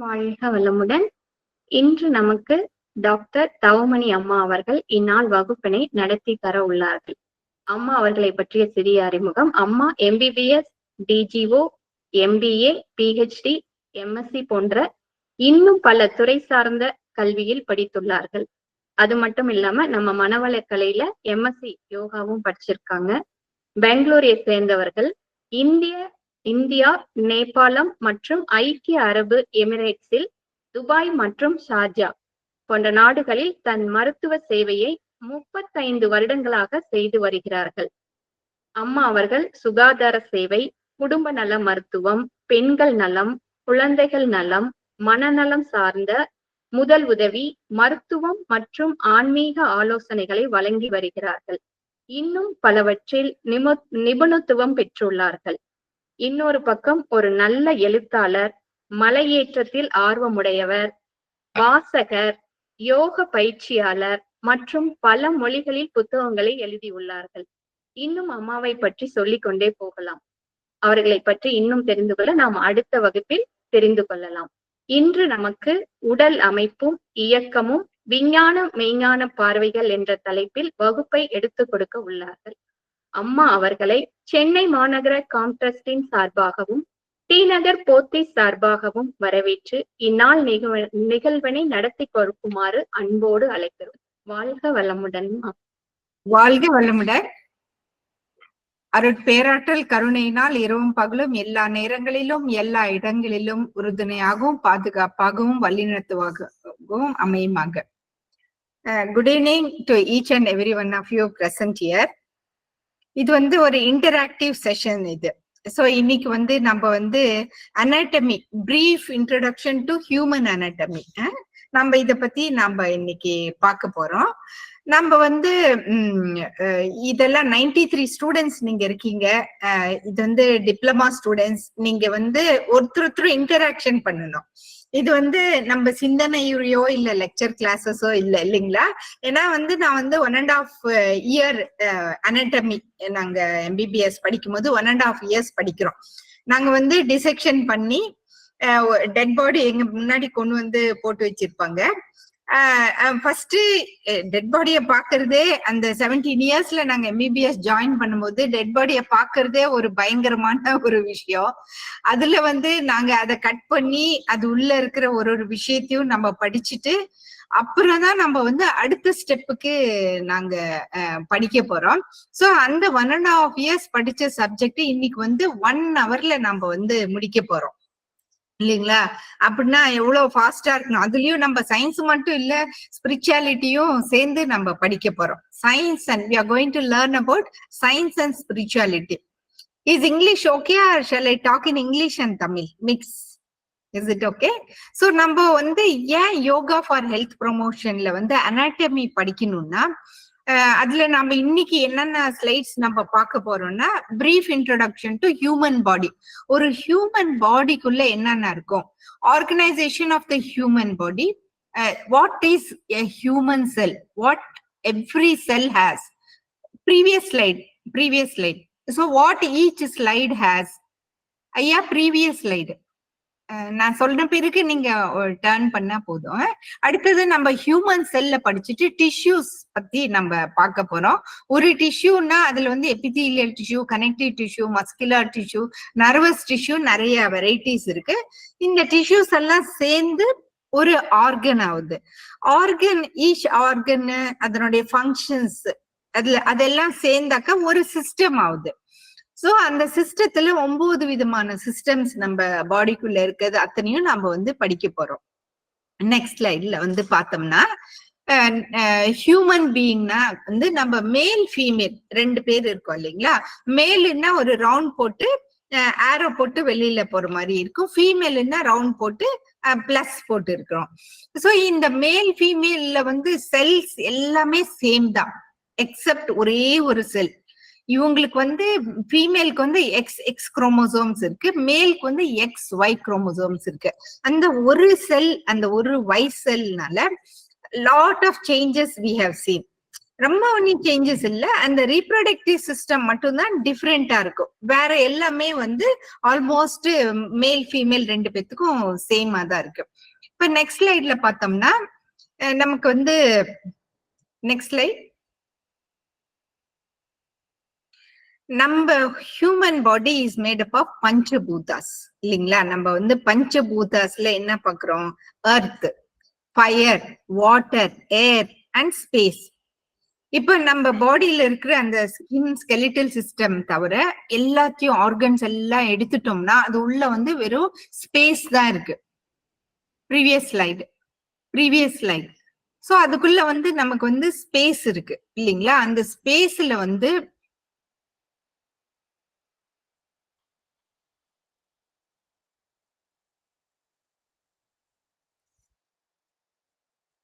வாழ்க வளமுடன். இன்று நமக்கு டாக்டர் தவமணி அம்மா அவர்கள் இந்நாள் வகுப்பினை நடத்தி தர உள்ளார்கள். அம்மா அவர்களை பற்றிய சிறிய அறிமுகம். அம்மா MBBS, DGO, MBA, PhD, MSc போன்ற இன்னும் பல துறை சார்ந்த கல்வியில் படித்துள்ளார்கள். அது மட்டும் இல்லாம நம்ம மனவளக்கலையில MSc யோகாவும் படிச்சிருக்காங்க. பெங்களூரை சேர்ந்தவர்கள். இந்தியா, நேபாளம் மற்றும் ஐக்கிய அரபு எமிரேட்ஸில், துபாய் மற்றும் ஷார்ஜா போன்ற நாடுகளில் தன் மருத்துவ சேவையை 35 வருடங்களாக செய்து வருகிறார்கள். அம்மா அவர்கள் சுகாதார சேவை, குடும்ப நல மருத்துவம், பெண்கள் நலம், குழந்தைகள் நலம், மனநலம் சார்ந்த முதல் உதவி, மருத்துவம் மற்றும் ஆன்மீக ஆலோசனைகளை வழங்கி வருகிறார்கள். இன்னும் பலவற்றில் நிபுணத்துவம் பெற்றுள்ளார்கள். இன்னொரு பக்கம் ஒரு நல்ல எழுத்தாளர், மலையேற்றத்தில் ஆர்வமுடையவர், வாசகர், யோக பயிற்சியாளர் மற்றும் பல மொழிகளில் புத்தகங்களை எழுதியுள்ளார்கள். இன்னும் அம்மாவை பற்றி சொல்லிக் கொண்டே போகலாம். அவர்களை பற்றி இன்னும் தெரிந்து கொள்ள நாம் அடுத்த வகுப்பில் தெரிந்து கொள்ளலாம். இன்று நமக்கு உடல் அமைப்பும் இயக்கமும் விஞ்ஞான மெய்ஞான பார்வைகள் என்ற தலைப்பில் வகுப்பை எடுத்துக் கொடுக்க உள்ளார்கள். அம்மா அவர்களை சென்னை மாநகர காம்ட்ரஸ்டின் சார்பாகவும் டி நகர் போத்தி சார்பாகவும் வரவேற்று இந்நாள் நிகழ்வினை நடத்தி கொடுக்குமாறு அன்போடு அழைக்கிறோம். வாழ்க வளமுடன். வாழ்க வளமுடன். அருட்பேராற்றல் கருணையினால் இரவும் பகலும் எல்லா நேரங்களிலும் எல்லா இடங்களிலும் உறுதுணையாகவும் பாதுகாப்பாகவும் வழிநடத்துவாகவும் அமையுமாக. Good evening to each and every one of you present here. இது ஒரு இன்டராக்டிவ் செஷன் இது. சோ இன்னைக்கு நம்ம anatomy, brief introduction to human anatomy, நம்ம இத பத்தி நம்ம இன்னைக்கு பார்க்க போறோம். நம்ம இதெல்லாம் 93 ஸ்டூடெண்ட்ஸ் நீங்க இருக்கீங்க. இது டிப்ளமா ஸ்டூடெண்ட்ஸ். நீங்க ஒருத்தர் இன்டராக்ஷன் பண்ணணும். இது நம்ம சிந்தனையோ இல்ல லெக்சர் கிளாஸஸோ இல்லைங்களா? ஏன்னா நான் 1.5 இயர் அனாட்டமி, நாங்க MBBS படிக்கும் போது 1.5 இயர்ஸ் படிக்கிறோம். நாங்க டிசெக்ஷன் பண்ணி டெட் பாடி எங்க முன்னாடி கொண்டு போட்டு வச்சிருப்பாங்க. ஃபர்ஸ்ட் டெட் பாடிய பாக்குறதே, அந்த 17 இயர்ஸ்ல நாங்க MBBS ஜாயின் பண்ணும்போது டெட் பாடிய பாக்குறதே ஒரு பயங்கரமான ஒரு விஷயம். அதுல நாங்க அதை கட் பண்ணி அது உள்ள இருக்கிற ஒரு விஷயத்தையும் நம்ம படிச்சுட்டு அப்புறம் தான் நம்ம அடுத்த ஸ்டெப்புக்கு நாங்க படிக்க போறோம். சோ அந்த 1.5 இயர்ஸ் படிச்ச சப்ஜெக்ட் இன்னைக்கு 1 ஹவர்ல நம்ம முடிக்க போறோம் இல்லைங்களா? அப்படின்னா எவ்வளவு ஃபாஸ்டா இருக்கணும். அதுலயும் நம்ம சயின்ஸ் மட்டும் இல்ல, ஸ்பிரிச்சுவாலிட்டியும் சேர்ந்து நம்ம படிக்க போறோம். Science and we are going to learn about science and spirituality. Is English okay or shall I talk in English and Tamil mix? Is it okay? So நம்ம ஏன் யோகா ஃபார் ஹெல்த் ப்ரொமோஷன்ல அனாட்டமி படிக்கணும்னா, அதுல நம்ம இன்னைக்கு என்னென்ன ஸ்லைட்ஸ் நம்ம பார்க்க போறோம்னா, brief introduction to human body. ஒரு ஹியூமன் பாடிக்குள்ள என்னென்ன இருக்கும், organisation of the human body, what is a human cell, what every cell has. Previous slide. So what each slide has. ஐயா ப்ரீவியஸ் ஸ்லைடு நான் சொல்ற பிறகு நீங்க டர்ன் பண்ணா போதும். அடுத்தது நம்ம ஹியூமன் செல்ல படிச்சுட்டு டிஷ்யூஸ் பத்தி நம்ம பார்க்க போறோம். ஒரு டிஷ்யூன்னா அதுல epithelial tissue, connective tissue, muscular tissue, nervous tissue, நிறைய வெரைட்டிஸ் இருக்கு. இந்த டிஷ்யூஸ் எல்லாம் சேர்ந்து ஒரு ஆர்கன் ஆகுது. ஈச் ஆர்கன் அதனுடைய ஃபங்க்ஷன்ஸ் அதெல்லாம் சேர்ந்தாக்க ஒரு சிஸ்டம் ஆகுது. சோ அந்த சிஸ்டத்துல 9 விதமான சிஸ்டம்ஸ் நம்ம பாடிக்குள்ள இருக்கிறது அத்தனையும் நம்ம படிக்க போறோம். நெக்ஸ்ட் ஸ்லைட்ல பார்த்தோம்னா, ஹியூமன் பீயிங்னா நம்ம மேல் ஃபீமேல் 2 பேர் இருக்கோம் இல்லைங்களா? மேலுன்னா ஒரு ரவுண்ட் போட்டு ஆரோ போட்டு வெளியில போற மாதிரி இருக்கும். ஃபீமேல்னா ரவுண்ட் போட்டு பிளஸ் போட்டு இருக்கிறோம். சோ இந்த மேல் ஃபீமேல்ல செல்ஸ் எல்லாமே சேம் தான், எக்ஸப்ட் ஒரே ஒரு செல். இவங்களுக்கு ஃபீமேலுக்கு எக்ஸ் குரோமோசோம்ஸ் இருக்கு, மேலுக்கு XY குரோமோசோம்ஸ் இருக்கு. அந்த ஒரு செல், அந்த ஒரு Y செல்னால lot of changes we have seen. ரொம்ப ஒன்னும் சேஞ்சஸ் இல்ல. அந்த ரீப்ரொடக்டிவ் சிஸ்டம் மட்டும்தான் டிஃப்ரெண்டா இருக்கும். வேற எல்லாமே வந்து ஆல்மோஸ்ட் மேல் ஃபீமேல் 2 பேத்துக்கும் சேமா தான் இருக்கு. இப்ப நெக்ஸ்ட் ஸ்லைட்ல பார்த்தோம்னா நமக்கு வந்து நெக்ஸ்ட் ஸ்லைட், நம்ம human body is made up of பஞ்சபூதாஸ் இல்லைங்களா? நம்ம வந்து பஞ்சபூதாஸ்ல என்ன பாக்குறோம்? Earth, fire, water, air and space. இப்ப நம்ம பாடியில இருக்கிற அந்த ஸ்கின் ஸ்கெலிட்டல் சிஸ்டம் தவிர எல்லாத்தையும் ஆர்கன்ஸ் எல்லாம் எடுத்துட்டோம்னா அது உள்ள வந்து வெறும் ஸ்பேஸ் தான் இருக்கு. Previous slide. சோ அதுக்குள்ள வந்து நமக்கு வந்து ஸ்பேஸ் இருக்கு இல்லைங்களா? அந்த ஸ்பேஸ்ல வந்து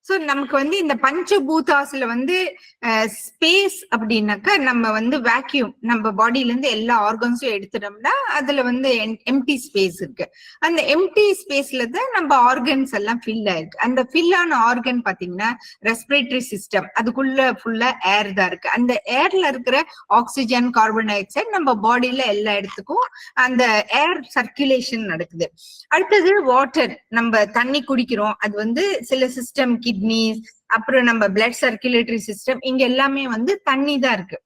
சோ நமக்கு வந்து இந்த பஞ்சபூதாஸ்ல வந்து ஸ்பேஸ் அப்படின்னாக்கா நம்ம வந்து வேக்யூம், நம்ம பாடியில இருந்து எல்லா ஆர்கன்ஸும் எடுத்துட்டோம்னா அதுல வந்து எம்டி ஸ்பேஸ் இருக்கு. அந்த எம்டி ஸ்பேஸ்ல தான் நம்ம ஆர்கன்ஸ் எல்லாம் ஃபில் ஆயிருக்கு. அந்த ஃபில் ஆன ஆர்கன் பாத்தீங்கன்னா ரெஸ்பிரேட்டரி சிஸ்டம், அதுக்குள்ள ஃபுல்லா ஏர் தான் இருக்கு. அந்த ஏர்ல இருக்கிற ஆக்சிஜன், கார்பன் டை ஆக்சைடு நம்ம பாடியில எல்லா இடத்துக்கும் அந்த ஏர் சர்க்குலேஷன் நடக்குது. அடுத்தது வாட்டர், நம்ம தண்ணி குடிக்கிறோம். அது வந்து சில சிஸ்டம், கிட்னிஸ், அப்புறம் நம்ம பிளட் சர்க்குலேட்டரி சிஸ்டம், இங்க எல்லாமே வந்து தண்ணி தான் இருக்கு.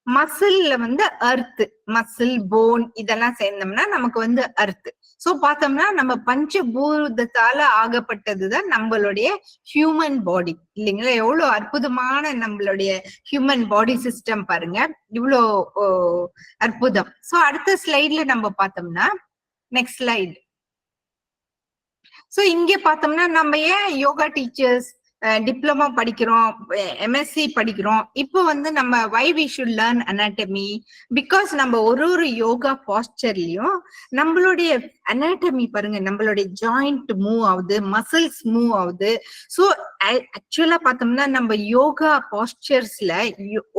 மசில்ல வந்து அர்த், மசில், போன் இதெல்லாம் சேர்ந்தோம்னா நமக்கு வந்து அர்த். சோ பார்த்தோம்னா நம்ம பஞ்சபூதத்தால ஆகப்பட்டதுதான் நம்மளுடைய ஹியூமன் பாடி இல்லைங்களா? எவ்வளவு அற்புதமான நம்மளுடைய ஹியூமன் பாடி சிஸ்டம் பாருங்க, இவ்வளோ அற்புதம். சோ அடுத்த ஸ்லைட்ல நம்ம பார்த்தோம்னா நெக்ஸ்ட் ஸ்லைட். சோ இங்க பார்த்தோம்னா நம்ம ஏன் யோகா டீச்சர்ஸ் டிப்ளமா படிக்கிறோம், எம்எஸ்சி படிக்கிறோம்? இப்போ வந்து நம்ம why we should learn anatomy, because நம்ம ஒரு யோகா பாஸ்டர்லயும் நம்மளுடைய அனாட்டமி பாருங்க, நம்மளுடைய ஜாயிண்ட் மூவ் ஆகுது, மசில்ஸ் மூவ் ஆகுது. ஸோ ஆக்சுவலா பார்த்தோம்னா நம்ம யோகா பாஸ்டர்ஸ்ல,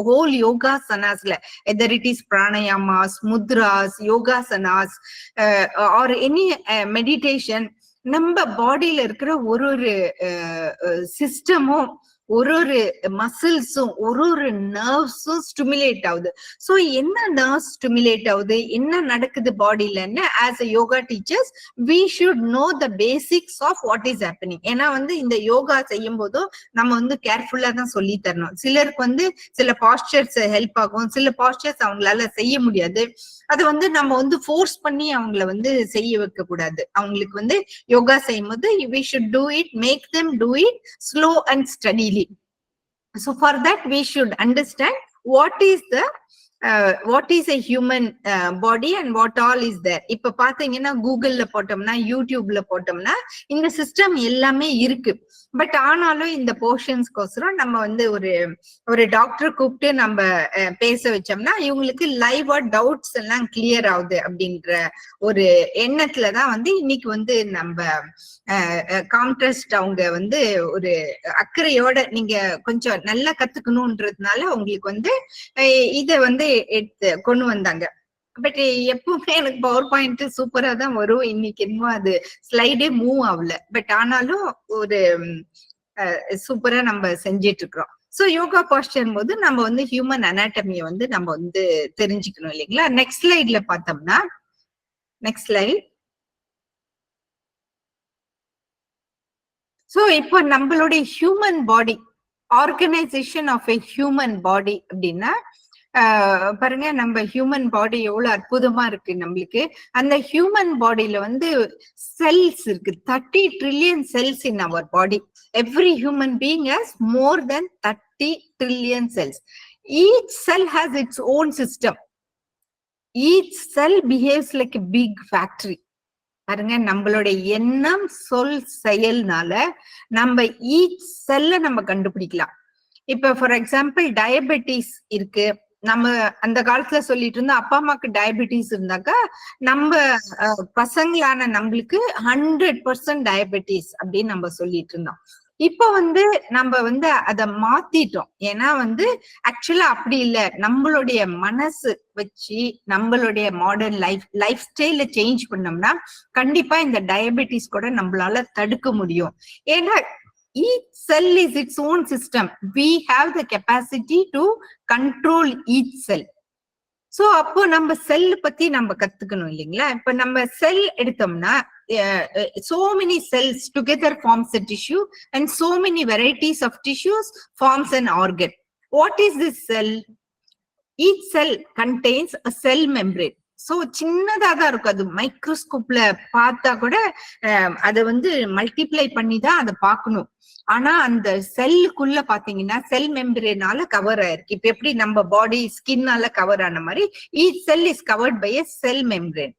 ஹோல் யோகாசனாஸ்ல, எதர் இட் இஸ் பிராணயாமாஸ், முத்ராஸ், யோகாசனாஸ் ஆர் எனி மெடிடேஷன், நம்ம பாடியில இருக்கிற ஒரு சிஸ்டமும், ஒரு மசில்ஸும், ஒரு நர்வ்ஸும் ஸ்டிமுலேட் ஆகுது. சோ என்ன நர்வ்ஸ் ஸ்டிமுலேட் ஆகுது, என்ன நடக்குது பாடியிலன்னு as a yoga teachers we should know the basics of what is happening. ஏன்னா வந்து இந்த யோகா செய்யும் போதும் நம்ம வந்து கேர்ஃபுல்லா தான் சொல்லி தரணும். சிலருக்கு வந்து சில பாஸ்டர்ஸ் ஹெல்ப் ஆகும், சில பாஸ்டர்ஸ் அவங்களால செய்ய முடியாது. அது வந்து நம்ம வந்து ஃபோர்ஸ் பண்ணி அவங்கள வந்து செய்ய வைக்க கூடாது. அவங்களுக்கு வந்து யோகா செய்யும் போது we should do it, make them do it slow and steadily. So for that we should understand what is a human body and what all is there. இப்ப பாத்தீங்கன்னா கூகுள்ல போட்டோம்னா, யூடியூப்ல போட்டோம்னா இந்த சிஸ்டம் எல்லாமே இருக்கு. பட் ஆனாலும் இந்த போர்ஷன்ஸ்க்கோசரம் நம்ம வந்து ஒரு டாக்டர் கூப்பிட்டு நம்ம பேச வச்சோம்னா இவங்களுக்கு லைவா டவுட்ஸ் எல்லாம் கிளியர் ஆகுது அப்படின்ற ஒரு எண்ணத்துலதான் வந்து இன்னைக்கு வந்து நம்ம கான்ட்ராஸ்ட் அவங்க வந்து ஒரு அக்கறையோட நீங்க கொஞ்சம் நல்லா கத்துக்கணும்ன்றதுனால உங்களுக்கு வந்து இத வந்து எடுத்து கொண்டு வந்தாங்க. பட் எப்பவுமே எனக்கு பவர் பாயிண்ட் சூப்பரா தான் வரும். இன்னைக்கு என்னமோ அது ஸ்லைடே மூவ் ஆகல. பட் ஆனாலும் ஒரு சூப்பரா நம்ம செஞ்சிட்டு இருக்கிறோம். சோ யோகா பாஸ்டர் போது நம்ம வந்து ஹியூமன் அனாட்டமியை வந்து நம்ம வந்து தெரிஞ்சுக்கணும் இல்லைங்களா? நெக்ஸ்ட் ஸ்லைட்ல பார்த்தோம்னா, நெக்ஸ்ட் ஸ்லைட். சோ இப்போ நம்மளுடைய human body, organisation of a human body அப்படின்னா பாருங்க, நம்ம ஹியூமன் பாடி எவ்வளவு அற்புதமா இருக்கு நம்மளுக்கு. அந்த ஹியூமன் பாடியில வந்து செல்ஸ் இருக்கு, 30 trillion cells in our body. Every human being has more than 30 trillion cells. Each cell has its own system. Each cell behaves like a big factory. பாருங்க, நம்மளுடைய எண்ணம், சொல், செயல்னால நம்ம ஈச் செல்ல நம்ம கண்டுபிடிக்கலாம். இப்ப ஃபார் எக்ஸாம்பிள் டயபெட்டிஸ் இருக்கு. நம்ம அந்த காலத்துல சொல்லிட்டு இருந்தோம், அப்பா அம்மாக்கு டயபெட்டிஸ் இருந்தாக்கா நம்ம பசங்களான நம்மளுக்கு 100% டயபெட்டிஸ் அப்படின்னு நம்ம சொல்லிட்டு இருந்தோம். இப்ப வந்து நம்ம வந்து அதை மாத்திட்டோம். ஏன்னா வந்து ஆக்சுவலா அப்படி இல்லை. நம்மளுடைய மனசு வச்சு நம்மளுடைய மாடர்ன் லைஃப் ஸ்டைல சேஞ்ச் பண்ணோம்னா கண்டிப்பா இந்த டயபெட்டிஸ் கூட நம்மளால தடுக்க முடியும். ஏன்னா each cell is its own system. We have the capacity to control each cell. So அப்போ நம்ம செல் பத்தி நம்ம கத்துக்கணும் இல்லைங்களா? இப்ப நம்ம செல் எடுத்தோம்னா so many cells together forms a tissue and so many varieties of tissues forms an organ. What is this cell? Each cell contains a cell membrane. So சின்னதாக தான் இருக்கும். அது மைக்ரோஸ்கோப்ல பார்த்தா கூட அதை வந்து மல்டிப்ளை பண்ணி தான் அதை பார்க்கணும். ஆனா அந்த செல்லுக்குள்ள பாத்தீங்கன்னா செல் மெம்பரேனால கவர் ஆயிருக்கு. இப்ப எப்படி நம்ம பாடி ஸ்கின்னால கவர் ஆன மாதிரி each cell is covered by a cell membrane.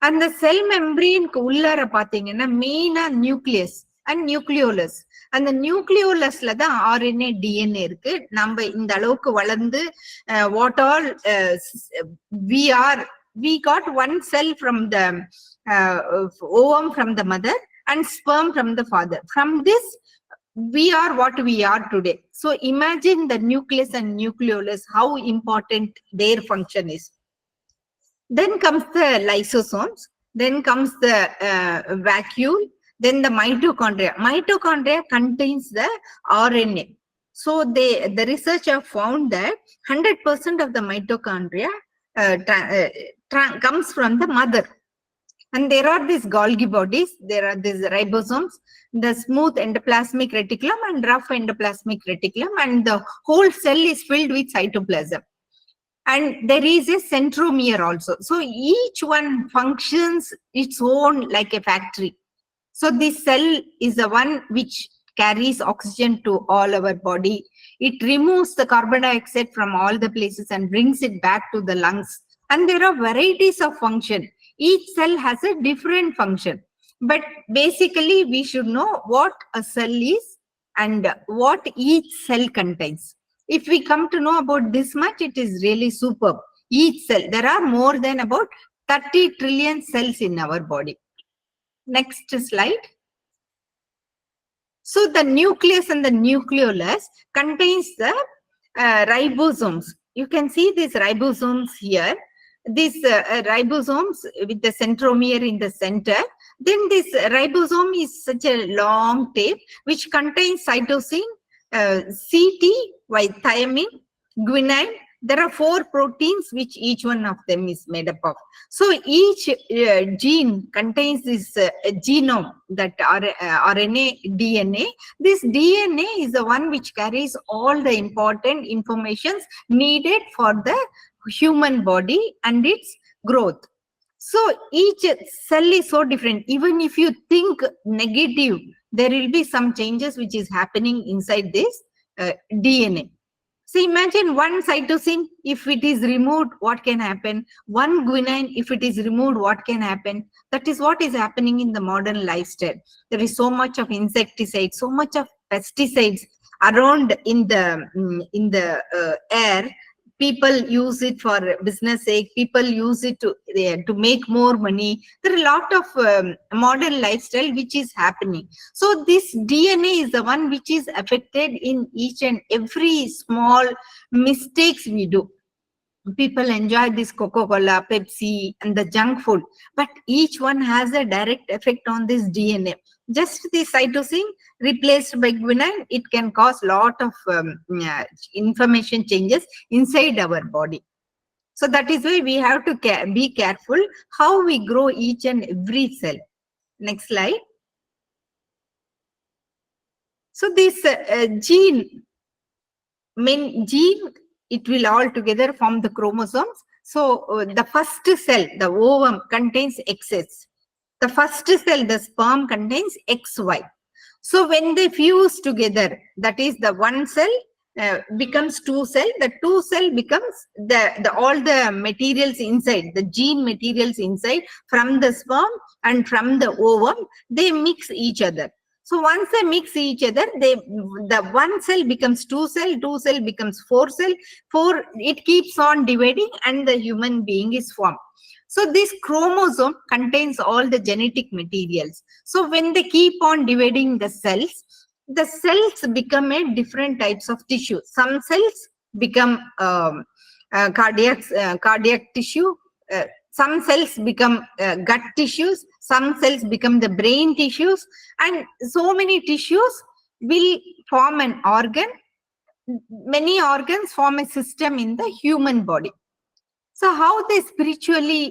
அந்த செல் மெம்பரேனுக்கு உள்ளார பாத்தீங்கன்னா மெயினா நியூக்ளியஸ் அண்ட் நியூக்ளியோலஸ். அந்த நியூக்ளியோலஸ்ல தான் ஆர்என்ஏ டிஎன்ஏ இருக்கு. நம்ம இந்த அளவுக்கு வளர்ந்து what all we got one cell from the ovum from the mother and sperm from the father. From this we are what we are today. So imagine the nucleus and nucleolus, how important their function is. Then comes the lysosomes, then comes the vacuole, then the mitochondria. Mitochondria contains the RNA. So the research have found that 100% of the mitochondria comes from the mother. And there are these Golgi bodies, there are these ribosomes, the smooth endoplasmic reticulum and rough endoplasmic reticulum, and the whole cell is filled with cytoplasm. And there is a centromere also. So each one functions its own like a factory. So this cell is the one which carries oxygen to all our body. It removes the carbon dioxide from all the places and brings it back to the lungs. And there are varieties of function. Each cell has a different function. But basically, we should know what a cell is and what each cell contains. If we come to know about this much, it is really superb. Each cell, there are more than about 30 trillion cells in our body. Next slide. So the nucleus and the nucleolus contains the ribosomes. You can see these ribosomes here. These ribosomes with the centromere in the center. Then this ribosome is such a long tape which contains cytosine, CT, thiamine, guanine. There are 4 proteins which each one of them is made up of. So each gene contains this genome, that RNA, DNA. This DNA is the one which carries all the important informations needed for the human body and its growth. So each cell is so different. Even if you think negative, there will be some changes which is happening inside this DNA. So imagine one cytosine, if it is removed, what can happen? One guanine, if it is removed, what can happen? That is what is happening in the modern lifestyle. There is so much of insecticides, so much of pesticides around in the air. People use it for business sake. People use it to make more money. There are a lot of modern lifestyle which is happening. So this DNA is the one which is affected in each and every small mistakes we do. People enjoy this Coca-Cola, Pepsi, and the junk food, but each one has a direct effect on this DNA. Just the cytosine replaced by guanine, it can cause lot of information changes inside our body. So that is why we have to be careful how we grow each and every cell. Next slide. So this gene, it will all together form the chromosomes. So the first cell, the ovum, contains XX. The first cell, the sperm, contains XY. So when they fuse together, that is the one cell becomes 2 cell. The 2 cell becomes all the materials inside, the gene materials inside from the sperm and from the ovum, they mix each other. So once they mix each other, the one cell becomes 2 cell, 2 cell becomes 4 cell, 4, it keeps on dividing and the human being is formed. So this chromosome contains all the genetic materials. So when they keep on dividing the cells become a different types of tissue. Some cells become cardiac tissue. Some cells become gut tissues. Some cells become the brain tissues. And so many tissues will form an organ. Many organs form a system in the human body. So how they spiritually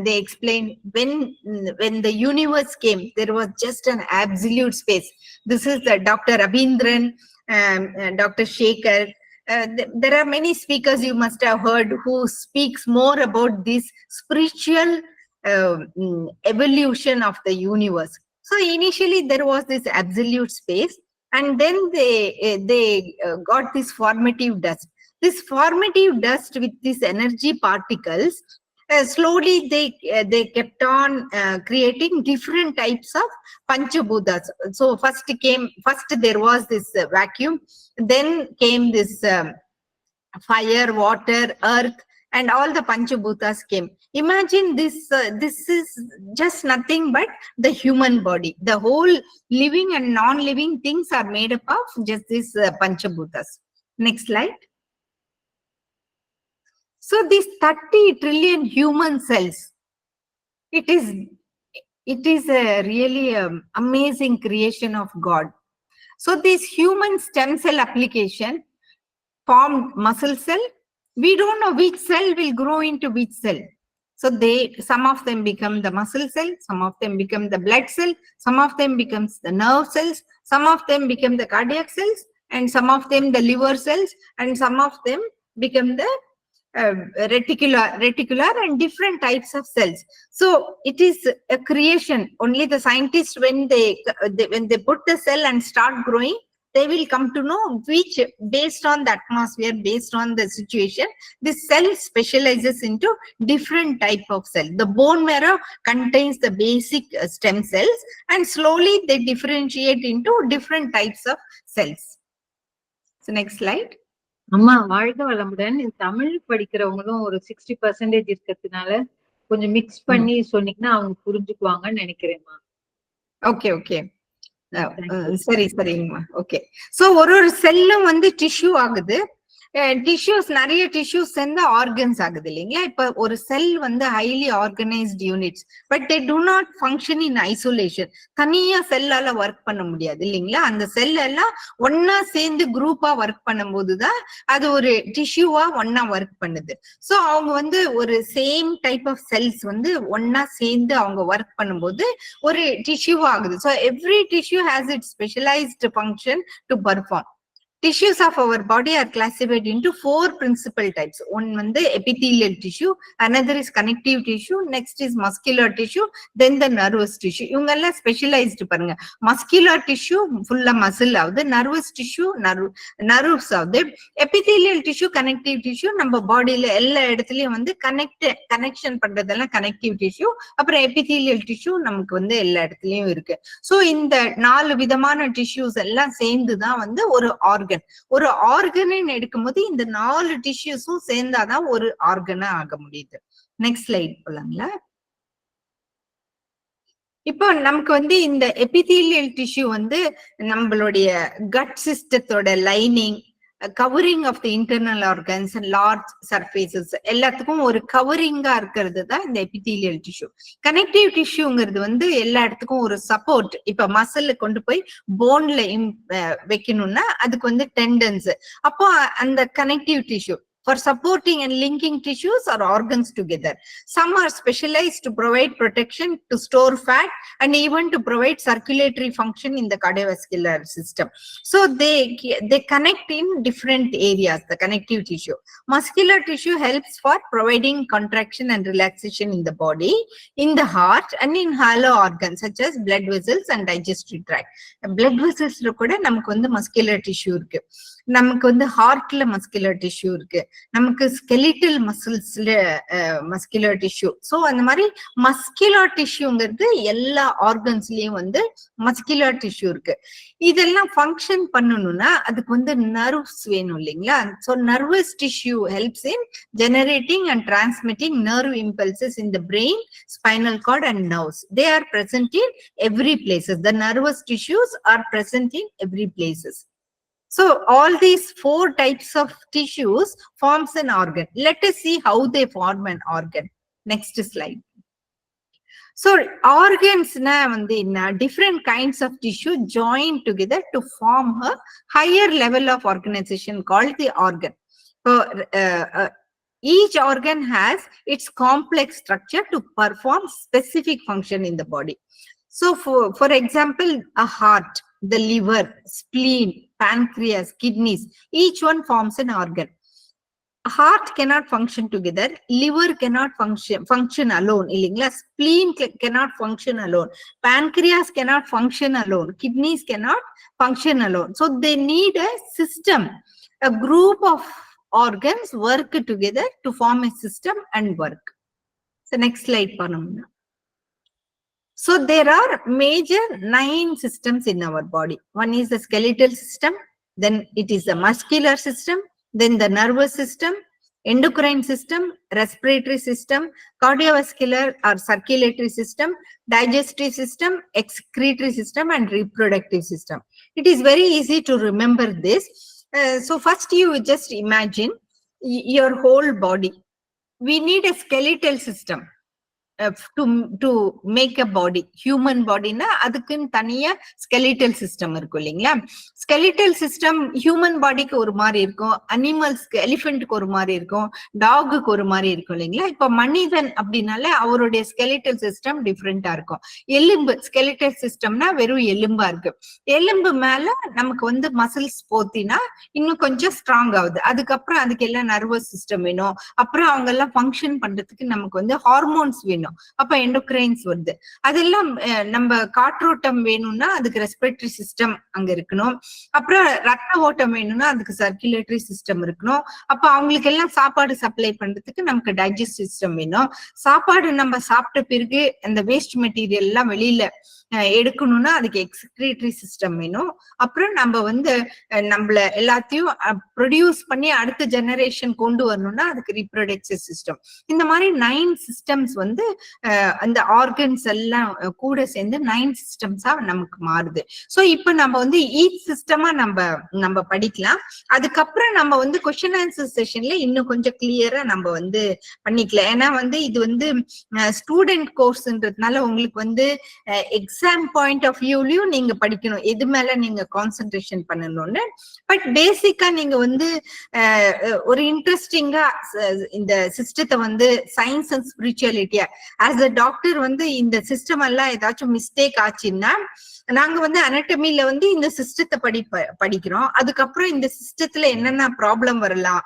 they explain when the universe came, there was just an absolute space. This is the Dr. Abindran, Dr. Shekhar. There are many speakers you must have heard who speaks more about this spiritual evolution of the universe. So initially there was this absolute space, and then they got this formative dust. This formative dust with these energy particles, slowly they kept on creating different types of Panchabhutas. So first there was this vacuum, then came this fire, water, earth, and all the Panchabhutas came. Imagine this, this is just nothing but the human body. The whole living and non-living things are made up of just these Panchabhutas. Next slide. So these 30 trillion human cells, it is a really amazing creation of God. So this human stem cell application formed muscle cell. We don't know which cell will grow into which cell. So some of them become the muscle cell, some of them become the blood cell, some of them becomes the nerve cells, some of them become the cardiac cells, and some of them the liver cells, and some of them become the reticular and different types of cells. So it is a creation. Only the scientists, when they put the cell and start growing, they will come to know which, based on the atmosphere, based on the situation, this cell specializes into different type of cell. The bone marrow contains the basic stem cells, and slowly they differentiate into different types of cells. So next slide. அம்மா வாழ்க வளமுடன். தமிழ் படிக்கிறவங்களும் ஒரு 60% இருக்கிறதுனால கொஞ்சம் mix பண்ணி சொன்னீங்கன்னா அவங்க புரிஞ்சுக்குவாங்கன்னு நினைக்கிறேன்மா. Okay okay சரி சரிங்கம்மா. ஓகே. சோ ஒரு செல்லும் வந்து டிஷ்யூ ஆகுது. டிஷ்யூஸ், நிறைய டிஷ்யூஸ் சேர்ந்து ஆர்கன்ஸ் ஆகுது இல்லைங்களா? இப்ப ஒரு செல் வந்து highly organised units, but they to not function in isolation. தனியா செல்லால ஒர்க் பண்ண முடியாது இல்லைங்களா? அந்த செல் எல்லாம் ஒன்னா சேர்ந்து குரூப்பா ஒர்க் பண்ணும் போதுதான் அது ஒரு டிஷ்யூவா ஒன்னா ஒர்க் பண்ணுது. சோ அவங்க வந்து ஒரு சேம் டைப் ஆஃப் செல்ஸ் வந்து ஒன்னா சேர்ந்து அவங்க ஒர்க் பண்ணும்போது ஒரு டிஷ்யூ ஆகுது. So every tissue has it specialised function to perform. Tissues of our body are classified into 4 principal types. One வந்து epithelial tissue, another is connective tissue, next is muscular tissue, then the nervous tissue. இவங்க எல்லாம் specialised பாருங்க. muscular tissue ஃபுல்லா muscle ஆகுது, nervous tissue nerves ஆகுது, epithelial tissue connective tissue நம்ம பாடியில எல்லா இடத்துலயும் வந்து கனெக்ஷன் பண்றதெல்லாம் connective tissue. அப்புறம் epithelial tissue நமக்கு வந்து எல்லா இடத்துலயும் இருக்கு. சோ இந்த 4 விதமான டிஷ்யூஸ் எல்லாம் சேர்ந்துதான் வந்து ஒரு ஆர்கன். ஒரு ஆர்கன் எடுக்கும்போது இந்த 4 டிஷ்யூஸும் சேர்ந்தாதான் ஒரு ஆர்கனா ஆக முடியுது. நெக்ஸ்ட் ஸ்லைட் போலாங்களா? இப்போ நமக்கு வந்து இந்த எபிதீலியல் டிஷ்யூ வந்து நம்மளுடைய கட் சிஸ்டத்தோட lining, covering of the internal organs, large surfaces எல்லாத்துக்கும் ஒரு கவரிங்கா இருக்கிறது தான் இந்த எபிதீலியல் டிஷ்யூ. கனெக்டிவ் டிஷ்யூங்கிறது வந்து எல்லா இடத்துக்கும் ஒரு சப்போர்ட். இப்ப மசில் கொண்டு போய் போன்ல வைக்கணும்னா அதுக்கு வந்து டெண்டன்ஸ். அப்போ அந்த connective tissue for supporting and linking tissues or organs together. Some are specialized to provide protection, to store fat, and even to provide circulatory function in the cardiovascular system. So they connect in different areas, the connective tissue. Muscular tissue helps for providing contraction and relaxation in the body, in the heart, and in hollow organs such as blood vessels and digestive tract. Blood vessels கூட நமக்கு வந்து muscular tissue இருக்கு, நமக்கு வந்து ஹார்ட்ல muscular tissue இருக்கு, நமக்கு skeletal மசில்ஸ்ல muscular tissue. So அந்த மாதிரி மஸ்குலர் டிஷ்யூங்கிறது எல்லா ஆர்கன்ஸ்லயும் வந்து மஸ்குலர் டிஷ்யூ இருக்கு. இதெல்லாம் ஃபங்க்ஷன் பண்ணணும்னா அதுக்கு வந்து நர்வ்ஸ் வேணும் இல்லைங்களா? So nervous tissue helps in generating and transmitting nerve impulses in the brain, spinal card and nerves. They are present in every places. The nervous tissues are present in every places. So all these 4 types of tissues forms an organ. Let us see how they form an organ. Next slide. So organs na வந்து என்ன, different kinds of tissue join together to form a higher level of organization called the organ. So each organ has its complex structure to perform specific function in the body. So for example, a heart, the liver, spleen, pancreas, kidneys, each one forms an organ. Heart cannot function together, liver cannot function alone, illingla, spleen cannot function alone, pancreas cannot function alone, kidneys cannot function alone. So they need a system, a group of organs work together to form a system and work. So next slide panamna. So there are major 9 systems in our body. One is the skeletal system, then it is the muscular system, then the nervous system, endocrine system, respiratory system, cardiovascular or circulatory system, digestive system, excretory system, and reproductive system. It is very easy to remember this. So first you just imagine your whole body. We need a skeletal system to make a body. Human body na adukku thaniya skeletal system irukku illingla. Skeletal system human body ku oru mari irukum, animals ku elephant ku oru mari irukum, dog ku oru mari irukum illingla. Ipo manidhan அப்படினால அவருடைய skeletal system different ஆ இருக்கும். எலும்பு skeletal system na வெறு எலும்பா இருக்கு. எலும்பு மேல நமக்கு வந்து muscles போத்தினா இன்னும் கொஞ்சம் ஸ்ட்ராங் ஆகுது. அதுக்கப்புறம் அதுக்கு எல்லாம் நர்வஸ் சிஸ்டம் வேணும். அப்புறம் அவங்க எல்லாம் ஃபங்க்ஷன் பண்றதுக்கு நமக்கு வந்து ஹார்மோன்ஸ் வேணும். அப்ப எண்டோக்ரைன்ஸ் வருது. அதெல்லாம் நம்ம காற்றோட்டம் வேணும்னா அதுக்கு ரெஸ்பிரேட்டரி சிஸ்டம் அங்க இருக்கணும். அப்புறம் ரத்த ஓட்டம் வேணும்னா அதுக்கு சர்க்குலேட்டரி சிஸ்டம் இருக்கணும். அப்ப அவங்களுக்கு எல்லாம் சாப்பாடு சப்ளை பண்றதுக்கு நமக்கு டைஜஸ்ட் சிஸ்டம் வேணும். சாப்பாடு நம்ம சாப்பிட்ட பிறகு அந்த வேஸ்ட் மெட்டீரியல் எல்லாம் வெளியில எடுக்கணும்னா அதுக்கு எக்ஸ்கிரீட்டரி சிஸ்டம் வேணும். அப்புறம் நம்ம வந்து நம்மள எல்லாத்தையும் ப்ரொடியூஸ் பண்ணி அடுத்த ஜெனரேஷன் கொண்டு வரணும்னா அதுக்கு ரீப்ரொடக்டிவ் சிஸ்டம். இந்த மாதிரி 9 சிஸ்டம்ஸ் வந்து அந்த ஆர்கன்ஸ் எல்லாம் கூட சேர்ந்து 9 சிஸ்டம்ஸா நமக்கு மாறுது. சோ இப்ப நம்ம வந்து ஈச் சிஸ்டமா நம்ம படிக்கலாம். அதுக்கப்புறம் நம்ம வந்து கொஸ்டின் ஆன்சர் செஷன்ல இன்னும் கொஞ்சம் கிளியரா நம்ம வந்து பண்ணிக்கலாம். ஏன்னா வந்து இது வந்து ஸ்டூடெண்ட் கோர்ஸ்ன்றதுனால உங்களுக்கு வந்து எக்ஸாம் பாயிண்ட் ஆஃப் வியூலயும் நீங்க படிக்கணும், எது மேல நீங்க கான்சென்ட்ரேஷன் பண்ணணும்னு. பட் பேசிக்கா நீங்க வந்து ஒரு இன்ட்ரெஸ்டிங்கா இந்த சிஸ்டத்தை வந்து சயின்ஸ் அண்ட் ஸ்பிரிச்சுவாலிட்டியா ஆஸ் அ டாக்டர் வந்து இந்த சிஸ்டம் எல்லாம் ஏதாச்சும் மிஸ்டேக் ஆச்சுன்னா நாங்க வந்து அனாட்டமில வந்து இந்த சிஸ்டத்தை படிக்கிறோம். அதுக்கப்புறம் இந்த சிஸ்டத்துல என்னென்ன ப்ராப்ளம் வரலாம்,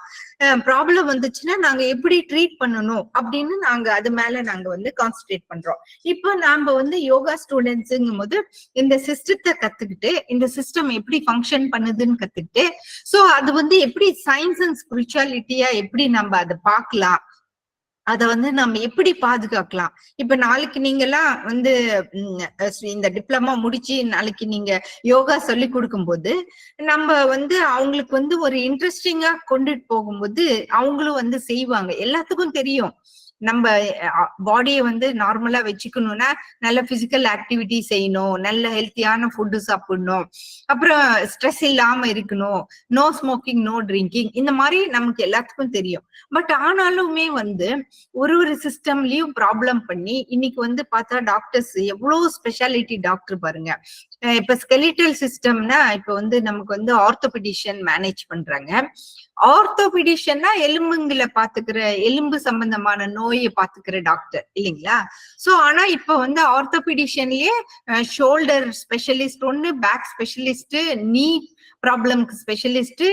ப்ராப்ளம் வந்துச்சுன்னா நாங்க எப்படி ட்ரீட் பண்ணணும் அப்படின்னு நாங்க அது மேல நாங்க வந்து கான்சென்ட்ரேட் பண்றோம். இப்போ நாம வந்து யோகா ஸ்டூடெண்ட்ஸுங்கும் போது இந்த சிஸ்டத்தை கத்துக்கிட்டு இந்த சிஸ்டம் எப்படி ஃபங்க்ஷன் பண்ணுதுன்னு கத்துக்கிட்டு சோ அது வந்து எப்படி சயின்ஸ் அண்ட் ஸ்பிரிச்சுவாலிட்டியா எப்படி நம்ம அதை பார்க்கலாம், அத வந்து நம்ம எப்படி பாதுகாக்கலாம். இப்ப நாளைக்கு நீங்க எல்லாம் வந்து இந்த டிப்ளமா முடிச்சு நாளைக்கு நீங்க யோகா சொல்லி கொடுக்கும் போது நம்ம வந்து அவங்களுக்கு வந்து ஒரு இன்ட்ரெஸ்டிங்கா கொண்டுட்டு போகும்போது அவங்களும் வந்து செய்வாங்க. எல்லாத்துக்கும் தெரியும் நம்ம பாடியை வந்து நார்மலா வச்சுக்கணும்னா நல்ல பிசிக்கல் ஆக்டிவிட்டி செய்யணும், நல்ல ஹெல்த்தியான ஃபுட்டு சாப்பிடணும், அப்புறம் ஸ்ட்ரெஸ் இல்லாம இருக்கணும், நோ ஸ்மோக்கிங், நோ ட்ரிங்கிங், இந்த மாதிரி நமக்கு எல்லாத்துக்கும் தெரியும். பட் ஆனாலுமே வந்து ஒரு சிஸ்டம்லயும் ப்ராப்ளம் பண்ணி இன்னைக்கு வந்து பார்த்தா டாக்டர்ஸ் எவ்வளவு ஸ்பெஷாலிட்டி டாக்டர் பாருங்க. இப்ப ஸ்கெலிட்டல் சிஸ்டம்னா இப்ப வந்து நமக்கு வந்து ஆர்த்தோபெடிஷியன் மேனேஜ் பண்றாங்க. ஆர்த்தோபெடிஷியன்னா எலும்புங்களை பாத்துக்கிற, எலும்பு சம்பந்தமான நோயை பாத்துக்கிற டாக்டர் இல்லைங்களா. சோ ஆனா இப்ப வந்து ஆர்த்தோபெடிஷியன்லயே ஷோல்டர் ஸ்பெஷலிஸ்ட் ஒண்ணு, பேக் ஸ்பெஷலிஸ்ட், நீ ப்ராப்ளம்க்கு ஸ்பெஷலிஸ்ட்,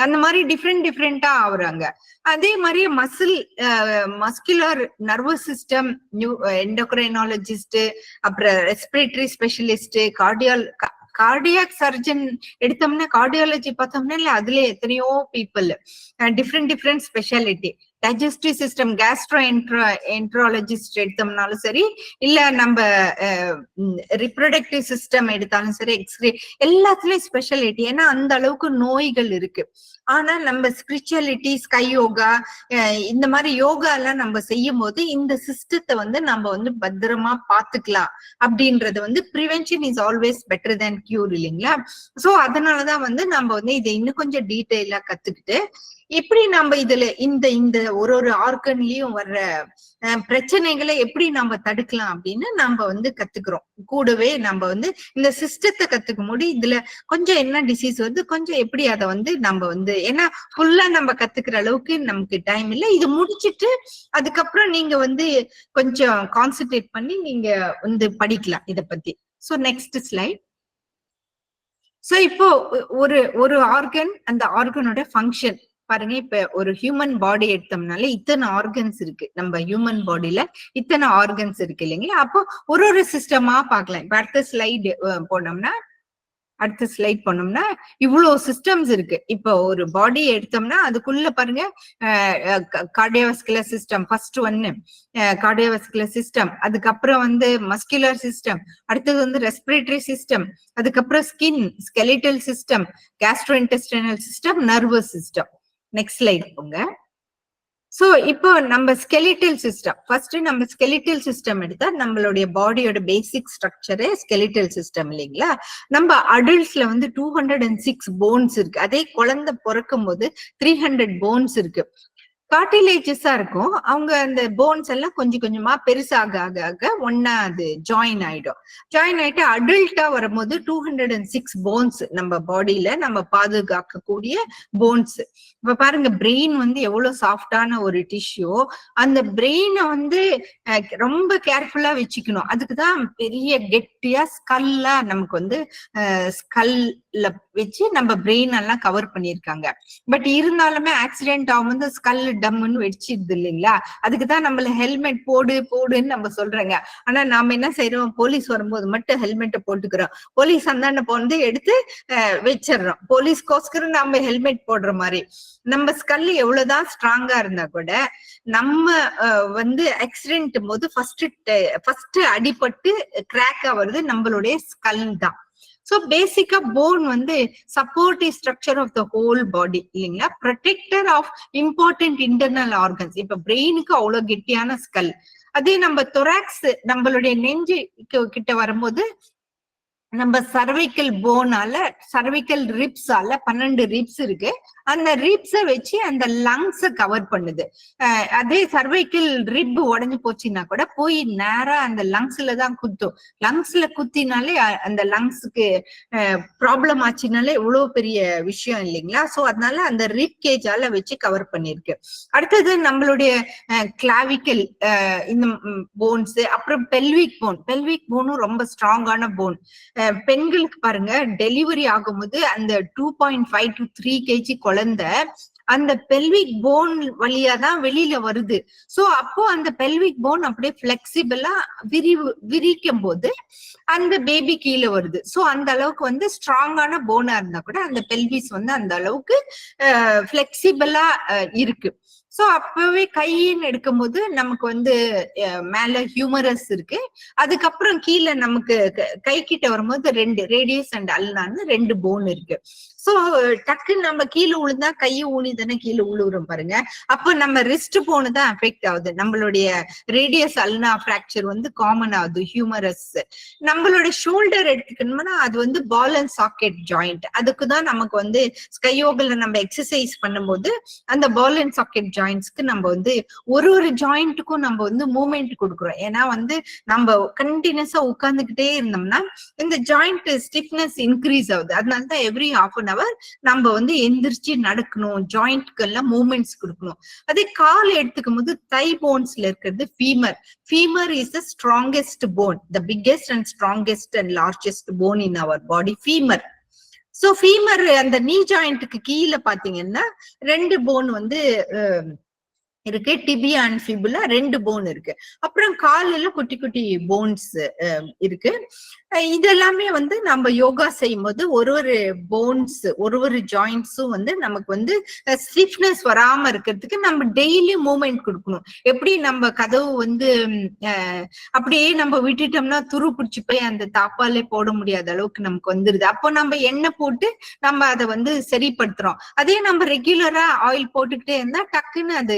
அந்த மாதிரி டிஃப்ரெண்டா ஆகுறாங்க. அதே மாதிரி மஸ்குலர் நர்வஸ் சிஸ்டம் எண்டோக்ரைனாலஜிஸ்ட், அப்புறம் ரெஸ்பிரேட்டரி ஸ்பெஷலிஸ்ட், கார்டியாக் சர்ஜன் எடுத்தோம்னா கார்டியாலஜி பார்த்தோம்னா இல்ல அதுல எத்தனையோ people different speciality. Digestive system gastroenterologist எடுத்தோம்னாலும் சரி, இல்ல நம்ம ரிப்ரொடக்டிவ் சிஸ்டம் எடுத்தாலும் சரி, எக்ஸ்ரே, எல்லாத்துலயும் ஸ்பெஷாலிட்டி. ஏன்னா அந்த அளவுக்கு நோய்கள் இருக்கு. ஆனா நம்ம ஸ்பிரிச்சுவாலிட்டி, ஸ்கை யோகா, இந்த மாதிரி யோகா எல்லாம் நம்ம செய்யும் போது இந்த சிஸ்டத்தை வந்து நம்ம வந்து பத்திரமா பாத்துக்கலாம். அப்படின்றது வந்து prevention is always better than cure இல்லைங்களா. சோ அதனாலதான் வந்து நம்ம வந்து இதை இன்னும் கொஞ்சம் டீட்டெயிலா கத்துக்கிட்டு எப்படி நம்ம இதுல இந்த இந்த ஒரு ஆர்கன்லயும் வர்ற பிரச்சனைகளை எப்படி நம்ம தடுக்கலாம் அப்படின்னு நம்ம வந்து கத்துக்கிறோம். கூடவே நம்ம வந்து இந்த சிஸ்டத்தை கத்துக்கும் போது இதுல கொஞ்சம் என்ன டிசீஸ் வருது, கொஞ்சம் எப்படி அதை வந்து நம்ம வந்து, ஏன்னா ஃபுல்லா நம்ம கத்துக்கிற அளவுக்கு நமக்கு டைம் இல்லை. இது முடிச்சிட்டு அதுக்கப்புறம் நீங்க வந்து கொஞ்சம் கான்சென்ட்ரேட் பண்ணி நீங்க வந்து படிக்கலாம் இத பத்தி. So next slide. சோ இப்போ ஒரு ஆர்கன், அந்த ஆர்கனோட ஃபங்க்ஷன் பாருங்க. இப்ப ஒரு ஹியூமன் பாடி எடுத்தோம்னால இத்தனை ஆர்கன்ஸ் இருக்கு. நம்ம ஹியூமன் பாடியில இத்தனை ஆர்கன்ஸ் இருக்கு இல்லைங்களா? அப்போ ஒரு சிஸ்டமா பார்க்கலாம். இப்ப அடுத்த ஸ்லைடு போனோம்னா இவ்வளவு சிஸ்டம்ஸ் இருக்கு. இப்போ ஒரு பாடி எடுத்தோம்னா அதுக்குள்ள பாருங்க கார்டியோவாஸ்குலர் சிஸ்டம் ஃபர்ஸ்ட் ஒன்னு, கார்டியோவாஸ்குலர் சிஸ்டம், அதுக்கப்புறம் வந்து மஸ்குலர் சிஸ்டம், அடுத்தது வந்து ரெஸ்பிரேட்டரி சிஸ்டம், அதுக்கப்புறம் skin, skeletal system, gastrointestinal system, nervous system. Next slide போங்க. சோ இப்போ நம்ம ஸ்கெலிட்டல் சிஸ்டம், ஃபர்ஸ்ட் நம்ம ஸ்கெலிட்டல் சிஸ்டம் எடுத்தா நம்மளுடைய பாடியோட பேசிக் ஸ்ட்ரக்சரே ஸ்கெலிட்டல் சிஸ்டம் இல்லைங்களா? நம்ம அடல்ட்ஸ்ல வந்து 206 போன்ஸ் இருக்கு. அதே குழந்தை பிறக்கும் போது 300 போன்ஸ் இருக்கு. கார்டிலேஜஸா இருக்கும். அவங்க அந்த போன்ஸ் எல்லாம் கொஞ்சம் கொஞ்சமா பெருசாக ஆக ஒன்னா அது ஜாயின் ஆயிட்டு அடல்ட்டா வரும்போது 206 போன்ஸ் நம்ம பாடியில நம்ம பாதுகாக்கக்கூடிய போன்ஸ். இப்ப பாருங்க, பிரெயின் வந்து எவ்வளவு சாஃப்டான ஒரு டிஷ்யூ. அந்த பிரெயினை வந்து ரொம்ப கேர்ஃபுல்லா வச்சுக்கணும். அதுக்குதான் பெரிய கெட்டியா ஸ்கல்லா நமக்கு வந்து ஸ்கல்ல வச்சு நம்ம பிரெயின் எல்லாம் கவர் பண்ணிருக்காங்க. பட் இருந்தாலுமே ஆக்சிடென்ட் ஆகும்போது ஸ்கல் டம்முன்னு வெடிச்சிடுது இல்லைங்களா? அதுக்குதான் நம்மள ஹெல்மெட் போடுன்னு நம்ம சொல்றோங்க. ஆனா நாம என்ன செய்யறோம், போலீஸ் வரும்போது மட்டும் ஹெல்மெட்டை போட்டுக்கிறோம். போலீஸ் அந்தாண்ட வந்து எடுத்து வச்சிடறோம். போலீஸ்கோஸ்கரம் நம்ம ஹெல்மெட் போடுற மாதிரி. நம்ம ஸ்கல் எவ்வளவுதான் ஸ்ட்ராங்கா இருந்தா கூட நம்ம வந்து ஆக்சிடென்ட் போது ஃபர்ஸ்ட் அடிபட்டு கிராக் ஆகுறது நம்மளுடைய ஸ்கல் தான். சோ பேசிக்கா போன் வந்து supportive structure of the whole body இல்லைங்களா? Protector of important internal organs. இப்ப பிரெயினுக்கு அவ்வளவு கெட்டியான ஸ்கல். அதே நம்ம தொராக்ஸ், நம்மளுடைய நெஞ்சு கிட்ட வரும்போது நம்ம சர்வைக்கல் போனால, சர்வைக்கல் ரிப்ஸால 12 ரிப்ஸ் இருக்கு. அந்த ரிப்ஸை வச்சு அந்த லங்ஸ கவர் பண்ணுது. அதே சர்வைக்கல் ரிப் உடஞ்சு போச்சுன்னா கூட போய் நேரா அந்த லங்ஸ்ல தான் குத்தும். லங்ஸ்ல குத்தினாலே அந்த லங்ஸுக்கு ப்ராப்ளம் ஆச்சுனாலே எவ்வளவு பெரிய விஷயம் இல்லைங்களா? சோ அதனால அந்த ரிப் கேஜால வச்சு கவர் பண்ணிருக்கு. அடுத்தது நம்மளுடைய கிளாவிக்கல், இந்த போன்ஸ், அப்புறம் பெல்விக் போனும் ரொம்ப ஸ்ட்ராங்கான போன். பெண்களுக்கு பாருங்க, டெலிவரி ஆகும்போது அந்த 2.5 to 3 kg குழந்தை அந்த பெல்விக் போன் வழியா தான் வெளியில வருது. சோ அப்போ அந்த பெல்விக் போன் அப்படியே பிளெக்சிபிளா விரிக்கும் போது அந்த பேபி கீழே வருது. சோ அந்த அளவுக்கு வந்து ஸ்ட்ராங்கான போனா இருந்தா கூட அந்த பெல்விஸ் வந்து அந்த அளவுக்கு பிளெக்சிபிளா இருக்கு. சோ அப்பவே கையின்னு எடுக்கும்போது நமக்கு வந்து மேல ஹியூமரஸ் இருக்கு. அதுக்கப்புறம் கீழே நமக்கு கை கிட்ட வரும்போது 2 ரேடியஸ் அண்ட் அல்னான்னு 2 போன் இருக்கு. சோ டக்குன்னு நம்ம கீழே உழுந்தா கையை ஊனி தானே கீழே உழுவுறோம் பாருங்க. அப்ப நம்ம ரிஸ்ட் போனு தான் அஃபெக்ட் ஆகுது. நம்மளுடைய ரேடியஸ் அல்னா பிராக்சர் வந்து காமன் ஆகுது, ஹியூமரஸ். நம்மளோட ஷோல்டர் எடுத்துக்கணும்னா அது வந்து பால் அண்ட் சாக்கெட் ஜாயிண்ட். அதுக்குதான் நமக்கு வந்து ஸ்கையோகல நம்ம எக்ஸசைஸ் பண்ணும்போது அந்த பால் அண்ட் சாக்கெட் ஜாயிண்ட்ஸ்க்கு நம்ம வந்து ஒரு ஜாயிண்ட்டுக்கும் நம்ம வந்து மூவ்மெண்ட் கொடுக்குறோம். ஏன்னா வந்து நம்ம கண்டினியூஸா உட்கார்ந்துகிட்டே இருந்தோம்னா இந்த ஜாயிண்ட் ஸ்டிஃப்னஸ் இன்க்ரீஸ் ஆகுது. அதனாலதான் எவ்ரி half an hour நம்ம வந்து எந்திரிச்சு நடக்கணும், ஜாயிண்ட்க்கு எல்லாம் மூவ்மெண்ட்ஸ் கொடுக்கணும். அதே கால் எடுத்துக்கும் போது தை போன்ஸ்ல இருக்கிறது femur is the strongest bone, the biggest and strongest and largest bone in our body, femur. So femur அந்த நீ ஜாயிண்ட்டுக்கு கீழே பாத்தீங்கன்னா 2 போன் வந்து இருக்கு, டிபியா அண்ட் ஃபிபுலா 2 போன் இருக்கு. அப்புறம் காலில குட்டி குட்டி போன்ஸ் இருக்கு. இதெல்லாமே வந்து நம்ம யோகா செய்யும் போது ஒரு போன்ஸ், ஒரு ஜாயிண்ட்ஸும் வந்து நமக்கு வந்து ஸ்டிஃப்னஸ் வராம இருக்கிறதுக்கு நம்ம டெய்லி மூவ்மெண்ட் கொடுக்கணும். எப்படி நம்ம கதவு வந்து அப்படியே நம்ம விட்டுட்டோம்னா துரு பிடிச்சு போய் அந்த தாப்பாலே போட முடியாத அளவுக்கு நமக்கு வந்துருது. அப்போ நம்ம எண்ணெய் போட்டு நம்ம அதை வந்து சரிப்படுத்துறோம். அதே நம்ம ரெகுலரா ஆயில் போட்டுக்கிட்டே இருந்தா டக்குன்னு அது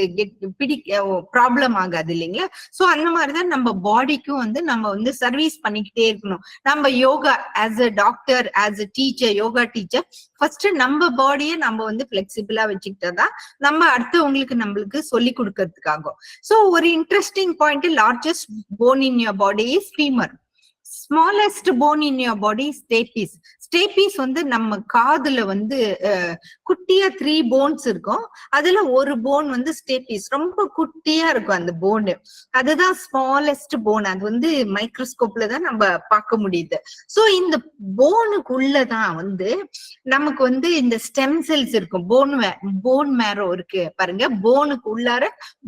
ப்ராப்ளம் ஆகாது இல்லைங்களா? சோ அந்த மாதிரிதான் நம்ம பாடிக்கும் வந்து நம்ம வந்து சர்வீஸ் பண்ணிக்கிட்டே இருக்கணும். நம்ம yoga as a doctor, as a teacher, yoga teacher, first நம்ம பாடியை நம்ம வந்து பிளெக்சிபிளா வச்சுக்கிட்டதான் நம்ம அடுத்தவங்களுக்கு நம்மளுக்கு சொல்லி கொடுக்கறதுக்காகும். சோ ஒரு interesting point, largest bone in your body is femur. Smallest bone in your body stapes. Stapes வந்து நம்ம காதுல வந்து குட்டியா 3 போன்ஸ் இருக்கும். அதுல ஒரு போன் வந்து ஸ்டேபீஸ், ரொம்ப குட்டியா இருக்கும் அந்த போனு. அதுதான் ஸ்மாலஸ்ட் போன். அது வந்து மைக்ரோஸ்கோப்ல தான் நம்ம பார்க்க முடியுது. சோ இந்த போனுக்குள்ளதான் வந்து நமக்கு வந்து இந்த ஸ்டெம் செல்ஸ் இருக்கும். போன் மேரோ இருக்கு பாருங்க, போனுக்கு உள்ளார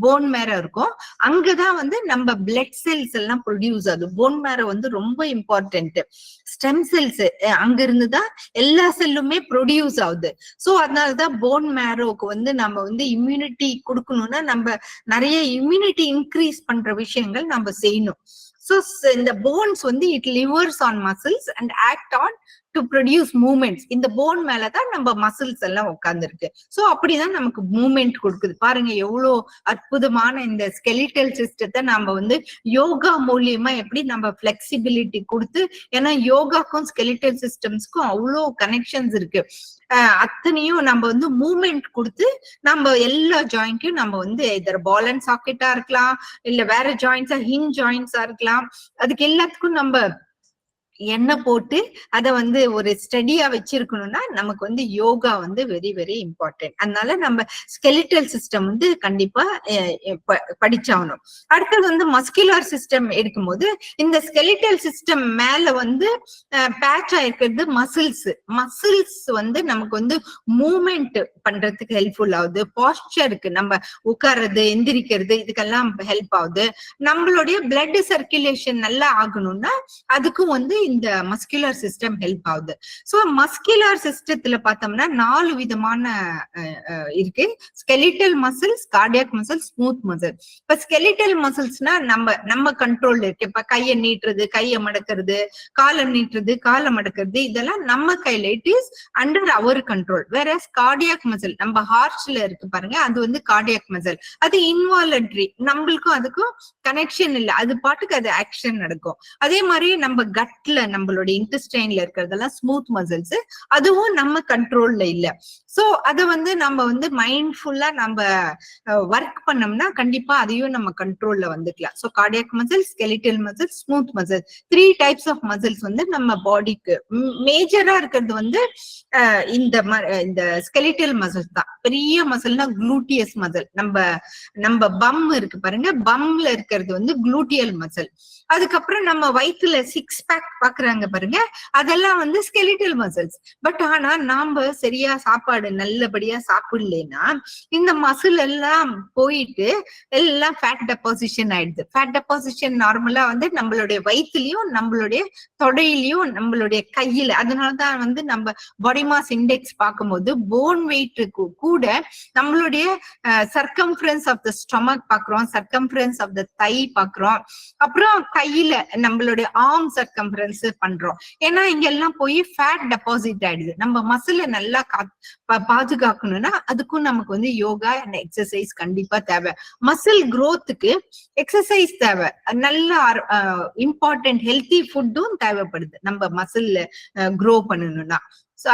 போன் மேரோ இருக்கும். அங்கதான் வந்து நம்ம பிளட் செல்ஸ் எல்லாம் ப்ரொடியூஸ் ஆகுது. போன் மேரோ வந்து ரொம்ப இம்பார்ட்டன்ட். ஸ்டெம் செல்ஸ் அங்க இருந்துதான் எல்லா செல்லுமே ப்ரொடியூஸ் ஆகுது. சோ அதனாலதான் போன் மேரோக்கு வந்து நம்ம வந்து இம்யூனிட்டி கொடுக்கணும்னா நம்ம நிறைய இம்யூனிட்டி இன்க்ரீஸ் பண்ற விஷயங்கள் நம்ம செய்யணும். சோ இந்த போன்ஸ் வந்து it levers on muscles and act on to produce movements. இந்த போன் மேலதான் நம்ம மசில்ஸ் எல்லாம் உட்கார்ந்து இருக்கு. சோ அப்படிதான் நமக்கு மூவ்மெண்ட் கொடுக்குது. பாருங்க எவ்வளவு அற்புதமான இந்த ஸ்கெலிட்டல் சிஸ்டத்தை நம்ம வந்து யோகா மூலியமா எப்படி நம்ம பிளெக்சிபிலிட்டி கொடுத்து, ஏன்னா யோகாக்கும் ஸ்கெலிட்டல் சிஸ்டம்ஸ்க்கும் அவ்வளோ கனெக்ஷன்ஸ் இருக்கு. அத்தனையும் நம்ம வந்து மூவ்மெண்ட் கொடுத்து நம்ம எல்லா ஜாயிண்ட்டையும் நம்ம வந்து இதர் பால் அண்ட் சாக்கெட்டா இருக்கலாம், இல்ல வேற ஜாயிண்ட்ஸா ஹின் ஜாயிண்ட்ஸா இருக்கலாம். அதுக்கு எல்லாத்துக்கும் நம்ம எண்ணெய் போட்டு அதை வந்து ஒரு ஸ்டடியா வச்சிருக்கணும்னா நமக்கு வந்து யோகா வந்து வெரி வெரி இம்பார்ட்டன்ட். அதனால நம்ம ஸ்கெலிட்டல் சிஸ்டம் வந்து கண்டிப்பா படிச்சாகணும். அடுத்தது வந்து மஸ்குலர் சிஸ்டம் எடுக்கும்போது இந்த ஸ்கெலிட்டல் சிஸ்டம் மேல வந்து பேட்ச் ஆயிருக்கிறது மசில்ஸ். மசில்ஸ் வந்து நமக்கு வந்து மூவ்மெண்ட் பண்றதுக்கு ஹெல்ப்ஃபுல் ஆகுது. பாஸ்டருக்கு நம்ம உட்கார்றது, எந்திரிக்கிறது, இதுக்கெல்லாம் ஹெல்ப் ஆகுது. நம்மளுடைய பிளட் சர்க்குலேஷன் நல்லா ஆகணும்னா அதுக்கும் வந்து இந்த மஸ்குலர் சிஸ்டம் ஹெல்ப் ஆகுது. சோ மஸ்குலர் சிஸ்டத்துல பார்த்தோம்னா 4 விதமான இருக்கு. Skeletal muscles, cardiac muscles, smooth muscle. இப்ப ஸ்கெலிட்டல் மசில்ஸ்னா நம்ம கண்ட்ரோல்ல இருக்கு. இப்ப கையை நீட்டுறது, கையை மடக்கிறது, காலை நீட்டுறது, காலை மடக்கிறது, இதெல்லாம் நம்ம கையில, it is under our control. வேற கார்டியாக் மசில் நம்ம ஹார்ட்ல இருக்கு பாருங்க, அது வந்து கார்டியாக் மசில். அது இன்வாலன்ட்ரி, நம்மளுக்கும் அதுக்கும் கனெக்ஷன் இல்லை, அது பாட்டுக்கு அது ஆக்ஷன் நடக்கும். அதே மாதிரி நம்ம கட்ல, நம்மளுடைய இன்டெஸ்டைன்ல இருக்கிறதெல்லாம் ஸ்மூத் மசில்ஸ், அதுவும் நம்ம கண்ட்ரோல்ல இல்ல. சோ அத வந்து நம்ம வந்து மைண்ட்ஃபுல்லா நம்ம ஒர்க் பண்ணோம்னா கண்டிப்பா அதையும் நம்ம கண்ட்ரோல்ல வந்துக்கலாம். So cardiac muscle, skeletal muscle, smooth muscle, 3 types of muscles வந்து நம்ம பாடிக்கு மேஜரா இருக்கிறது வந்து இந்த ஸ்கெலிட்டல் மசில்ஸ் தான். பெரிய மசில்னா குளூட்டியஸ் மசில், நம்ம பம் இருக்கு பாருங்க, பம்ல இருக்கிறது வந்து குளூட்டியல் மசில். அதுக்கப்புறம் நம்ம வயிற்றுல 6 பேக் பாக்குறாங்க பாருங்க, அதெல்லாம் வந்து ஸ்கெலிட்டல் மசில்ஸ். பட் ஆனா நாம சரியா சாப்பாடு நல்லபடியா சாப்பிடலன்னா இந்த மசில் எல்லாம் போயிட்டு எல்லாம் ஃபேட் டெபாசிஷன் ஆயிடுது. ஃபேட் டெபாசிஷன் நார்மலா வந்து நம்மளுடைய வயிற்றுலயும், நம்மளுடைய தொடையிலயும், நம்மளுடைய கையில. அதனாலதான் வந்து நம்ம பாடி மாஸ் இண்டெக்ஸ் பார்க்கும்போது போன் வெயிட் கூட நம்மளுடைய சர்க்கம்ஃபரன்ஸ் ஆஃப் த ஸ்டொமக் பாக்குறோம், சர்க்கம்ஃபரன்ஸ் ஆஃப் த தை பாக்குறோம், அப்புறம் கையில நம்மளுடைய ஆர்ம் சர்க்கம்ஃபரன்ஸ் பண்றோம். ஏன்னா இங்க எல்லாம் போய் ஃபேட் டெபாசிட் ஆயிடுது. நம்ம மசில நல்லா பாதுகாக்கணும்னா அதுக்கும் நமக்கு வந்து யோகா அண்ட் எக்ஸசைஸ் கண்டிப்பா தேவை. மசில் growthக்கு எக்ஸசைஸ் தேவை, நல்ல இம்பார்ட்டன்ட் ஹெல்த்தி ஃபுட்டும் தேவைப்படுது நம்ம மசில் க்ரோ பண்ணணும்னா. சோ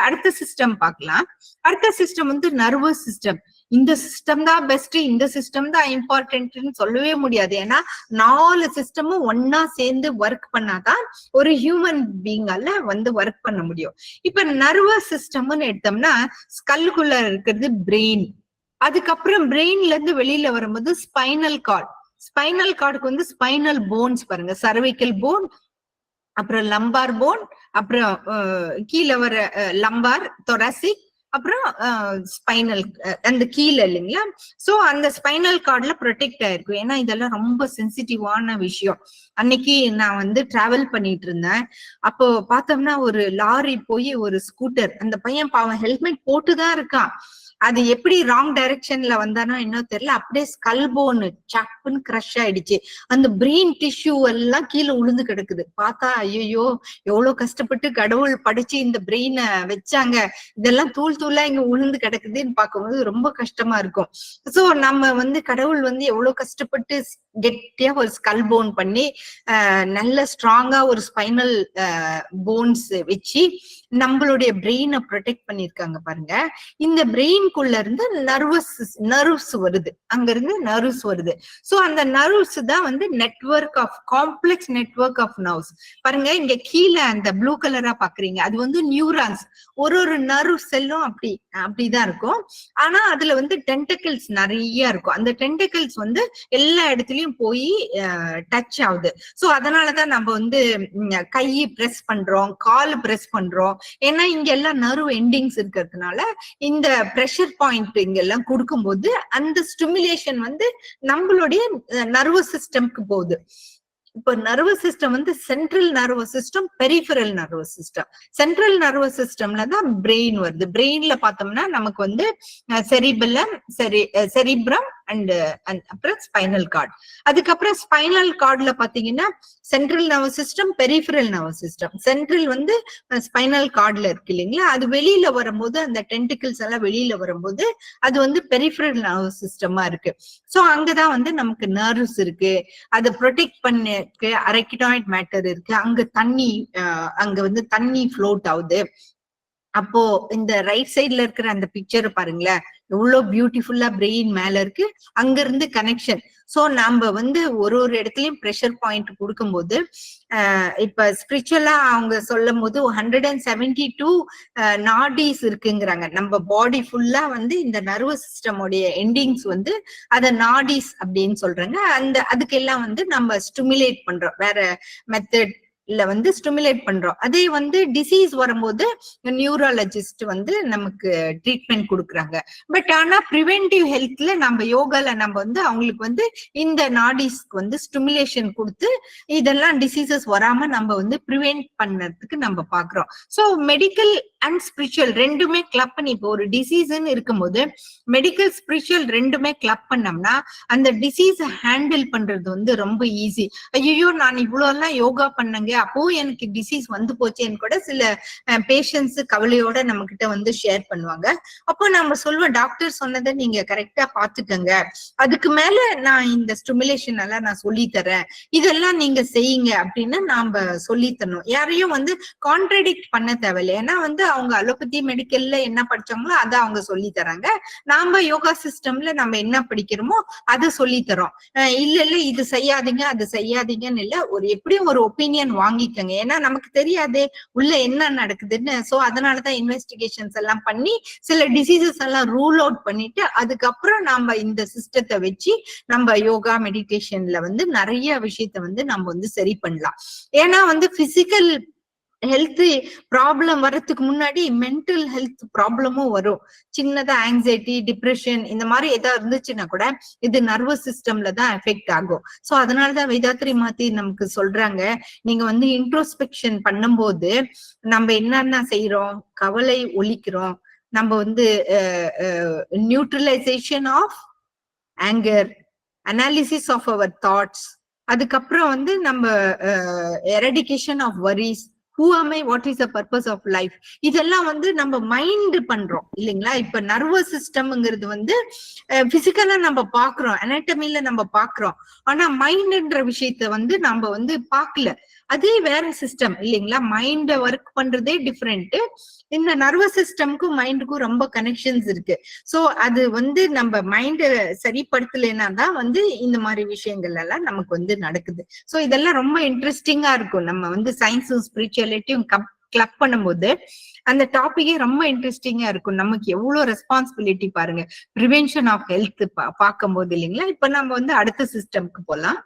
அடுத்த சிஸ்டம் பார்க்கலாம். அடுத்த சிஸ்டம் வந்து நர்வஸ் சிஸ்டம். இந்த சிஸ்டம் தான் பெஸ்ட், இந்த சிஸ்டம் தான் இம்பார்ட்டன்ட்னு சொல்லவே முடியாது. ஏன்னா 4 சிஸ்டமும் ஒன்னா சேர்ந்து ஒர்க் பண்ணாதான் ஒரு ஹியூமன் பீங்கால வந்து ஒர்க் பண்ண முடியும். இப்ப நர்வஸ் சிஸ்டம்னு எடுத்தோம்னா ஸ்கல்குள்ள இருக்கிறது பிரெயின். அதுக்கப்புறம் பிரெயின்ல இருந்து வெளியில வரும்போது ஸ்பைனல் கார்டு. ஸ்பைனல் கார்டுக்கு வந்து ஸ்பைனல் போன்ஸ் பாருங்க, சர்வைக்கல் போன், அப்புறம் லம்பார் போன், அப்புறம் கீழே வர லம்பார், தொராசிக், அப்புறம் ஸ்பைனல் அந்த கீழே இல்லைங்களா. சோ அந்த ஸ்பைனல் கார்ட்ல ப்ரொடெக்ட் ஆயிருக்கும். ஏன்னா இதெல்லாம் ரொம்ப சென்சிட்டிவான விஷயம். அன்னைக்கு நான் வந்து டிராவல் பண்ணிட்டு இருந்தேன். அப்போ பார்த்தோம்னா ஒரு லாரி போய் ஒரு ஸ்கூட்டர், அந்த பையன் பாவம் ஹெல்மெட் போட்டுதான் இருக்கான். அது எப்படி ராங் டைரக்ஷன்ல வந்தானோ இன்னும் தெரியல, அப்படியே ஸ்கல் போன் சப்புன்னு கிரஷ் ஆயிடுச்சு. அந்த பிரெயின் டிஷ்யூ எல்லாம் கீழே உளுந்து கிடக்குது. பார்த்தா ஐயோ எவ்வளவு கஷ்டப்பட்டு கடவுள் படிச்சு இந்த பிரெயினை வச்சாங்க, இதெல்லாம் தூள் தூளா இங்க உளுந்து கிடக்குதுன்னு பார்க்கும்போது ரொம்ப கஷ்டமா இருக்கும். சோ நம்ம வந்து கடவுள் வந்து எவ்வளவு கஷ்டப்பட்டு கெட்டியா ஒரு ஸ்கல் போன் பண்ணி நல்ல ஸ்ட்ராங்கா ஒரு ஸ்பைனல் போன்ஸ் வச்சு நம்மளுடைய பிரெயினை ப்ரொடெக்ட் பண்ணிருக்காங்க பாருங்க. இந்த பிரெயின்குள்ள இருந்து நர்வ்ஸ் வருது, அங்க இருந்து நர்வ்ஸ் வருது. சோ அந்த நர்வ்ஸ் தான் வந்து network of complex network of nerves. பாருங்க இங்க கீழே அந்த ப்ளூ கலரா பாக்குறீங்க, அது வந்து நியூரான்ஸ். ஒரு நர்வ் செல்லும் அப்படிதான் இருக்கும். ஆனா அதுல வந்து டென்டக்கிள்ஸ் நிறைய இருக்கும். அந்த டென்டக்கிள்ஸ் வந்து எல்லா இடத்துலயும் போய் டச் ஆகுது. சோ அதனாலதான் நம்ம வந்து கை பிரஸ் பண்றோம், கால் பிரஸ் பண்றோம். ஏன்னா இங்க எல்லாம் நர்வ் எண்டிங்ஸ் இருக்கிறதுனால இந்த பிரஷர் பாயிண்ட் இங்க எல்லாம் கொடுக்கும்போது அந்த ஸ்டிமுலேஷன் வந்து நம்மளுடைய நர்வஸ் சிஸ்டம்க்கு போகுது. இப்ப நர்வஸ் சிஸ்டம் வந்து central nervous system, peripheral nervous system. Central nervous சிஸ்டம்ல தான் பிரெயின் வருது. பிரெயின்ல பார்த்தோம்னா நமக்கு வந்து செரிப்ரம் அண்ட் அப்புறம் ஸ்பைனல் கார்டு. அதுக்கப்புறம் ஸ்பைனல் கார்டுல பாத்தீங்கன்னா central nervous system, peripheral nervous system. Central வந்து ஸ்பைனல் கார்டுல இருக்கு இல்லைங்களா, அது வெளியில வரும்போது அந்த டென்டிகிள்ஸ் எல்லாம் வெளியில வரும்போது அது வந்து பெரிஃபரல் நர்வஸ் சிஸ்டமா இருக்கு. சோ அங்கதான் வந்து நமக்கு நர்வ்ஸ் இருக்கு, அதை ப்ரொடெக்ட் பண்ண அரக்கிடாய்ட் மேட்டர் இருக்கு. அங்க வந்து தண்ணி ஃப்ளோட் ஆகுது. அப்போ இந்த ரைட் சைட்ல இருக்கிற அந்த பிக்சரை பாருங்களேன், எவ்வளவு பியூட்டிஃபுல்லா பிரெயின் மேல இருக்கு, அங்க இருந்து கனெக்ஷன். சோ நம்ம வந்து ஒரு இடத்துலயும் ப்ரெஷர் பாயிண்ட் கொடுக்கும்போது இப்ப ஸ்பிரிச்சுவலா அவங்க சொல்லும் போது 172 நாடிஸ் இருக்குங்கிறாங்க. நம்ம பாடி ஃபுல்லா வந்து இந்த நர்வஸ் சிஸ்டமுடைய எண்டிங்ஸ் வந்து அத நாடிஸ் அப்படின்னு சொல்றாங்க. அதுக்கெல்லாம் வந்து நம்ம ஸ்டிமுலேட் பண்றோம், வேற மெத்தட் இல்ல வந்து ஸ்டிமுலேட் பண்றோம். அதே வந்து டிசீஸ் வரும்போது நியூராலஜிஸ்ட் வந்து நமக்கு ட்ரீட்மெண்ட் கொடுக்குறாங்க. பட் ஆனா ப்ரிவென்டிவ் ஹெல்த்ல நம்ம யோகால நம்ம வந்து அவங்களுக்கு வந்து இந்த நாடிஸ்க்கு வந்து ஸ்டிமுலேஷன் கொடுத்து இதெல்லாம் டிசீசஸ் வராம நம்ம வந்து ப்ரிவென்ட் பண்ணறதுக்கு நம்ம பாக்குறோம். சோ மெடிக்கல் அண்ட் ஸ்பிரிச்சுவல் ரெண்டுமே கிளப் பண்ணி, இப்போ ஒரு டிசீஸ்ன்னு இருக்கும்போது மெடிக்கல் ஸ்பிரிச்சுவல் ரெண்டுமே கிளப் பண்ணோம்னா அந்த டிசீஸ ஹேண்டில் பண்றது வந்து ரொம்ப ஈஸி. ஐயோ நான் இவ்வளவு எல்லாம் யோகா பண்ணங்க, அப்போ எனக்கு டிசீஸ் வந்து போச்சேன்னு கூட சில பேஷண்ட்ஸ் கவலையோட நம்ம கிட்ட வந்து ஷேர் பண்ணுவாங்க. அப்போ நம்ம சொல்லுவோம், டாக்டர் சொன்னதை நீங்க கரெக்டா பாத்துக்கங்க, அதுக்கு மேல நான் இந்த ஸ்டிமுலேஷன் எல்லாம் நான் சொல்லி தரேன், இதெல்லாம் நீங்க செய்யுங்க அப்படின்னு நாம சொல்லி தரணும். யாரையும் வந்து கான்ட்ரடிக்ட் பண்ண தேவையில்லை. ஏன்னா வந்து அவங்க அலோபதி மெடிக்கல்ல என்ன படிச்சாங்களோ அதை அவங்க சொல்லி தராங்க. நாம யோகா சிஸ்டம்ல நம்ம என்ன படிக்கிறோமோ அதை சொல்லி தரோம். இல்ல இது செய்யாதீங்க அது செய்யாதீங்கன்னு இல்ல, எப்படியும் ஒரு ஒப்பீனியன் வாங்கிக்கங்க. ஏன்னா நமக்கு தெரியாதே உள்ள என்ன நடக்குதுன்னு. சோ அதனாலதான் இன்வெஸ்டிகேஷன்ஸ் எல்லாம் பண்ணி சில டிசீசஸ் எல்லாம் ரூல் அவுட் பண்ணிட்டு அதுக்கப்புறம் நாம இந்த சிஸ்டத்தை வச்சு நம்ம யோகா மெடிடேஷன்ல வந்து நிறைய விஷயத்த வந்து நம்ம வந்து சரி பண்ணலாம். ஏன்னா வந்து பிசிக்கல் ஹெல்த் ப்ராப்ளம் வர்றதுக்கு முன்னாடி மென்டல் ஹெல்த் ப்ராப்ளமும் வரும். சின்னதா ஆங்ஸைட்டி, டிப்ரெஷன் இந்த மாதிரி ஏதாவது இருந்துச்சுன்னா கூட இது நர்வஸ் சிஸ்டம்ல தான் எஃபெக்ட் ஆகும். சோ அதனாலதான் வேதாத்ரி மாத்தி நமக்கு சொல்றாங்க, நீங்க வந்து இன்ட்ரோஸ்பெக்ஷன் பண்ணும்போது நம்ம என்னென்ன செய்யறோம், கவலை ஒழிக்கிறோம், நம்ம வந்து neutralisation of anger, analysis of our thoughts, அதுக்கப்புறம் வந்து நம்ம eradication of worries, who am I, what is the purpose of life, இதெல்லாம் வந்து நம்ம மைண்ட் பண்றோம் இல்லைங்களா. இப்ப நர்வஸ் சிஸ்டம்ங்கிறது வந்து பிசிக்கலா நம்ம பாக்குறோம், அனாட்டமில நம்ம பாக்குறோம். ஆனா மைண்ட்ன்ற விஷயத்த வந்து நம்ம வந்து பாக்கல, அதே வேற சிஸ்டம் இல்லைங்களா. மைண்ட ஒர்க் பண்றதே டிஃப்ரெண்ட். இந்த நர்வஸ் சிஸ்டம்க்கும் மைண்டுக்கும் ரொம்ப கனெக்ஷன்ஸ் இருக்கு. சோ அது வந்து நம்ம மைண்ட சரிப்படுத்தலைன்னா தான் வந்து இந்த மாதிரி விஷயங்கள் எல்லாம் நமக்கு வந்து நடக்குது. சோ இதெல்லாம் ரொம்ப இன்ட்ரெஸ்டிங்கா இருக்கும். நம்ம வந்து சயின்ஸும் ஸ்பிரிச்சுவாலிட்டியும் கிளப் பண்ணும்போது அந்த டாபிக்கே ரொம்ப இன்ட்ரெஸ்டிங்கா இருக்கும். நமக்கு எவ்வளவு ரெஸ்பான்சிபிலிட்டி பாருங்க, ப்ரிவென்ஷன் ஆஃப் ஹெல்த் பார்க்கும் போது இல்லைங்களா. இப்ப நம்ம வந்து அடுத்த சிஸ்டம்க்கு போலாம்.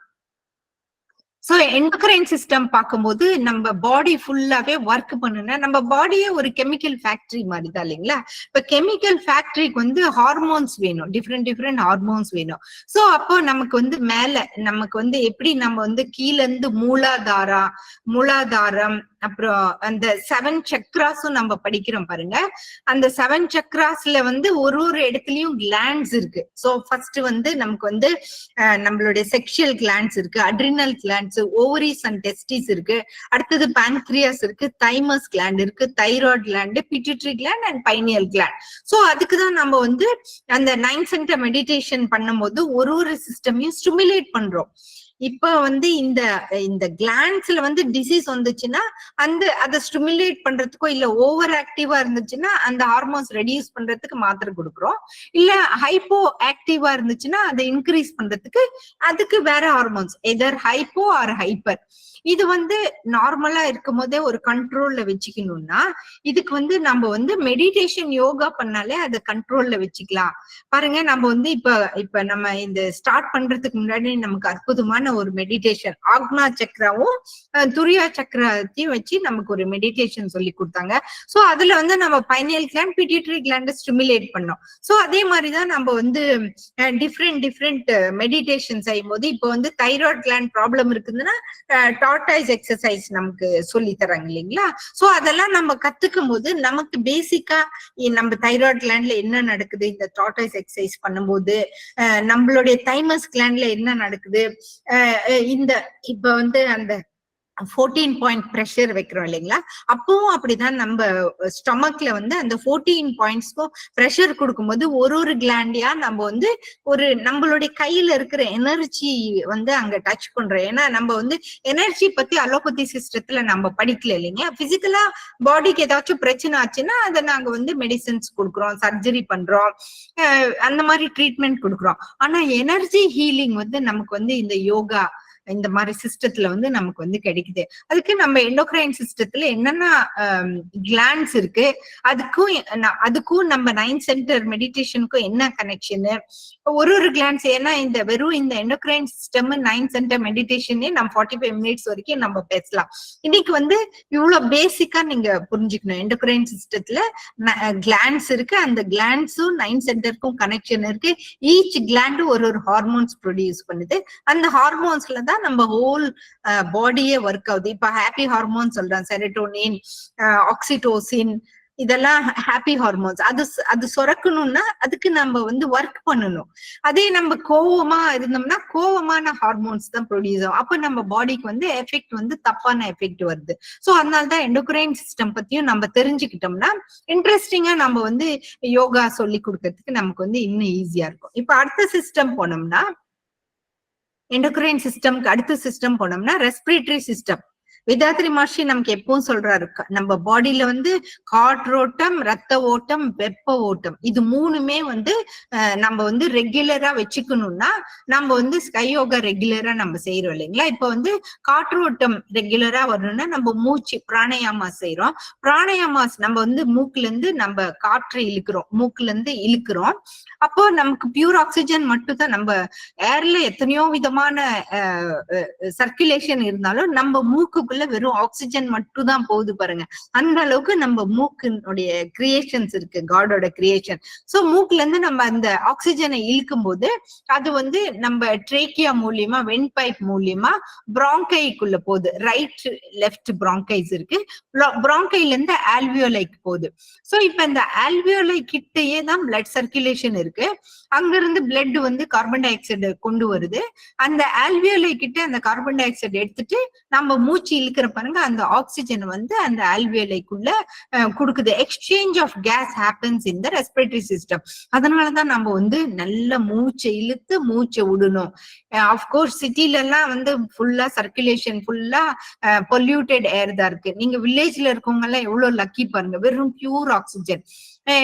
சோ எண்டோக்ரைன் சிஸ்டம் பார்க்கும்போது நம்ம பாடி ஃபுல்லாவே ஒர்க் பண்ணுனா, நம்ம பாடியே ஒரு கெமிக்கல் ஃபேக்டரி மாதிரி தான் இல்லைங்களா. இப்ப கெமிக்கல் ஃபேக்டரிக்கு வந்து ஹார்மோன்ஸ் வேணும், டிஃப்ரெண்ட் ஹார்மோன்ஸ் வேணும். சோ அப்போ நமக்கு வந்து மேல நமக்கு வந்து எப்படி நம்ம வந்து கீழ இருந்து மூலாதாரம், அப்புறம் அந்த 7 சக்ராஸும் நம்ம படிக்கிறோம் பாருங்க. அந்த 7 சக்ராஸ்ல வந்து ஒரு ஒரு இடத்துலயும் கிளாண்ட்ஸ் இருக்கு. சோ ஃபர்ஸ்ட் வந்து நமக்கு வந்து நம்மளுடைய செக்ஷுவல் கிளாண்ட்ஸ் இருக்கு, adrenal glands, ovaries and testis இருக்கு, அடுத்தது பான்க்ரியாஸ் இருக்கு, தைமஸ் கிளாண்ட் இருக்கு, thyroid gland, pituitary gland and biennial gland. So அதுக்குதான் நம்ம வந்து அந்த 9 சென்டர் மெடிடேஷன் பண்ணும்போது ஒரு ஒரு சிஸ்டமையும் ஸ்டிமுலேட் பண்றோம். இப்ப வந்து இந்த கிளாண்ட்ஸ்ல வந்து டிசீஸ் வந்துச்சுன்னா அதை ஸ்டிமுலேட் பண்றதுக்கோ இல்ல ஓவர் ஆக்டிவா இருந்துச்சுன்னா அந்த ஹார்மோன்ஸ் ரெடியூஸ் பண்றதுக்கு மாத்திரை கொடுக்குறோம். இல்ல ஹைப்போ ஆக்டிவா இருந்துச்சுன்னா அதை இன்க்ரீஸ் பண்றதுக்கு அதுக்கு வேற ஹார்மோன்ஸ், எதர் ஹைப்போ ஆர் ஹைப்பர். இது வந்து நார்மலா இருக்கும் போதே ஒரு கண்ட்ரோல்ல வச்சுக்கணும்னா இதுக்கு வந்து நம்ம வந்து மெடிடேஷன் யோகா பண்ணாலே அதை கண்ட்ரோல்ல வச்சுக்கலாம். பாருங்க, நம்ம வந்து இப்ப நம்ம இந்த ஸ்டார்ட் பண்றதுக்கு முன்னாடி நமக்கு அற்புதமான ஒரு மெடிடேஷன் ஆக்னா சக்கராவும் துரியா சக்கரத்தையும் வச்சு நமக்கு ஒரு மெடிடேஷன் சொல்லி கொடுத்தாங்க. சோ அதுல வந்து நம்ம biennial gland, pituitary gland stimulate பண்ணோம். சோ அதே மாதிரிதான் நம்ம வந்து டிஃப்ரெண்ட் மெடிடேஷன் செய்யும் போது இப்போ வந்து தைராய்டு கிளாண்ட் ப்ராப்ளம் இருக்குதுன்னா டார்டாய்ஸ் எக்ஸசைஸ் நமக்கு சொல்லி தராங்க இல்லைங்களா. சோ அதெல்லாம் நம்ம கத்துக்கும் போது நமக்கு பேசிக்கா நம்ம தைராய்டு கிளாண்ட்ல என்ன நடக்குது, இந்த டார்டாய்ஸ் எக்ஸசைஸ் பண்ணும்போது நம்மளுடைய தைமஸ் கிளாண்ட்ல என்ன நடக்குது, இப்ப வந்து அந்த 14 பாயிண்ட் பிரஷர் வைக்கிறோம் இல்லைங்களா, அப்பவும் அப்படிதான் நம்ம ஸ்டொமக்ல வந்து அந்த 14 பாயிண்ட்ஸ்க்கும் பிரஷர் கொடுக்கும்போது ஒரு கிளாண்டியா நம்ம வந்து நம்மளுடைய கையில இருக்கிற எனர்ஜி வந்து அங்க டச் பண்றோம். ஏன்னா நம்ம வந்து எனர்ஜி பத்தி அலோபதி சிஸ்டத்துல நம்ம படிக்கல இல்லைங்க. பிசிக்கலா பாடிக்கு ஏதாச்சும் பிரச்சனை ஆச்சுன்னா அதை நாங்க வந்து மெடிசன்ஸ் கொடுக்குறோம், சர்ஜரி பண்றோம், அந்த மாதிரி ட்ரீட்மெண்ட் கொடுக்குறோம். ஆனா எனர்ஜி ஹீலிங் வந்து நமக்கு வந்து இந்த யோகா இந்த மாதிரி சிஸ்டத்துல வந்து நமக்கு வந்து கிடைக்குது. அதுக்கு நம்ம எண்டோக்ரைன் சிஸ்டத்துல என்னென்ன கிளாண்ட்ஸ் இருக்கு, அதுக்கும் நம்ம 9 சென்டர் மெடிடேஷனுக்கும் என்ன கனெக்ஷனு, ஒரு கிளாண்ட்ஸ். ஏன்னா வெறும் இந்த எண்டோக்ரைன் சிஸ்டம் 9 சென்டர் மெடிடேஷனே நம்ம 45 மினிட்ஸ் வரைக்கும் நம்ம பேசலாம். இன்னைக்கு வந்து இவ்வளவு பேசிக்கா நீங்க புரிஞ்சுக்கணும். எண்டோக்ரைன் சிஸ்டத்துல கிளாண்ட்ஸ் இருக்கு, அந்த கிளாண்ட்ஸும் 9 சென்டருக்கும் கனெக்ஷன் இருக்கு. ஈச் கிளாண்ட் ஒரு ஹார்மோன்ஸ் ப்ரொடியூஸ் பண்ணுது. அந்த ஹார்மோன்ஸ்ல தான் நம்ம ஹோல் பாடியே ஒர்க் ஆகுது. இப்ப ஹாப்பி ஹார்மோன் சொல்றோம், செரோட்டோனின், ஆக்சிடோசின், இதெல்லாம் ஹாப்பி ஹார்மோன்ஸ். அது சுரக்கணும்னா அதுக்கு நம்ம வந்து ஒர்க் பண்ணணும். அதே நம்ம கோவமா இருந்தோம்னா கோவமான ஹார்மோன்ஸ் தான் ப்ரொடியூஸ் ஆகும். அப்ப நம்ம பாடிக்கு வந்து எஃபெக்ட் வந்து தப்பான எஃபெக்ட் வருது. சோ அதனாலதான் எண்டோக்ரைன் சிஸ்டம் பத்தியும் நம்ம தெரிஞ்சுக்கிட்டோம்னா இன்ட்ரெஸ்டிங்கா நம்ம வந்து யோகா சொல்லி கொடுக்கறதுக்கு நமக்கு வந்து இன்னும் ஈஸியா இருக்கும். இப்ப அடுத்த சிஸ்டம் போனோம்னா, எண்டோக்ரைன் சிஸ்டம்க்கு அடுத்த சிஸ்டம் போனோம்னா ரெஸ்பிரேட்டரி சிஸ்டம். வேதாத்ரி மகர்ஷி நமக்கு எப்பவும் சொல்றாரு, நம்ம பாடியில வந்து காற்றோட்டம், ரத்த ஓட்டம், வெப்ப ஓட்டம், இது மூணுமே வந்து நம்ம வந்து ரெகுலரா வச்சுக்கணும்னா நம்ம வந்து ஸ்கை யோகா ரெகுலரா நம்ம செய்யறோம் இல்லைங்களா. இப்ப வந்து காற்றோட்டம் ரெகுலரா வரணும்னா நம்ம மூச்சு பிராணயாமாஸ் செய்யறோம். பிராணயாமாஸ் நம்ம வந்து மூக்குல இருந்து நம்ம காற்றை இழுக்கிறோம், மூக்குல இருந்து இழுக்கிறோம். அப்போ நமக்கு பியூர் ஆக்சிஜன் மட்டும் தான். நம்ம ஏர்ல எத்தனையோ விதமான சர்க்குலேஷன் இருந்தாலும் நம்ம மூக்குக்குள்ள வெறும் ஆக்சிஜன் மட்டும் தான் போகுது பாருங்க. அந்த அளவுக்கு நம்ம மூக்குனுடைய கிரியேஷன்ஸ் இருக்கு, காடோட கிரியேஷன். சோ மூக்குல இருந்து நம்ம அந்த ஆக்சிஜனை இழுக்கும் போது அது வந்து நம்ம ட்ரேக்கியா மூலியமா, வென் பைப் மூலியமா பிராங்கைக்குள்ள போகுது. ரைட் லெஃப்ட் பிராங்கைஸ் இருக்கு, பிராங்கைல இருந்து ஆல்வியோலைக்கு போகுது. சோ இப்ப இந்த ஆல்வியோலை கிட்டயே தான் பிளட் சர்க்குலேஷன் இருக்கு. அங்க இருந்து பிளட் வந்து கார்பன் டை ஆக்சைடு கொண்டு வருது. அந்த ஆல்வியோலை கிட்ட அந்த கார்பன் டை ஆக்சைடு எடுத்துட்டு நம்ம மூச்சு இழுக்கிற பாருங்க, அந்த ஆக்சிஜன் வந்து அந்த ஆல்வியோலைக்குள்ள கொடுக்குது. Exchange of gas happens in the respiratory system. அதனாலதான் நம்ம வந்து நல்ல மூச்சை இழுத்து மூச்சை விடணும். அப்கோர்ஸ் சிட்டில எல்லாம் வந்து ஃபுல்லா சர்க்குலேஷன், ஃபுல்லா பொல்யூட்டட் ஏர் தான் இருக்கு. நீங்க வில்லேஜ்ல இருக்கவங்க எல்லாம் எவ்வளவு லக்கி பாருங்க, வெறும் பியூர் ஆக்சிஜன்.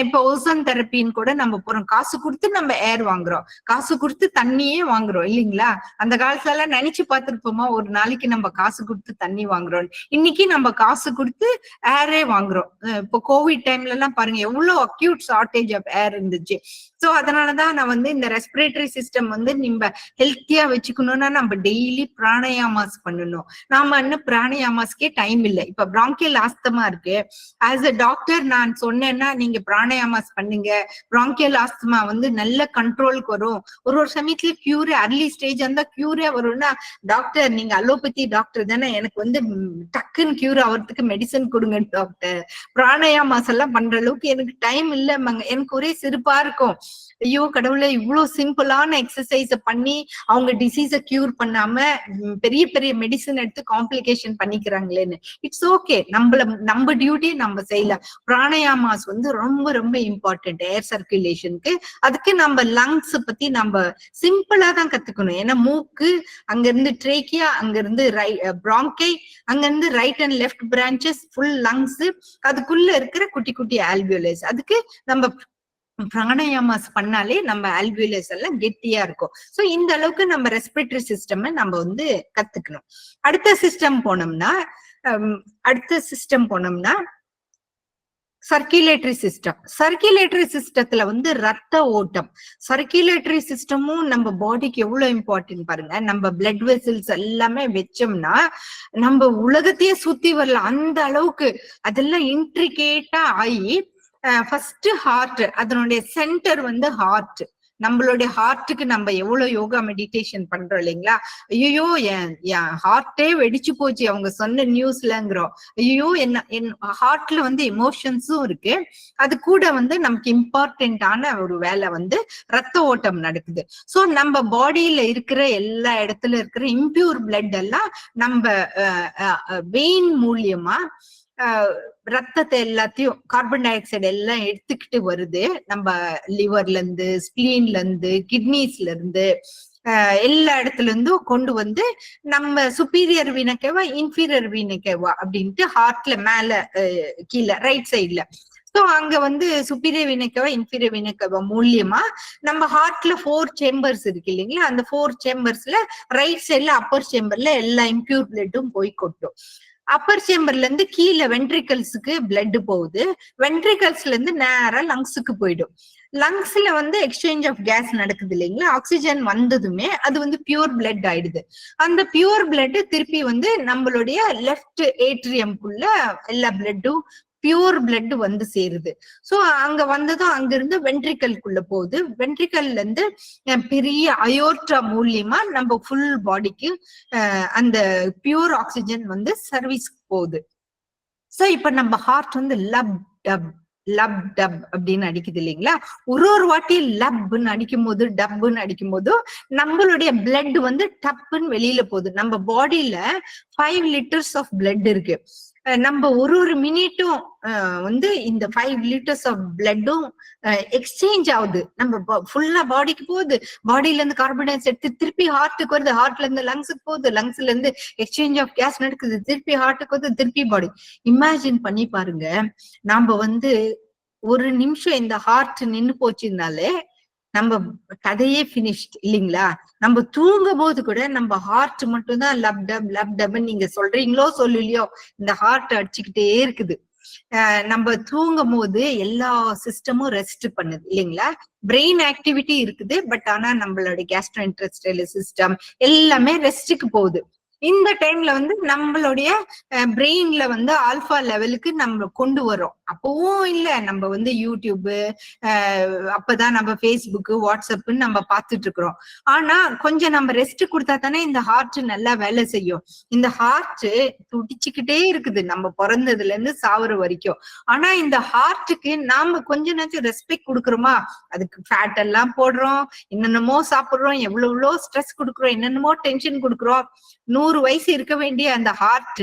இப்ப ஓசோன் தெரப்பின்னு கூட நம்ம போறோம், காசு கொடுத்து நம்ம ஏர் வாங்குறோம், காசு கொடுத்து தண்ணியே வாங்குறோம் இல்லைங்களா. அந்த காலத்துல எல்லாம் நினைச்சு பார்த்திருப்போமா, ஒரு நாளைக்கு நம்ம காசு கொடுத்து தண்ணி வாங்குறோம். இன்னைக்கு நம்ம காசு கொடுத்து ஏரே வாங்குறோம். இப்போ கோவிட் டைம்ல எல்லாம் பாருங்க எவ்வளவு அக்யூட் ஷார்டேஜ் ஆஃப் ஏர் இருந்துச்சு. சோ அதனாலதான் நான் வந்து இந்த ரெஸ்பிரேட்டரி சிஸ்டம் வந்து நம்ம ஹெல்த்தியா வச்சுக்கணும்னா நம்ம டெய்லி பிராணயாமாஸ் பண்ணணும். நாம இன்னும் பிராணயாமாஸ்க்கே டைம் இல்லை. இப்ப பிராங்கியல் ஆஸ்தமா இருக்கு, ஆஸ் அ டாக்டர் நான் சொன்னேன்னா நீங்க பிராணாயாமாஸ் பண்ணுங்க, பிராங்கியல் ஆஸ்துமா வந்து நல்ல கண்ட்ரோலுக்கு வரும். ஒரு சமயத்துல கியூரே அர்லி ஸ்டேஜ் அந்த கியூரே வரும்னா, டாக்டர் நீங்க அலோபதி டாக்டர் தானே, எனக்கு வந்து டக்குன்னு கியூர் ஆகிறதுக்கு மெடிசன் கொடுங்க டாக்டர், பிராணாயாமாஸ் எல்லாம் பண்ற அளவுக்கு எனக்கு டைம் இல்லம்மாங்க. எனக்கு ஒரே சிரிப்பா இருக்கும். ஐயோ கடவுளை, இவ்வளவு சிம்பிளான எக்ஸசைஸ பண்ணி அவங்க டிசீஸ கியூர் பண்ணாம பெரிய பெரிய மெடிசன் எடுத்து காம்ப்ளிகேஷன் பண்ணிக்கிறாங்களேன்னு. இட்ஸ் ஓகே, நம்ம டியூட்டி நம்ம செய்யலாம். பிராணாயாமாஸ் வந்து ரொம்ப ரொம்ப இம்பார்ட்டன்ட் ஏர் சர்க்குலேஷனுக்கு. அதுக்கு நம்ம லங்ஸ் பத்தி நம்ம சிம்பிளா தான் கத்துக்கணும். ஏன்னா மூக்கு, அங்க இருந்து ட்ரேக்கியா, அங்க இருந்து பிராங்கை, அங்க இருந்து right and left branches, full lungs, அதுக்குள்ள இருக்கிற குட்டி குட்டி ஆல்வியோலஸ். அதுக்கு நம்ம பிராணாயாமாஸ் பண்ணாலே நம்ம ஆல்வியோலஸ் எல்லாம் கெட்டியா இருக்கும். சோ இந்த அளவுக்கு நம்ம ரெஸ்பிரேட்டரி சிஸ்டம் நம்ம வந்து கத்துக்கணும். அடுத்த சிஸ்டம் போனோம்னா சர்க்குலேட்டரி சிஸ்டம். சர்க்குலேட்டரி சிஸ்டத்துல வந்து ரத்த ஓட்டம். சர்க்குலேட்டரி சிஸ்டமும் நம்ம பாடிக்கு எவ்வளவு இம்பார்ட்டன்ட் பாருங்க. நம்ம பிளட் வெசல்ஸ் எல்லாமே வச்சோம்னா நம்ம உலகத்தையே சுத்தி வரலாம், அந்த அளவுக்கு அதெல்லாம் இன்ட்ரிகேட்டா ஆகி ஃபர்ஸ்ட் ஹார்ட், அதனுடைய சென்டர் வந்து ஹார்ட். நம்மளுடைய ஹார்ட்டுக்கு நம்ம எவ்வளவு யோகா மெடிடேஷன் பண்றோம் இல்லைங்களா, ஐயோ என் ஹார்ட்டே வெடிச்சு போச்சு அவங்க சொன்ன நியூஸ்லங்கிறோம். ஐயோ என் ஹார்ட்ல வந்து எமோஷன்ஸும் இருக்கு, அது கூட வந்து நமக்கு இம்பார்ட்டன்டான ஒரு வேலை வந்து ரத்த ஓட்டம் நடக்குது. சோ நம்ம பாடியில இருக்கிற எல்லா இடத்துல இருக்கிற இம்பியூர் பிளட் எல்லாம் நம்ம வெயின் மூலியமா ரத்தத்தை எல்லாத்தையும், கார்பன் டை ஆக்சைடு எல்லாம் எடுத்துக்கிட்டு வருது. நம்ம லிவர்ல இருந்து, ஸ்பிளீன்ல இருந்து, கிட்னிஸ்ல இருந்து, எல்லா இடத்துல இருந்தும் கொண்டு வந்து நம்ம சுப்பீரியர் வீனக்கேவா இன்ஃபீரியர் வீனக்கேவா அப்படின்ட்டு ஹார்ட்ல மேல கீழே ரைட் சைட்ல. சோ அங்க வந்து சுப்பீரியர் வீனக்கேவா இன்ஃபீரியர் வீனக்கேவா மூலியமா நம்ம ஹார்ட்ல 4 சேம்பர்ஸ் இருக்கு இல்லைங்களா, அந்த 4 சேம்பர்ஸ்ல ரைட் சைட்ல அப்பர் சேம்பர்ல எல்லா இம்பியூர் பிளட்டும் போய் கொட்டும். அப்பர் சேம்பர்ல இருந்து கீழே வென்ட்ரிகல்ஸுக்கு பிளட் போகுது, வென்ட்ரிகல்ஸ்ல இருந்து நேரா லங்ஸுக்கு போயிடும். லங்ஸ்ல வந்து எக்ஸ்சேஞ்ச் ஆஃப் கேஸ் நடக்குது இல்லைங்களா, ஆக்சிஜன் வந்ததுமே அது வந்து பியூர் பிளட் ஆயிடுது. அந்த பியூர் பிளட் திருப்பி வந்து நம்மளுடைய லெஃப்ட் ஏட்ரியம்குள்ள எல்லா பிளட்டும் பியூர் பிளட் வந்து சேருது. சோ அங்க வந்ததும் அங்க இருந்து வென்ட்ரிகல்குள்ள போகுது. வென்ட்ரிகல்ல இருந்து பெரிய அயோர்டா மூலியமா நம்ம ஃபுல் பாடிக்கு அந்த பியூர் ஆக்சிஜன் வந்து சர்வீஸ் போகுது. சோ இப்ப நம்ம ஹார்ட் வந்து லப் டப் லப் டப் அப்படின்னு அடிக்குது இல்லைங்களா, ஒரு வாட்டி லப்னு அடிக்கும் போது, டப்புன்னு அடிக்கும் போது நம்மளுடைய பிளட் வந்து டப்புன்னு வெளியில போகுது. நம்ம பாடியில 5 லிட்டர்ஸ் ஆஃப் பிளட் இருக்கு. நம்ம ஒரு மினிட்டும் வந்து இந்த 5 லிட்டர்ஸ் ஆஃப் பிளட்டும் எக்ஸ்சேஞ்ச் ஆகுது. நம்ம ஃபுல்லா பாடிக்கு போகுது, பாடியில இருந்து கார்பன் டை ஆக்சைடு எடுத்து திருப்பி ஹார்ட்டுக்கு வருது, ஹார்ட்ல இருந்து லங்ஸுக்கு போகுது, லங்ஸ்ல இருந்து எக்ஸ்சேஞ்ச் ஆஃப் கேஸ் நடக்குது, திருப்பி ஹார்ட்டுக்கு வருது, திருப்பி பாடி. இமேஜின் பண்ணி பாருங்க, நாம வந்து ஒரு நிமிஷம் இந்த ஹார்ட் நின்னு போச்சுனாலே நம்ம கதையே பினிஷ்ட் இல்லைங்களா. நம்ம தூங்கும் போது கூட நம்ம ஹார்ட் மட்டும்தான் லப் டப் நீங்க சொல்றீங்களோ சொல்லலையோ இந்த ஹார்ட் அடிச்சுக்கிட்டே இருக்குது. நம்ம தூங்கும் போது எல்லா சிஸ்டமும் ரெஸ்ட் பண்ணுது இல்லைங்களா, பிரெயின் ஆக்டிவிட்டி இருக்குது, பட் ஆனா நம்மளோட கேஸ்ட்ரோஇன்டெஸ்டைனல் சிஸ்டம் எல்லாமே ரெஸ்டுக்கு போகுது. இந்த டைம்ல வந்து நம்மளுடைய பிரெயின்ல வந்து ஆல்பா லெவலுக்கு நம்ம கொண்டு வரோம். அப்பவும் இல்ல, நம்ம வந்து யூடியூப், அப்பதான் நம்ம ஃபேஸ்புக், வாட்ஸ்அப்னு நம்ம பார்த்துட்டு இருக்கிறோம். ஆனா கொஞ்சம் நம்ம ரெஸ்ட் கொடுத்தா தானே இந்த ஹார்ட் நல்லா வேலை செய்யும். இந்த ஹார்ட் துடிச்சுக்கிட்டே இருக்குது நம்ம பிறந்ததுல இருந்து சாவர வரைக்கும். ஆனா இந்த ஹார்ட்டுக்கு நாம கொஞ்ச நேரம் ரெஸ்பெக்ட் கொடுக்குறோமா? அதுக்கு ஃபேட் எல்லாம் போடுறோம், என்னென்னமோ சாப்பிடுறோம், எவ்வளவோ ஸ்ட்ரெஸ் கொடுக்குறோம், என்னென்னமோ டென்ஷன் கொடுக்குறோம். 100 வயசு இருக்க வேண்டிய அந்த ஹார்ட்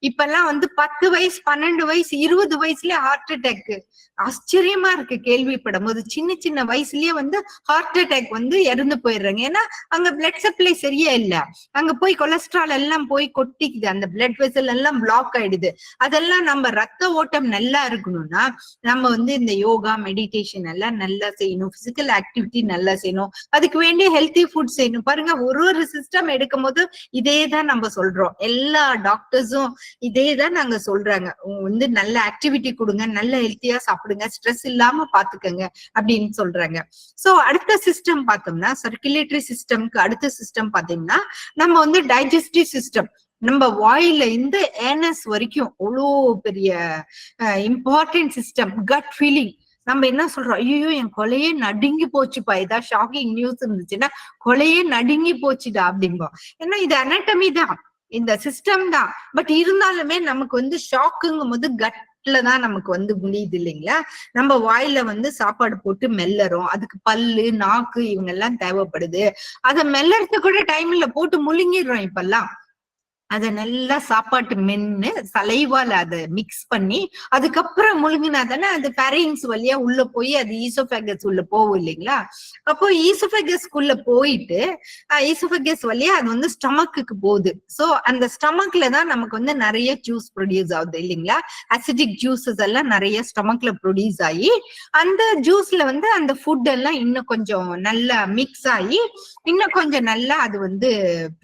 இப்பெல்லாம் வந்து 10 வயசு 12 வயசு 20 வயசுலயே ஹார்ட் அட்டாக். ஆச்சரியமா இருக்கு கேள்விப்படும் போது. சின்ன சின்ன வயசுலயே வந்து ஹார்ட் அட்டாக் வந்து இறந்து போயிடுறாங்க. ஏன்னா அங்க பிளட் சப்ளை சரியா இல்ல, அங்க போய் கொலஸ்ட்ரால் எல்லாம் போய் கொட்டிக்குது, அந்த பிளட் வெசல் எல்லாம் பிளாக் ஆயிடுது. அதெல்லாம் நம்ம ரத்த ஓட்டம் நல்லா இருக்கணும்னா நம்ம வந்து இந்த யோகா மெடிடேஷன் எல்லாம் நல்லா செய்யணும், பிசிக்கல் ஆக்டிவிட்டி நல்லா செய்யணும், அதுக்கு வேண்டிய ஹெல்த்தி ஃபுட் செய்யணும். பாருங்க, ஒரு சிஸ்டம் எடுக்கும் போது இதேதான் நம்ம சொல்றோம். எல்லா டாக்டர்ஸும் இதேதான் நாங்க சொல்றாங்க, வந்து நல்ல ஆக்டிவிட்டி கொடுங்க, நல்ல ஹெல்த்தியா சாப்பிடுங்க, ஸ்ட்ரெஸ் இல்லாம பாத்துக்கங்க அப்படின்னு சொல்றாங்க. சோ அடுத்த சிஸ்டம் பார்த்தோம்னா சர்க்குலேட்டரி சிஸ்டம்க்கு அடுத்த சிஸ்டம் பாத்தீங்கன்னா நம்ம வந்து டைஜஸ்டிவ் சிஸ்டம். நம்ம வாயில இந்த ஏனஸ் வரைக்கும் அவ்வளோ பெரிய இம்பார்ட்டன்ட் சிஸ்டம். கட் ஃபீலிங், நம்ம என்ன சொல்றோம், ஐயோ என் கொலையே நடுங்கி போச்சுப்பா, ஏதாவது ஷாக்கிங் நியூஸ் இருந்துச்சுன்னா கொலையே நடுங்கி போச்சுடா அப்படிம்போம். ஏன்னா இது அனாட்டமி தான், இந்த சிஸ்டம் தான். பட் இருந்தாலுமே நமக்கு வந்து ஷாக்குங்கும் போது கட்லதான் நமக்கு வந்து முடியுது இல்லைங்களா. நம்ம வாயில வந்து சாப்பாடு போட்டு மெல்லறோம், அதுக்கு பல்லு நாக்கு இவங்க எல்லாம் தேவைப்படுது. அத மெல்லறதுக்கு கூட டைம்ல போட்டு முழுங்கிடுறோம் இப்பெல்லாம். அத நல்லா சாப்பாட்டு மென்னு சலைவால அத மிக்ஸ் பண்ணி அதுக்கப்புறம் முழுங்கினா தானே அது ஃபேரிங்ஸ் வழியா உள்ள போய் அது ஈசோபேகஸ் உள்ள போகும் இல்லைங்களா. அப்போ ஈசோபேகஸ்க்குள்ள போயிட்டு ஈசோபேகஸ் வழியா அது வந்து ஸ்டமக்குக்கு போகுது. சோ அந்த ஸ்டமக்ல தான் நமக்கு வந்து நிறைய ஜூஸ் ப்ரொடியூஸ் ஆகுது இல்லைங்களா. அசிடிக் ஜூசஸ் எல்லாம் நிறைய ஸ்டமக்ல ப்ரொடியூஸ் ஆகி அந்த ஜூஸ்ல வந்து அந்த ஃபுட் எல்லாம் இன்னும் கொஞ்சம் நல்லா மிக்ஸ் ஆகி இன்னும் கொஞ்சம் நல்லா அது வந்து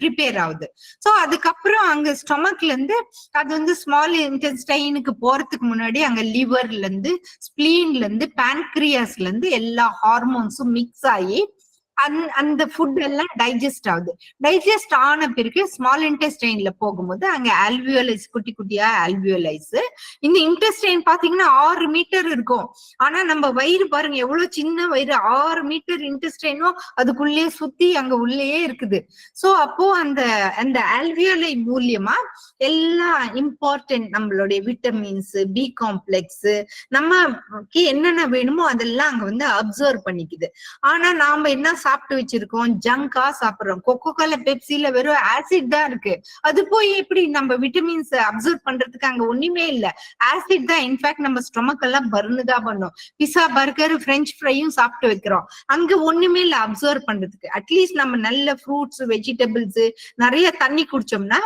ப்ரிப்பேர் ஆகுது. சோ அதுக்கப்புறம் அங்க ஸ்டொமக்ல இருந்து அது வந்து ஸ்மால் இன்டெஸ்டைனுக்கு போறதுக்கு முன்னாடி அங்க லிவர்ல இருந்து ஸ்பிளீன்ல இருந்து பான்கிரியாஸ்ல இருந்து எல்லா ஹார்மோன்ஸும் மிக்ஸ் ஆகி அந்த ஃபுட் எல்லாம் டைஜஸ்ட் ஆகுது. டைஜஸ்ட் ஆன பிறகு ஸ்மால் இன்டெஸ்டைன்ல போகும்போது அங்க ஆல்வியோலைஸ், குட்டி குட்டியா ஆல்வியோலைஸ். இந்த இன்டெஸ்டைன் பாத்தீங்கன்னா 6 மீட்டர் இருக்கும். ஆனா நம்ம வயிறு பாருங்க எவ்வளவு சின்ன வயிறு, 6 மீட்டர் இன்டெஸ்டைனும் அதுக்குள்ளேயே சுத்தி அங்க உள்ளேயே இருக்குது. சோ அப்போ அந்த அந்த ஆல்வியோலை மூலியமா எல்லா இம்பார்ட்டன்ட் நம்மளுடைய விட்டமின்ஸ், பி காம்ப்ளெக்ஸ், நமக்கு என்னென்ன வேணுமோ அதெல்லாம் அங்க வந்து அப்சர்வ் பண்ணிக்குது. ஆனா நாம என்ன சாப்பிட்டு வச்சிருக்கோம், ஜங்கா சாப்பிடுறோம். கொக்கோ கோலா பெப்சில வெறும் ஆசிட் தான் இருக்கு. அது போய் எப்படி நம்ம விட்டமின்ஸ் அப்சர்வ் பண்றதுக்கு அங்க ஒண்ணுமே இல்ல, ஆசிட் தான். இன்ஃபேக்ட் நம்ம ஸ்டொமக் எல்லாம் பர்னு தான் பண்ணும். பிஸா, பர்கர், பிரெஞ்ச் ஃப்ரையும் சாப்பிட்டு வைக்கிறோம், அங்க ஒண்ணுமே இல்ல அப்சர்வ் பண்றதுக்கு. அட்லீஸ்ட் நம்ம நல்ல ஃப்ரூட்ஸ், வெஜிடபிள்ஸ், நிறைய தண்ணி குடிச்சோம்னா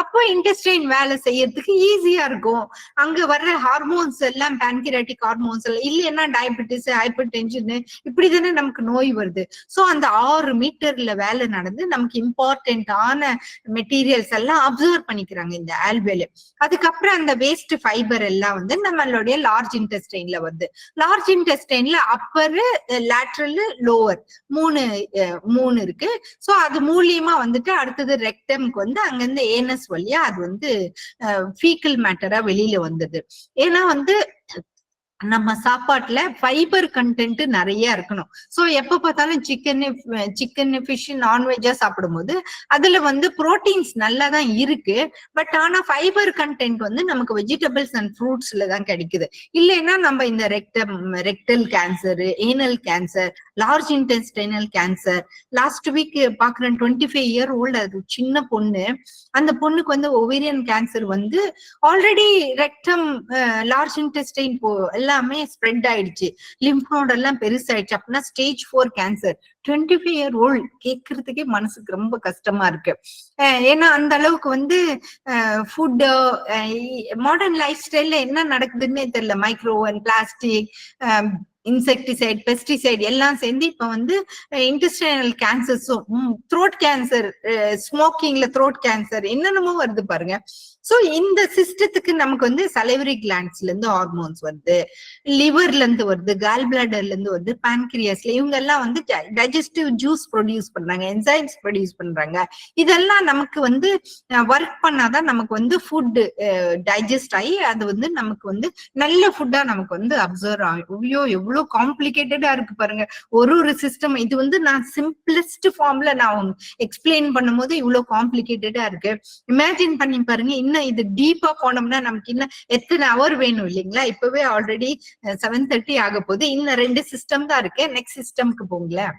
அப்போ இன்டெஸ்டைன் வேலை செய்யறதுக்கு ஈஸியா இருக்கும். அங்க வர்ற ஹார்மோன்ஸ் எல்லாம் பான்கிரியாட்டிக் ஹார்மோன்ஸ் எல்லாம் இல்லைன்னா டயபெட்டிஸ், ஹைப்பர் டென்ஷன் இப்படிதானே நமக்கு நோய் வருது. சோ அந்த 6 மீட்டர்ல வேலை நடந்து நமக்கு இம்பார்ட்டன்டான மெட்டீரியல்ஸ் எல்லாம் அப்சர்வ் பண்ணிக்கிறாங்க இந்த ஆல்வியோலை. அதுக்கப்புறம் அந்த வேஸ்ட் ஃபைபர் எல்லாம் வந்து நம்மளுடைய லார்ஜ் இன்டெஸ்டைன்ல வருது. லார்ஜ் இன்டெஸ்டைன்ல அப்பர், லேட்ரல், லோவர் மூணு இருக்கு. சோ அது மூலியமா வந்துட்டு அடுத்தது ரெக்டம்க்கு வந்து அங்கிருந்து ஏனஸ் வழியா அது வந்து ஃபீக்கல் மேட்டரா வெளியில வந்தது. ஏன்னா வந்து நம்ம சாப்பாட்டுல ஃபைபர் கண்டென்ட் நிறைய இருக்கணும். சோ எப்ப பார்த்தாலும் சிக்கன் ஃபிஷ் நான்வெஜ்ஜா சாப்பிடும் போது அதுல வந்து புரோட்டீன்ஸ் நல்லா தான் இருக்கு. பட் ஆனா ஃபைபர் கண்டென்ட் வந்து நமக்கு வெஜிடபிள்ஸ் அண்ட் ஃப்ரூட்ஸ்ல தான் கிடைக்குது. இல்லைன்னா நம்ம இந்த rectal cancer, anal cancer, large intestinal cancer. Last week பாக்குறேன் 25 year old அது சின்ன பொண்ணு. அந்த பொண்ணுக்கு வந்து ஒவேரியன் கேன்சர் வந்து ஆல்ரெடி ரெக்டம், லார்ஜ் இன்டெஸ்டைன் எல்லாமே ஸ்ப்ரெட் ஆயிடுச்சு, லிம்ப் நோட் எல்லாம் பெருசாயிடுச்சு. அப்படின்னா ஸ்டேஜ் 4 கேன்சர். 25 year old. கேட்கறதுக்கே மனசுக்கு ரொம்ப கஷ்டமா இருக்கு. ஏன்னா அந்த அளவுக்கு வந்து ஃபுட், மாடர்ன் லைஃப் ஸ்டைல்ல என்ன நடக்குதுன்னே தெரியல. மைக்ரோவன், பிளாஸ்டிக், இன்செக்டிசைட், பெஸ்டிசைட் எல்லாம் சேர்ந்து இப்ப வந்து இன்டெஸ்டைனல் கேன்சர்ஸும், த்ரோட் கேன்சர், ஸ்மோக்கிங்ல த்ரோட் கேன்சர் என்னென்னமோ வருது பாருங்க. சோ இந்த சிஸ்டத்துக்கு நமக்கு வந்து சலைவரி கிளாண்ட்ஸ்ல இருந்து ஹார்மோன்ஸ் வருது, லிவர்ல இருந்து வருது, கால் பிளாடர்ல இருந்து வருது, பான்கிரியாஸ்ல இவங்க எல்லாம் வந்து டைஜஸ்டிவ் ஜூஸ் ப்ரொடியூஸ் பண்றாங்க, என்சைம்ஸ் ப்ரொடியூஸ் பண்றாங்க. இதெல்லாம் நமக்கு வந்து ஒர்க் பண்ணாதான் நமக்கு வந்து ஃபுட் டைஜஸ்ட் ஆகி அது வந்து நமக்கு வந்து நல்ல ஃபுட்டா நமக்கு வந்து அப்சர்வ் ஆகும். ஐயோ எவ்வளவு காம்ப்ளிகேட்டடா இருக்கு பாருங்க ஒரு சிஸ்டம். இது வந்து நான் சிம்பிளஸ்ட் ஃபார்ம்ல நான் எக்ஸ்பிளைன் பண்ணும் போது இவ்வளவு காம்ப்ளிகேட்டடா இருக்கு. இமேஜின் பண்ணி பாருங்க, இன்னும் இது டீப்பா போனோம்னா நமக்கு இன்னும் எத்தனை அவர் வேணும் இல்லைங்களா. இப்பவே ஆல்ரெடி 7:30 ஆக போகுது. இன்னும் 2 சிஸ்டம் தான் இருக்கு. நெக்ஸ்ட் சிஸ்டம்க்கு போங்களேன்.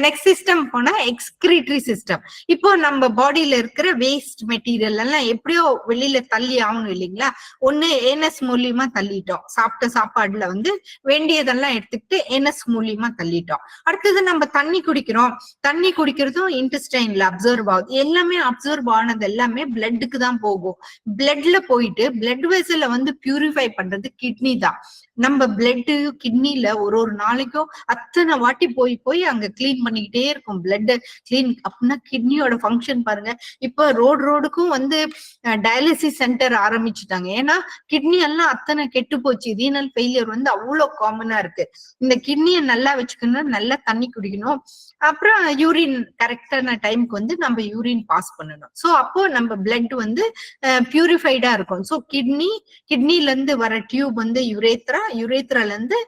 நெக்ஸ்ட் சிஸ்டம் போனா எக்ஸ்கிரீட்டரி சிஸ்டம். இப்போ நம்ம பாடியில இருக்கிற வேஸ்ட் மெட்டீரியல் எல்லாம் எப்படியோ வெளியில தள்ளி ஆகணும் இல்லைங்களா. ஒண்ணு ஏனஸ் மூலியமா தள்ளிட்டோம், சாப்பிட்ட சாப்பாடுல வந்து வேண்டியதெல்லாம் எடுத்துக்கிட்டு ஏனஸ் மூலியமா தள்ளிட்டோம். அடுத்தது நம்ம தண்ணி குடிக்கிறோம், தண்ணி குடிக்கிறதும் இன்டெஸ்டைன்ல அப்சர்வ் ஆகுது. எல்லாமே அப்சர்வ் ஆனது எல்லாமே பிளட்டுக்கு தான் போகும். பிளட்ல போயிட்டு பிளட் வெசல்ல வந்து பியூரிஃபை பண்றது கிட்னி தான். நம்ம பிளட் கிட்னில ஒரு நாளைக்கும் அத்தனை வாட்டி போய் அங்க கிளீன் கிளீன் பண்ணிக்கிட்டே இருக்கும், பிளட் கிளீன். அப்படின்னா கிட்னியோட ஃபங்க்ஷன் பாருங்க. இப்ப ரோடுக்கும் வந்து டயாலிசிஸ் சென்டர் ஆரம்பிச்சுட்டாங்க. ஏன்னா கிட்னி எல்லாம் அத்தனை கெட்டு போச்சு. ரீனல் ஃபெயிலியர் வந்து அவ்வளவு காமனா இருக்கு. இந்த கிட்னியை நல்லா வச்சுக்கணும், நல்லா தண்ணி குடிக்கணும், அப்புறம் யூரின் கரெக்டான டைமுக்கு வந்து நம்ம யூரின் பாஸ் பண்ணணும். சோ அப்போ நம்ம பிளட் வந்து பியூரிஃபைடா இருக்கும். சோ கிட்னில இருந்து வர டியூப் வந்து யுரேத்ரால இருந்து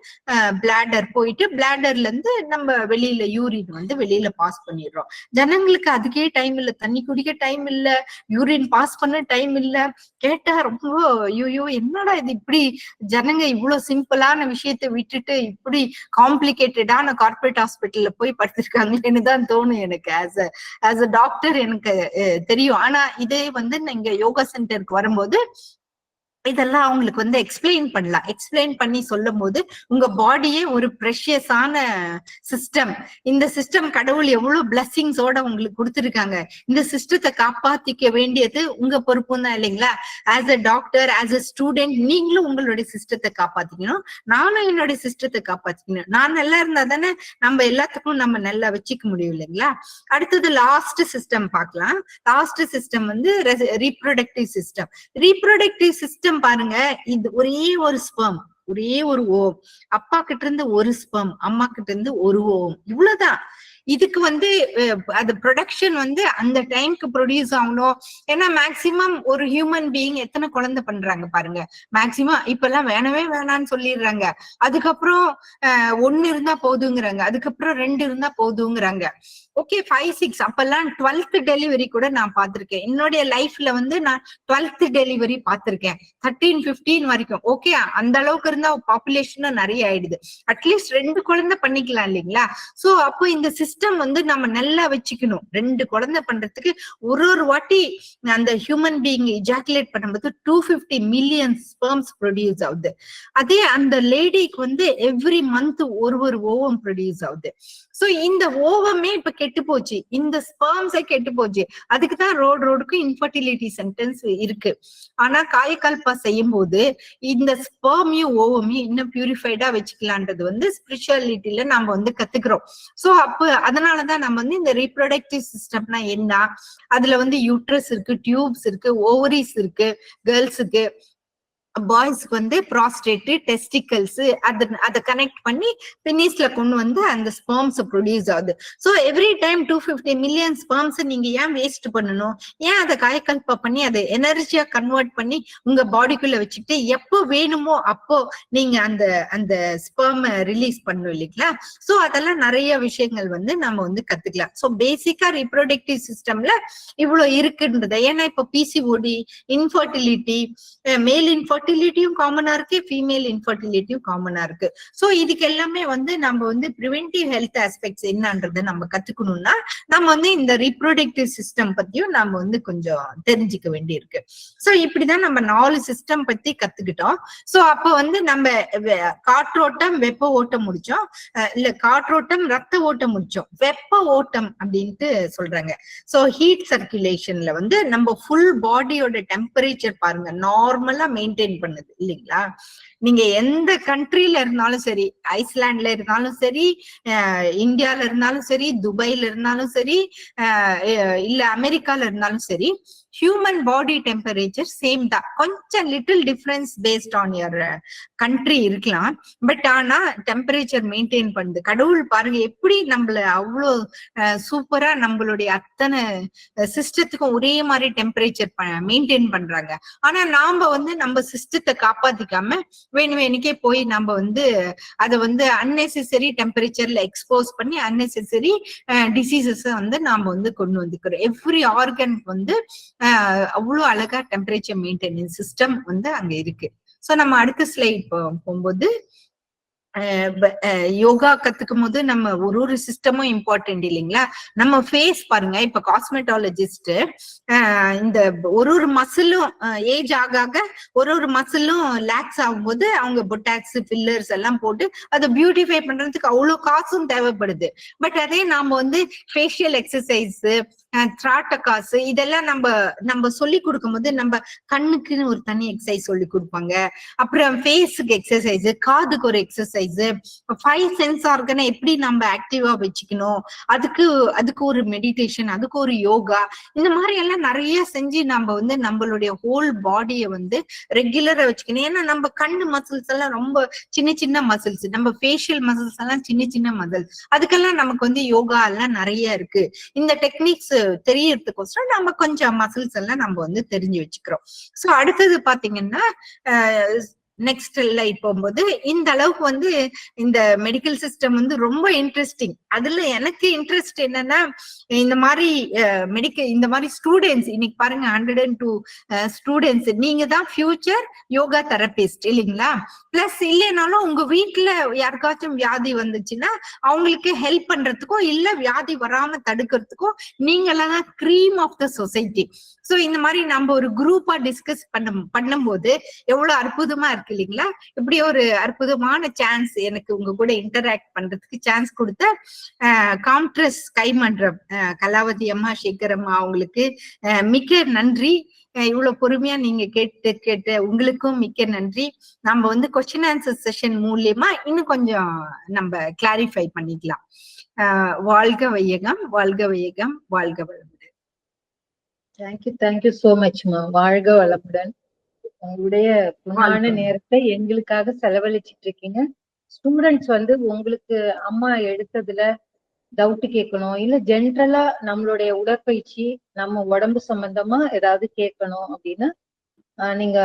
பிளாடர் போயிட்டு, பிளாடர்ல இருந்து நம்ம வெளியில யூரின் வந்து வெளியில பாஸ் பண்ணிடுறோம். ஜனங்களுக்கு அதுக்கே டைம் இல்ல, தண்ணி குடிக்க டைம் இல்ல, யூரின் பாஸ் பண்ண டைம் இல்ல. கேட்டா ரொம்ப ஐயோ என்னடா இது, இப்படி ஜனங்க இவ்வளவு சிம்பிளான விஷயத்தை விட்டுட்டு இப்படி காம்ப்ளிகேட்டடான கார்பரேட் ஹாஸ்பிட்டல்ல போய் படுத்திருக்காங்கன்னு தான் தோணும் எனக்கு. ஆஸ் அ டாக்டர் எனக்கு தெரியும். ஆனா இதே வந்து நீங்க யோகா சென்டருக்கு வரும்போது இதெல்லாம் அவங்களுக்கு வந்து எக்ஸ்பிளைன் பண்ணலாம். எக்ஸ்பிளைன் பண்ணி சொல்லும் போது உங்க பாடியே ஒரு ப்ரெஷியஸான சிஸ்டம். இந்த சிஸ்டம் கடவுள் எவ்வளவு பிளஸிங்ஸோட உங்களுக்கு கொடுத்துருக்காங்க. இந்த சிஸ்டத்தை காப்பாத்திக்க வேண்டியது உங்க பொறுப்பும் தான் இல்லைங்களா? As a doctor, as a student, நீங்களும் உங்களுடைய சிஸ்டத்தை காப்பாத்திக்கணும், நானும் என்னுடைய சிஸ்டத்தை காப்பாத்திக்கணும். நான் நல்லா இருந்தா தானே நம்ம எல்லாத்துக்கும் நம்ம நல்லா வச்சுக்க முடியும் இல்லைங்களா? அடுத்தது லாஸ்ட் சிஸ்டம் பார்க்கலாம். லாஸ்ட் சிஸ்டம் வந்து ரீப்ரொடக்டிவ் சிஸ்டம். ரீப்ரொடக்டிவ் சிஸ்டம் பாருங்க, இது ஒரே ஒரு ஸ்பெர்ம், ஒரே ஒரு ஓவம். அப்பா கிட்ட இருந்து ஒரு ஸ்பெர்ம், அம்மா கிட்ட இருந்து ஒரு ஓவம், இவ்வளவுதான். இதுக்கு வந்து அது ப்ரொடக்ஷன் வந்து அந்த டைம்க்கு ப்ரொடியூஸ் ஆகணும். ஏன்னா மேக்சிமம் ஒரு ஹியூமன் பீயிங் எத்தனை குழந்தை பண்றாங்க பாருங்க. மேக்சிமம் இப்ப எல்லாம் வேணவே வேணான்னு சொல்லிடுறாங்க. அதுக்கப்புறம் 1 இருந்தா போதுங்கிறாங்க, அதுக்கப்புறம் 2 இருந்தா போதுங்கிறாங்க. ஓகே 5, 6 அப்பெல்லாம் 12th டெலிவரி கூட நான் பார்த்திருக்கேன். என்னுடைய லைஃப்ல வந்து நான் 12th டெலிவரி பார்த்திருக்கேன். 13, 15 வரைக்கும். ஓகே அந்த அளவுக்கு இருந்தா பாப்புலேஷனும் நிறைய ஆயிடுது. அட்லீஸ்ட் 2 குழந்தை பண்ணிக்கலாம் இல்லைங்களா? சோ அப்போ இந்த சிஸ்டம் வந்து நம்ம நல்லா வச்சுக்கணும். 2 குழந்தை பண்றதுக்கு ஒரு வாட்டி அந்த ஹியூமன் பீயிங் இஜாக்குலேட் பண்ணும்போது 250 மில்லியன் ஸ்பெர்ம்ஸ் ப்ரொடியூஸ் ஆகுது. அதே அந்த லேடிக்கு வந்து எவ்ரி மந்த் ஒரு ஓவம் ப்ரொடியூஸ் ஆகுது. சோ இந்த ஓவமே இப்ப கெட்டு போச்சு, இந்த ஸ்பெர்ம்ஸே கெட்டு போச்சு. அதுக்குதான் ரோடுக்கும் இன்ஃபர்டிலிட்டி சென்டென்ஸ் இருக்கு. ஆனா காயக்கல்பா செய்யும் போது இந்த ஸ்பெர்மையும் ஓவமையும் இன்னும் பியூரிஃபைடா வச்சுக்கலான்றது வந்து ஸ்பிரிச்சுவாலிட்டியில நம்ம வந்து கத்துக்கிறோம். சோ அப்ப அதனாலதான் நம்ம வந்து இந்த ரீப்ரொடக்டிவ் சிஸ்டம்னா என்ன, அதுல வந்து யூட்ரஸ் இருக்கு, டியூப்ஸ் இருக்கு, ஓவரிஸ் இருக்கு, கேர்ள்ஸுக்கு, பாய்ஸ்க்கு வந்து ப்ராஸ்டேட், டெஸ்டிகல்ஸ், அதை கனெக்ட் பண்ணி பினிஸ்ல கொண்டு வந்து அந்த ஸ்பெர்ம்ஸ் ப்ரொடியூஸ் ஆகுது. So every time 250 million sperms நீங்க ஏன் வேஸ்ட் பண்ணணும்? ஏன் அதை காயக்கல்பா பண்ணி அதை எனர்ஜியா கன்வெர்ட் பண்ணி உங்க பாடிக்குள்ள வச்சுக்கிட்டு எப்போ வேணுமோ அப்போ நீங்க அந்த ஸ்பெர்ம் ரிலீஸ் பண்ணணும் இல்லைங்களா? சோ அதெல்லாம் நிறைய விஷயங்கள் வந்து நம்ம வந்து கத்துக்கலாம். சோ பேசிக்கா ரீப்ரொடக்டிவ் சிஸ்டம்ல இவ்வளவு இருக்குன்றது. ஏன்னா இப்ப பிசிஓடி, இன்ஃபர்டிலிட்டி, மேல் இன்ஃபர்டிலிட்டியும் காமனா இருக்கு, ஃபீமேல் இன்ஃபர்டிலிட்டியும் காமனா இருக்கு. சோ இதுக்கு எல்லாமே வந்து நம்ம வந்து பிரிவென்டிவ் ஹெல்த் ஆஸ்பெக்ட்ஸ் என்னன்றதை நம்ம கத்துக்கணும்னா நம்ம வந்து இந்த ரீப்ரொடக்டிவ் சிஸ்டம் பத்தியும் நம்ம வந்து கொஞ்சம் தெரிஞ்சுக்க வேண்டி இருக்கு. சோ இப்படிதான் நம்ம 4 சிஸ்டம் பத்தி கத்துக்கிட்டோம். சோ அப்ப வந்து நம்ம காற்றோட்டம், வெப்ப ஓட்டம் முடிச்சோம், இல்ல காற்றோட்டம், ரத்த ஓட்டம் முடிச்சோம். வெப்ப ஓட்டம் அப்படின்ட்டு சொல்றாங்க. சோ ஹீட் சர்க்குலேஷன்ல வந்து நம்ம ஃபுல் பாடியோட டெம்பரேச்சர் பாருங்க நார்மலா மெயின்டைன் பண்ணுது இல்லைங்களா? நீங்க எந்த கண்ட்ரில இருந்தாலும் சரி, ஐஸ்லாண்ட்ல இருந்தாலும் சரி, இந்தியால இருந்தாலும் சரி, துபாயில இருந்தாலும் சரி, இல்ல அமெரிக்கால இருந்தாலும் சரி, ஹியூமன் பாடி டெம்பரேச்சர் சேம் தான். கொஞ்சம் little difference based on your country இருக்கலாம். பட் ஆனா டெம்பரேச்சர் மெயின்டைன் பண்ணுது. கடவுள் பாருங்க எப்படி நம்மள அவ்வளோ சூப்பரா நம்மளுடைய அத்தனை சிஸ்டத்துக்கும் ஒரே மாதிரி டெம்பரேச்சர் மெயின்டைன் பண்றாங்க. ஆனா நாம வந்து நம்ம சிஸ்டத்தை காப்பாத்திக்காம வேணுக்கே போய் நம்ம வந்து அதை வந்து அன்னெசரி டெம்பரேச்சர்ல எக்ஸ்போஸ் பண்ணி அன்னெசரி டிசீசஸ் வந்து நாம வந்து கொண்டு வந்துக்கிறோம். எவ்ரி ஆர்கன் வந்து அவ்வளவு அழகா டெம்பரேச்சர் மெயின்டெனன்ஸ் சிஸ்டம் வந்து அங்க இருக்கு. சோ நம்ம அடுத்த ஸ்லைட் போகும்போது யோகா கத்துக்கும் போது நம்ம ஒரு சிஸ்டமும் இம்பார்ட்டன்ட் இல்லைங்களா? நம்ம ஃபேஸ் பாருங்க, இப்ப காஸ்மெட்டாலஜிஸ்ட் இந்த ஒரு மசிலும் ஏஜ் ஆக ஒரு மசிலும் லாக்ஸ் ஆகும்போது அவங்க பொட்டாக்ஸ், ஃபில்லர்ஸ் எல்லாம் போட்டு அதை பியூட்டிஃபை பண்றதுக்கு அவ்வளவு காசும் தேவைப்படுது. பட் அதே நாம வந்து ஃபேஷியல் எக்ஸசைஸ், திராட்டகாசு இதெல்லாம் நம்ம சொல்லி கொடுக்கும் போது நம்ம கண்ணுக்குன்னு ஒரு தனி எக்ஸசைஸ் சொல்லி கொடுப்பாங்க, அப்புறம் ஃபேஸுக்கு எக்ஸசைஸ், காதுக்கு ஒரு எக்ஸசைஸ், எக்ஸசைஸ், 5 சென்ஸ் ஆர்கனை எப்படி நம்ம ஆக்டிவா வச்சுக்கணும், அதுக்கு ஒரு மெடிடேஷன், அதுக்கு ஒரு யோகா, இந்த மாதிரி எல்லாம் நிறைய செஞ்சு நம்ம வந்து நம்மளுடைய ஹோல் பாடியை வந்து ரெகுலரா வச்சுக்கணும். ஏன்னா நம்ம கண்ணு மசில்ஸ் எல்லாம் ரொம்ப சின்ன சின்ன மசில்ஸ், நம்ம ஃபேஷியல் மசில்ஸ் எல்லாம் சின்ன சின்ன மசில்ஸ், அதுக்கெல்லாம் நமக்கு வந்து யோகா எல்லாம் நிறைய இருக்கு. இந்த டெக்னிக்ஸ் தெரியறதுக்கோசரம் நம்ம கொஞ்சம் மசில்ஸ் எல்லாம் நம்ம வந்து தெரிஞ்சு வச்சுக்கிறோம். சோ அடுத்தது பாத்தீங்கன்னா நெக்ஸ்ட் லைட் போகும்போது இந்த அளவுக்கு வந்து இந்த மெடிக்கல் சிஸ்டம் வந்து ரொம்ப இன்ட்ரெஸ்டிங். அதுல எனக்கு இன்ட்ரெஸ்ட் என்னன்னா, இந்த மாதிரி இந்த மாதிரி ஸ்டூடெண்ட்ஸ் இன்னைக்கு பாருங்க 102 ஸ்டூடெண்ட்ஸ், நீங்க தான் ஃபியூச்சர் யோகா தெரபிஸ்ட் இல்லைங்களா? பிளஸ் இல்லைனாலும் உங்க வீட்டுல யாருக்காச்சும் வியாதி வந்துச்சுன்னா அவங்களுக்கு ஹெல்ப் பண்றதுக்கும் இல்ல வியாதி வராம தடுக்கிறதுக்கும் நீங்களாம் தான் cream of the society. So இந்த மாதிரி நம்ம ஒரு குரூப்பா டிஸ்கஸ் பண்ணும்போது எவ்வளவு அற்புதமா இருக்கு இல்லைங்களா? இப்படி ஒரு அற்புதமான சான்ஸ் எனக்கு உங்க கூட இன்டராக்ட் பண்றதுக்கு சான்ஸ் கொடுத்த காம்ட்ரஸ் கைமன்றம் கலாவதி அம்மா, சேகர் அம்மா அவங்களுக்கு மிக்க நன்றி. இவ்வளவு பொறுமையா நீங்க கேட்ட உங்களுக்கும் மிக்க நன்றி. நம்ம வந்து கொஸ்டின் ஆன்சர் செஷன் மூலியமா இன்னும் கொஞ்சம் நம்ம கிளாரிஃபை பண்ணிக்கலாம். வாழ்க வையகம், வாழ்க வையகம், வாழ்க வளமுடன். தேங்க்யூ சோ மச்மா. வாழ்க வளமுடன். உங்களுடைய பொன்னான நேரத்தை எங்களுக்காக செலவழிச்சிட்டு இருக்கீங்க. ஸ்டூடெண்ட்ஸ் வந்து உங்களுக்கு அம்மா எடுத்ததுல டவுட் கேட்கணும், இல்ல ஜென்ரலா நம்மளுடைய உடற்பயிற்சி நம்ம உடம்பு சம்பந்தமா ஏதாவது கேட்கணும் அப்படின்னா நீங்க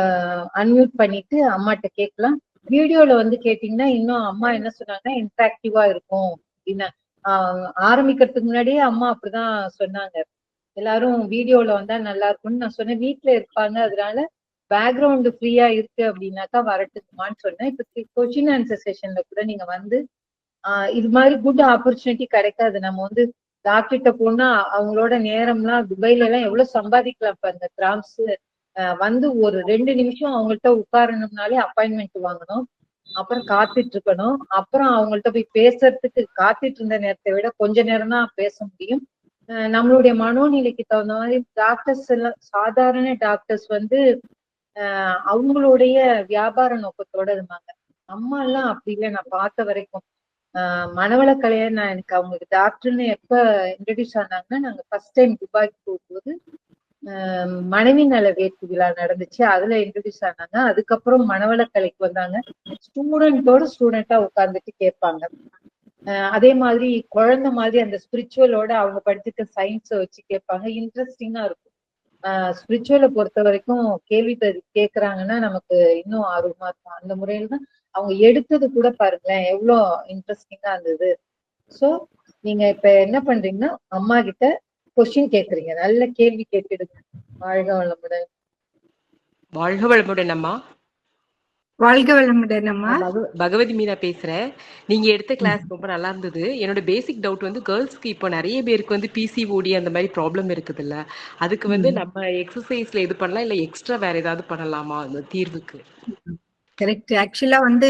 அன்மியூட் பண்ணிட்டு அம்மாட்ட கேட்கலாம். வீடியோல வந்து கேட்டீங்கன்னா இன்னும் அம்மா என்ன சொன்னாங்கன்னா இன்ட்ராக்டிவா இருக்கும் அப்படின்னு. ஆரம்பிக்கிறதுக்கு முன்னாடியே அம்மா அப்படிதான் சொன்னாங்க, எல்லாரும் வீடியோல வந்தா நல்லா இருக்கும்னு நான் சொன்னேன். வீட்டுல இருப்பாங்க, அதனால பேக்ரவுண்ட் ஃப்ரீயா இருக்கு அப்படின்னாக்கா வரட்டுக்குமான்னு சொன்னேன். இப்ப கொஸ்டின் ஆன்சர் செஷன்ல கூட நீங்க வந்து இது மாதிரி குட் ஆப்பர்ச்சுனிட்டி கிடைக்காது. நம்ம வந்து டாக்டர்கிட்ட போனா அவங்களோட நேரம்லாம் துபாயில எல்லாம் எவ்வளவு சம்பாதிக்கலாம். இப்ப அந்த கிராம்ஸ் வந்து ஒரு 2 நிமிஷம் அவங்கள்ட்ட உட்காரணும்னாலே அப்பாயின்மெண்ட் வாங்கணும், அப்புறம் காத்துட்டு இருக்கணும், அப்புறம் அவங்கள்ட்ட போய் பேசுறதுக்கு காத்துட்டு இருந்த நேரத்தை விட கொஞ்ச நேரம் தான் பேச முடியும். நம்மளுடைய மனோநிலைக்கு தகுந்த மாதிரி டாக்டர்ஸ் எல்லாம், சாதாரண டாக்டர்ஸ் வந்து அவங்களுடைய வியாபார நோக்கத்தோட இருந்தாங்க. அம்மா எல்லாம் அப்படி இல்லை. நான் பார்த்த வரைக்கும் மனவளக்கலைய நான் எனக்கு அவங்களுக்கு டாக்டர்னு எப்ப இன்ட்ரடியூஸ் ஆனாங்கன்னா, நாங்க ஃபர்ஸ்ட் டைம் துபாய்க்கு போகும்போது மனைவி நல வேட்பு விழா நடந்துச்சு, அதுல இன்ட்ரடியூஸ் ஆனாங்க. அதுக்கப்புறம் மனவளக்கலைக்கு வந்தாங்க. ஸ்டூடெண்டா உட்கார்ந்துட்டு கேட்பாங்க. அதே மாதிரி குழந்தை மாதிரி அந்த ஸ்பிரிச்சுவலோட அவங்க படிச்சிருக்க சயின்ஸை வச்சு கேட்பாங்க. இன்ட்ரெஸ்டிங்கா இருக்கும். ஸ்பிரிச்சுவலை பொறுத்த வரைக்கும் கேள்வி கேட்கறாங்கன்னா நமக்கு இன்னும் ஆர்வமா இருக்கும். அந்த முறையில தான் அவங்க எடுத்தது கூட பாருங்களேன் எவ்வளோ இன்ட்ரெஸ்டிங்கா இருந்தது. சோ நீங்க இப்ப என்ன பண்றீங்கன்னா அம்மா கிட்ட கொஸ்டின் கேக்குறீங்க, நல்ல கேள்வி கேட்டுடுங்க. வாழ்க வளமுடன். வாழ்க வளமுடன் அம்மா. வாழ்க வளமுடன் அம்மா. பகவதி மீனா பேசுறேன். நீங்க எடுத்த கிளாஸ் ரொம்ப நல்லா இருந்தது. என்னோட பேசிக் டவுட் வந்து கேர்ள்ஸ்க்கு இப்போ நிறைய பேருக்கு வந்து பிசிஓடி அந்த மாதிரி ப்ராப்ளம் இருக்குது இல்ல, அதுக்கு வந்து நம்ம எக்ஸசைஸ்ல இது பண்ணலாம் இல்ல எக்ஸ்ட்ரா வேற ஏதாவது பண்ணலாமா அந்த தீர்வுக்கு? கரெக்ட். ஆக்சுவலா வந்து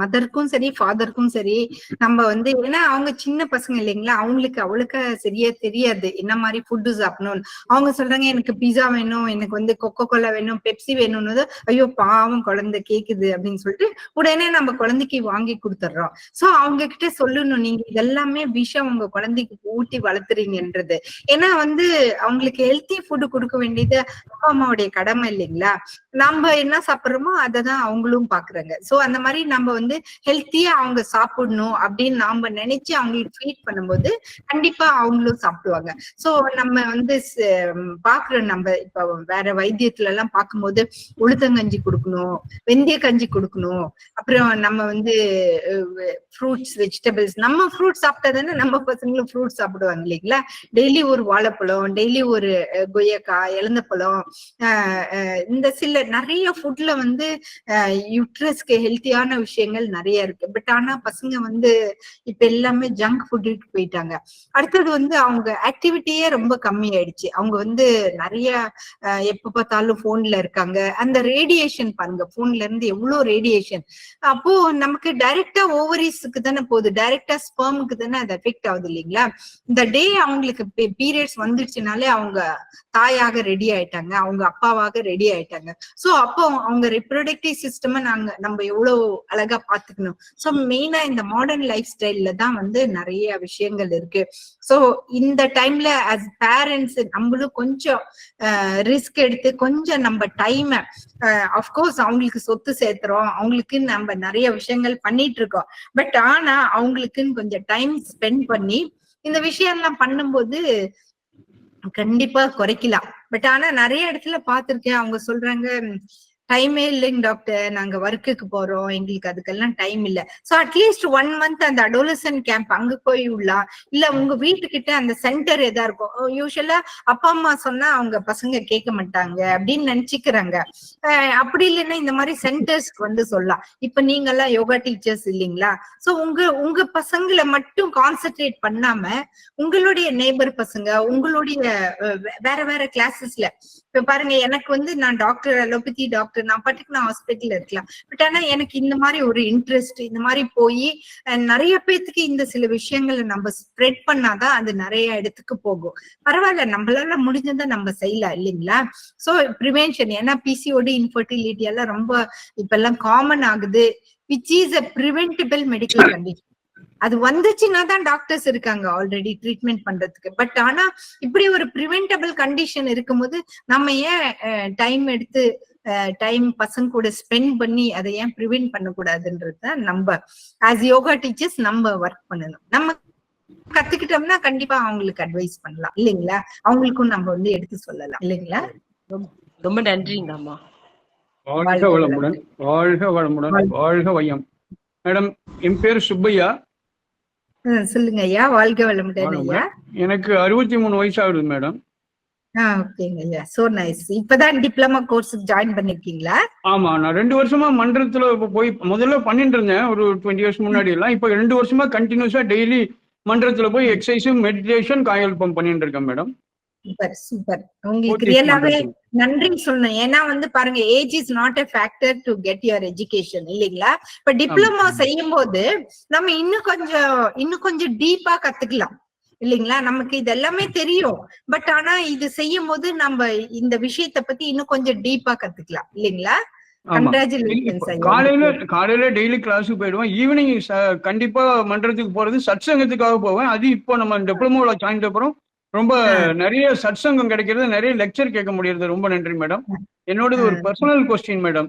மதருக்கும் சரி ஃபாதருக்கும் சரி நம்ம வந்து, ஏன்னா அவங்க சின்ன பசங்க இல்லைங்களா, அவங்களுக்கு அவளுக்கு சரியா தெரியாது என்ன மாதிரி ஃபுட்டு சாப்பிடணும்னு. அவங்க சொல்றாங்க எனக்கு பிஸா வேணும், எனக்கு வந்து கொக்கோ கோலா வேணும், பெப்சி வேணும்னு. ஐயோ பாவம் குழந்தை கேக்குது அப்படின்னு சொல்லிட்டு உடனே நம்ம குழந்தைக்கு வாங்கி கொடுத்துட்றோம். சோ அவங்க கிட்ட சொல்லணும், நீங்க இதெல்லாமே விஷம் உங்க குழந்தைக்கு ஊட்டி வளர்த்துறீங்கன்றது. ஏன்னா வந்து அவங்களுக்கு ஹெல்த்தி ஃபுட்டு கொடுக்க வேண்டியது அப்பா அம்மாவுடைய கடமை இல்லைங்களா. நம்ம என்ன சாப்பிடுறோமோ அததான் அவங்களும் பாக்குறாங்க. சோ அந்த மாதிரி நம்ம வந்து ஹெல்த்தியா அவங்க சாப்பிடணும் அப்படின்னு நாம நினைச்சு அவங்களுக்கு ஃபீட் பண்ணும்போது கண்டிப்பா அவங்களும் சாப்பிடுவாங்க. சோ நம்ம வந்து பாக்குறோம், நம்ம இப்ப வேற வைத்தியத்துல எல்லாம் பார்க்கும்போது உளுத்தங்கஞ்சி கொடுக்கணும், வெந்தய கஞ்சி கொடுக்கணும், அப்புறம் நம்ம வந்து ஃப்ரூட்ஸ் வெஜிடபிள்ஸ், நம்ம ஃப்ரூட்ஸ் சாப்பிட்டா தானே நம்ம பசங்களும் ஃப்ரூட்ஸ் சாப்பிடுவாங்க இல்லைங்களா. டெய்லி ஒரு வாழைப்பழம், டெய்லி ஒரு கொய்யக்காய், இலந்தப்பழம், இந்த சில நிறைய ஃபுட்ல வந்து யூட்ரஸ்க்கு ஹெல்த்தியான விஷயங்கள் நிறைய இருக்கு. பட் ஆனா பசங்க வந்து இப்ப எல்லாமே ஜங்க் ஃபுட்டுக்கு போயிட்டாங்க. அடுத்தது வந்து அவங்க ஆக்டிவிட்டியே ரொம்ப கம்மி ஆயிடுச்சு. அவங்க வந்து நிறைய எப்ப பார்த்தாலும் போன்ல இருக்காங்க. அந்த ரேடியேஷன் பாருங்க, போன்ல இருந்து எவ்வளவு ரேடியேஷன். அப்போ நமக்கு டைரக்டா ஓவரிஸ்க்கு தானே போகுது, டைரக்டா ஸ்பெர்முக்கு தானே அது எஃபெக்ட் ஆகுது இல்லைங்களா. இந்த டே அவங்களுக்கு பீரியட்ஸ் வந்துடுச்சுனாலே அவங்க தாயாக ரெடி ஆயிட்டாங்க, அவங்க அப்பாவாக ரெடி ஆயிட்டாங்க. சோ அப்போ அவங்க ரிப்ரொடக்டிவ் சிஸ்டம் நம்ம எவ்வளவு அழகா பாத்துக்கணும். சோ மெயினா இந்த மாடர்ன் லைஃப் ஸ்டைல்ல தான் வந்து நிறைய விஷயங்கள் இருக்கு. சோ இந்த டைம்ல as பேரண்ட்ஸ் நம்மளும் கொஞ்சம் ரிஸ்க் எடுத்து கொஞ்சம் நம்ம டைம் அஃப்கோர்ஸ் அவங்களுக்கு சொத்து சேர்த்துறோம், அவங்களுக்கு நம்ம நிறைய விஷயங்கள் பண்ணிட்டு இருக்கோம். பட் ஆனா அவங்களுக்குன்னு கொஞ்சம் டைம் ஸ்பெண்ட் பண்ணி இந்த விஷயம் எல்லாம் பண்ணும்போது கண்டிப்பா குறைக்கலாம். பட் ஆனா நிறைய இடத்துல பாத்திருக்கேன், அவங்க சொல்றாங்க டைமே இல்லைங்க டாக்டர், நாங்க ஒர்க்குக்கு போறோம், எங்களுக்கு அதுக்கெல்லாம் டைம் இல்ல. சோ அட்லீஸ்ட் 1 month அந்த அடோலசன்ட் கேம்ப் அங்க போய் உள்ளா, இல்ல உங்க வீட்டுக்கிட்ட அந்த சென்டர் எதா இருக்கும். யூஸ்வலா அப்பா அம்மா சொன்னா அவங்க பசங்க கேட்க மாட்டாங்க அப்படின்னு நினைச்சுக்கிறாங்க. அப்படி இல்லைன்னா இந்த மாதிரி சென்டர்ஸ்க்கு வந்து சொல்லலாம். இப்ப நீங்க எல்லாம் யோகா டீச்சர்ஸ் இல்லைங்களா, சோ உங்க பசங்களை மட்டும் கான்சென்ட்ரேட் பண்ணாம உங்களுடைய நெய்பர் பசங்க, உங்களுடைய வேற வேற கிளாஸஸ்ல, இப்ப பாருங்க எனக்கு வந்து நான் டாக்டர் அலோபதி டாக்டர், நான் பாட்டுக்கு நான் ஹாஸ்பிட்டல் இருக்கலாம். பட் ஆனா எனக்கு இந்த மாதிரி ஒரு இன்ட்ரெஸ்ட், இந்த மாதிரி போய் நிறைய பேத்துக்கு இந்த சில விஷயங்களை நம்ம ஸ்ப்ரெட் பண்ணாதான் அது நிறைய இடத்துக்கு போகும். பரவாயில்ல, நம்மளால முடிஞ்சதை நம்ம செய்யலாம் இல்லைங்களா. சோ ப்ரிவென்ஷன், ஏன்னா பிசிஓடி இன்ஃபர்டிலிட்டி எல்லாம் ரொம்ப இப்ப எல்லாம் காமன் ஆகுது, which is a preventable medical condition. அது வந்துச்சுன்னா தான் டாக்டர்ஸ் இருக்காங்க ஆல்ரெடி ட்ரீட்மெண்ட் பண்றதுக்கு. பட் ஆனா இப்படி ஒரு பிரிவென்டபிள் கண்டிஷன் இருக்கும்போது நம்ம ஏன் டைம் எடுத்து டைம் பசங்க கூட ஸ்பெண்ட் பண்ணி அதை ஏன் ப்ரிவென்ட் பண்ணக்கூடாதுன்றது நம்ம ஆஸ் யோகா டீச்சர்ஸ் நம்ம ஒர்க் பண்ணணும். நம்ம கத்துக்கிட்டோம்னா கண்டிப்பா அவங்களுக்கு அட்வைஸ் பண்ணலாம் இல்லைங்களா, அவங்களுக்கும் நம்ம வந்து எடுத்து சொல்லலாம் இல்லைங்களா. ரொம்ப நன்றிங்க அம்மா. வாழ்க வளமுடன், வாழ்க வளமுடன், வாழ்க வையம். மேடம், என் பேர் சுப்பையா. சொல்லுங்க ஐயா. வாழ்க வளமுடன் ஐயா. எனக்கு 63 வயசு ஆகுது மேடம். ஓகேங்க ஐயா, சோ நைஸ். இப்பதான் டிப்ளமா கோர்ஸுக்கு ஜாயின் பண்ணிருக்கீங்களா? ஆமா, நான் 2 வருஷமா மன்றத்துல போய் முதல்ல பண்ணிட்டு இருந்தேன், ஒரு 20 years முன்னாடி எல்லாம். இப்ப 2 வருஷமா கண்டினியூஸா டெய்லி மன்றத்துல போய் எக்ஸசைஸும் மெடிடேஷன் காயல்பம் பண்ணிட்டு இருக்கேன் மேடம். Super super. உங்களுக்கு ரியலாவே நன்றி சொல்லணும். ஏன்னா வந்து பாருங்க, age is not a factor to get your education இல்லைங்களா. இப்ப டிப்ளமா செய்யும் போது நம்ம இன்னும் கொஞ்சம் டீப்பா கத்துக்கலாம் இல்லைங்களா. நமக்கு இது எல்லாமே தெரியும், பட் ஆனா இது செய்யும் போது நம்ம இந்த விஷயத்த பத்தி இன்னும் கொஞ்சம் டீப்பா கத்துக்கலாம் இல்லைங்களா. காலையில டெய்லி கிளாஸுக்கு போயிடுவேன், ஈவினிங் கண்டிப்பா மன்றத்துக்கு போறது சத்சங்கத்துக்காக போவேன். அது இப்போ நம்ம டிப்ளமோல ஜாயின் அப்புறம் ரொம்ப நிறைய சத்சங்கம் கிடைக்கிறது, நிறைய லெக்சர் கேட்க முடியறது. ரொம்ப நன்றி மேடம். என்னோடது ஒரு பர்சனல் கொஸ்டின் மேடம்,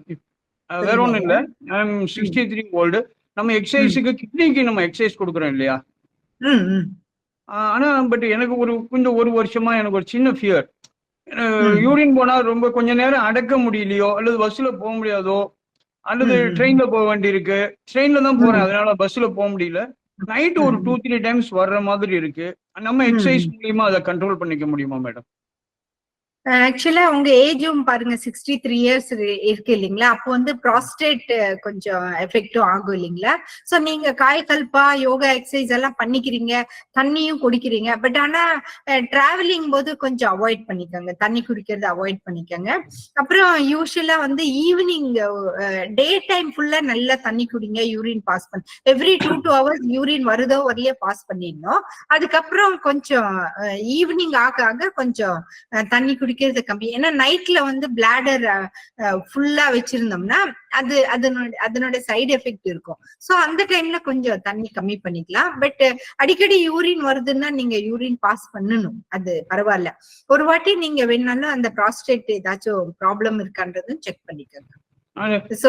வேற ஒண்ணும் இல்ல. I am 63 old. நம்ம எக்ஸசைஸுக்கு கிட்னிக்கு நம்ம எக்ஸசைஸ் கொடுக்குறோம் இல்லையா. ஆனா பட் எனக்கு ஒரு வருஷமா எனக்கு ஒரு சின்ன ஃபியர். யூரின் போனா ரொம்ப கொஞ்ச நேரம் அடக்க முடியலையோ, அல்லது பஸ்ல போக முடியாதோ, அல்லது ட்ரெயின்ல போக வேண்டி இருக்கு. ட்ரெயின்ல தான் போறேன், அதனால பஸ்ல போக முடியல. நைட் ஒரு 2-3 times வர்ற மாதிரி இருக்கு. நம்ம எக்ஸசைஸ் மூலியமா அதை கண்ட்ரோல் பண்ணிக்க முடியுமா மேடம்? ஆக்சுவலா உங்க ஏஜும் பாருங்க 63 years இருக்கு இல்லைங்களா. அப்போ வந்து ப்ராஸ்டேட் கொஞ்சம் எஃபெக்டும் ஆகும் இல்லைங்களா. சோ நீங்க காயக்கல்பா யோகா எக்ஸசைஸ் எல்லாம் பண்ணிக்கிறீங்க, தண்ணியும் குடிக்கிறீங்க. பட் ஆனா டிராவலிங் போது கொஞ்சம் அவாய்ட் பண்ணிக்கோங்க, தண்ணி குடிக்கிறது அவாய்ட் பண்ணிக்கோங்க. அப்புறம் யூஸ்வலா வந்து ஈவினிங் டே டைம் ஃபுல்லா நல்லா தண்ணி குடிங்க, யூரின் பாஸ் பண்ண எவ்ரி 2 hours யூரின் வருதோ வரலையே பாஸ் பண்ணிடணும். அதுக்கப்புறம் கொஞ்சம் ஈவினிங் ஆக கொஞ்சம் தண்ணி குடிக்கிறது கம்மி. ஏன்னா நைட்ல வந்து பிளாடர் ஃபுல்லா வச்சிருந்தோம்னா அதனோட சைடு எஃபெக்ட் இருக்கும். சோ அந்த டைம்ல கொஞ்சம் தண்ணி கம்மி பண்ணிக்கலாம். பட் அடிக்கடி யூரின் வருதுன்னா நீங்க யூரின் பாஸ் பண்ணணும், அது பரவாயில்ல. ஒரு வாட்டி நீங்க வேணாலும் அந்த ப்ராஸ்டேட் ஏதாச்சும் ப்ராப்ளம் இருக்கான்றதும் செக் பண்ணிக்கோங்க.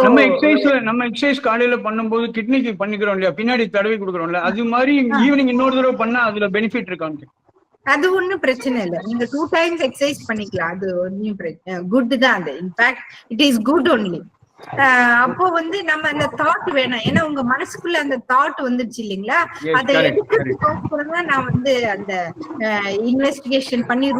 நம்ம எக்ஸசைஸ் காலையில பண்ணும்போது கிட்னிக்கு பண்ணிக்கிறோம் இல்லையா, பின்னாடி தடவி கொடுக்குறோம்ல, அது மாதிரி ஈவினிங் இன்னொரு தடவை பண்ணா அதுல பெனிஃபிட் இருக்காங்க? அது ஒண்ணும் பிரச்சனை இல்லை, நீங்க 2 times எக்ஸசைஸ் பண்ணிக்கலாம், அது ஒன்னும் குட் தான். அது in fact it is good only. அப்போ வந்து நம்ம அந்த தாட் வேணாம், ஏன்னா உங்க மனசுக்குள்ள அந்த தாட் வந்துருச்சு இல்லைங்களா. அதை எடுக்கிறதுக்கு நான் வந்து அந்த இன்வெஸ்டிகேஷன் பண்ணி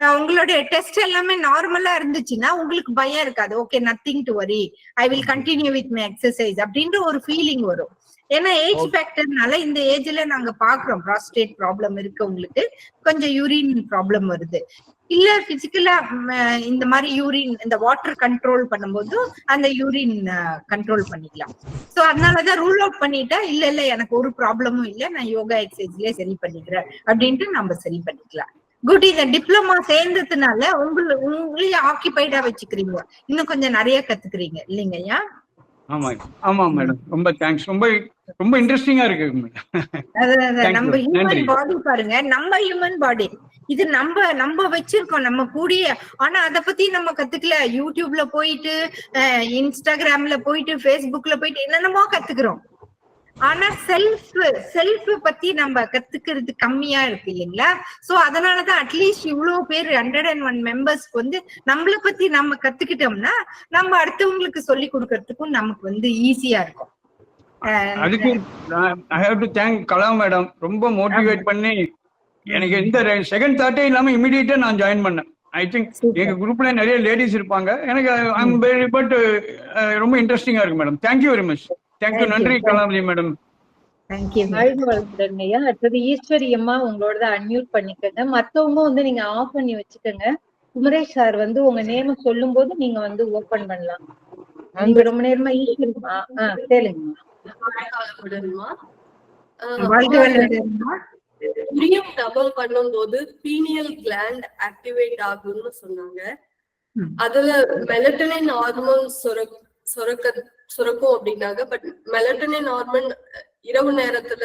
உங்களுடைய டெஸ்ட் எல்லாமே நார்மலா இருந்துச்சுன்னா உங்களுக்கு பயம் இருக்காது. Okay, nothing to worry, I will continue with my exercise அப்படின்ற ஒரு ஃபீலிங் வரும். ஏன்னா ஏஜ் ஃபேக்டர்னால இந்த ஏஜ்ல நாங்க பாக்குறோம் ப்ராஸ்டேட் ப்ராப்ளம் இருக்கு, உங்களுக்கு கொஞ்சம் யூரின் ப்ராப்ளம் வருது இல்ல, பிசிக்கலா இந்த மாதிரி யூரின் இந்த வாட்டர் கண்ட்ரோல் பண்ணும்போது அந்த யூரின் கண்ட்ரோல் பண்ணிக்கலாம். சோ அதனாலதான் ரூல் அவுட் பண்ணிட்டா இல்ல எனக்கு ஒரு ப்ராப்ளமும் இல்ல, நான் யோகா எக்ஸசைஸ்லயே சரி பண்ணிக்கிறேன் அப்படின்ட்டு நம்ம சரி பண்ணிக்கலாம். குட். இந்த டிப்ளமா சேர்ந்ததுனால உங்களையே ஆக்கிபைடா வச்சுக்கிறீங்க, இன்னும் கொஞ்சம் நிறைய கத்துக்கிறீங்க இல்லைங்கய்யா? ஆமா மேடம், ரொம்ப தேங்க்ஸ். ரொம்ப இன்ட்ரெஸ்டிங்கா இருக்கு. நம்ம ஹியூமன் பாடி பாருங்க, நம்ம ஹியூமன் பாடி இது நம்ம வச்சிருக்கோம் நம்ம கூடிய. ஆனா அத பத்தி நம்ம கத்துக்கல. யூடியூப்ல போயிட்டு, இன்ஸ்டாகிராம்ல போயிட்டு, பேஸ்புக்ல போயிட்டு என்னென்னமோ கத்துக்கிறோம். ஆனா செல்ஃப் பத்தி நம்ம கத்துக்கிறது கம்மியா இருக்கு இல்லைங்களா? சோ அதனாலதான் அட்லீஸ்ட் இவ்வளவு பேர் 101 மெம்பர்ஸ்க்கு வந்து நம்மள பத்தி நம்ம கத்துக்கிட்டோம்னா நம்ம அடுத்தவங்களுக்கு சொல்லி கொடுக்கறதுக்கும் நமக்கு ஈஸியா இருக்கும். அதுக்கு I have to thank Kala madam. ரொம்ப மோட்டிவேட் பண்ணி எனக்கு இந்த செகண்ட் தாட்டே இல்லாம இமிடியேட்டா நான் ஜாயின் பண்ணேன். ஐ திங்க் எங்க குரூப்ல நிறைய லேடிஸ் இருப்பாங்க. எனக்கு பட் ரொம்ப இன்ட்ரெஸ்டிங்கா இருக்கு madam. Thank you very much. Thank you. நன்றி கலாவதி மேடம். வாழ்க வளமுடன் ஐயா. அடுத்தது ஈஸ்வரி அம்மா, உங்களோட அன்மியூட் பண்ணிக்கங்க. மத்தவங்க நீங்க ஆஃப் பண்ணி வச்சுக்கோங்க. குமரேஷ் சார் உங்க நேம சொல்லும் போது நீங்க ஓபன் பண்ணலாம். நீங்க ரொம்ப நேரமா ஈஸ்வரி கேளுங்க. டபுள் பண்ணும்போது பீனியல் கிளாண்ட் ஆக்டிவேட் ஆகும்னு சொன்னாங்க. அதுல மெலட்டனின் ஹார்மோன் சுரக்கும் அப்படின்னாங்க. பட் மெலட்டனின் ஹார்மோன் இரவு நேரத்துல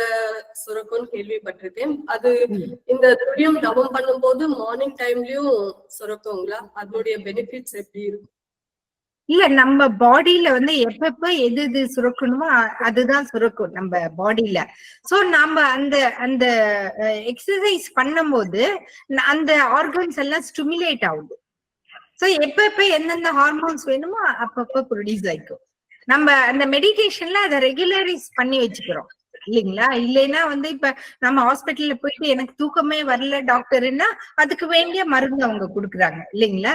சுரக்கும்னு கேள்விப்பட்டிருக்கேன். அது இந்த துரியம் டபுள் பண்ணும்போது மார்னிங் டைம்லயும் சுரக்குங்களா? அதனுடைய பெனிஃபிட்ஸ் எப்படி இருக்கும்? இல்ல, நம்ம பாடியில எப்பப்ப எது சுரக்கணுமோ அதுதான் சுரக்கும் நம்ம பாடியில. சோ நாம அந்த எக்ஸசைஸ் பண்ணும்போது அந்த ஆர்கன்ஸ் எல்லாம் ஸ்டிமுலேட் ஆகுது. சோ எப்பப்ப எந்தெந்த ஹார்மோன்ஸ் வேணுமோ அப்பப்ப ப்ரொடியூஸ் ஆயிக்கும். நம்ம அந்த மெடிடேஷன்ல அதை ரெகுலரைஸ் பண்ணி வச்சுக்கிறோம் இல்லைங்களா? இல்லைன்னா இப்ப நம்ம ஹாஸ்பிட்டல்ல போயிட்டு எனக்கு தூக்கமே வரல டாக்டர்னா அதுக்கு வேண்டிய மருந்து அவங்க குடுக்குறாங்க இல்லைங்களா?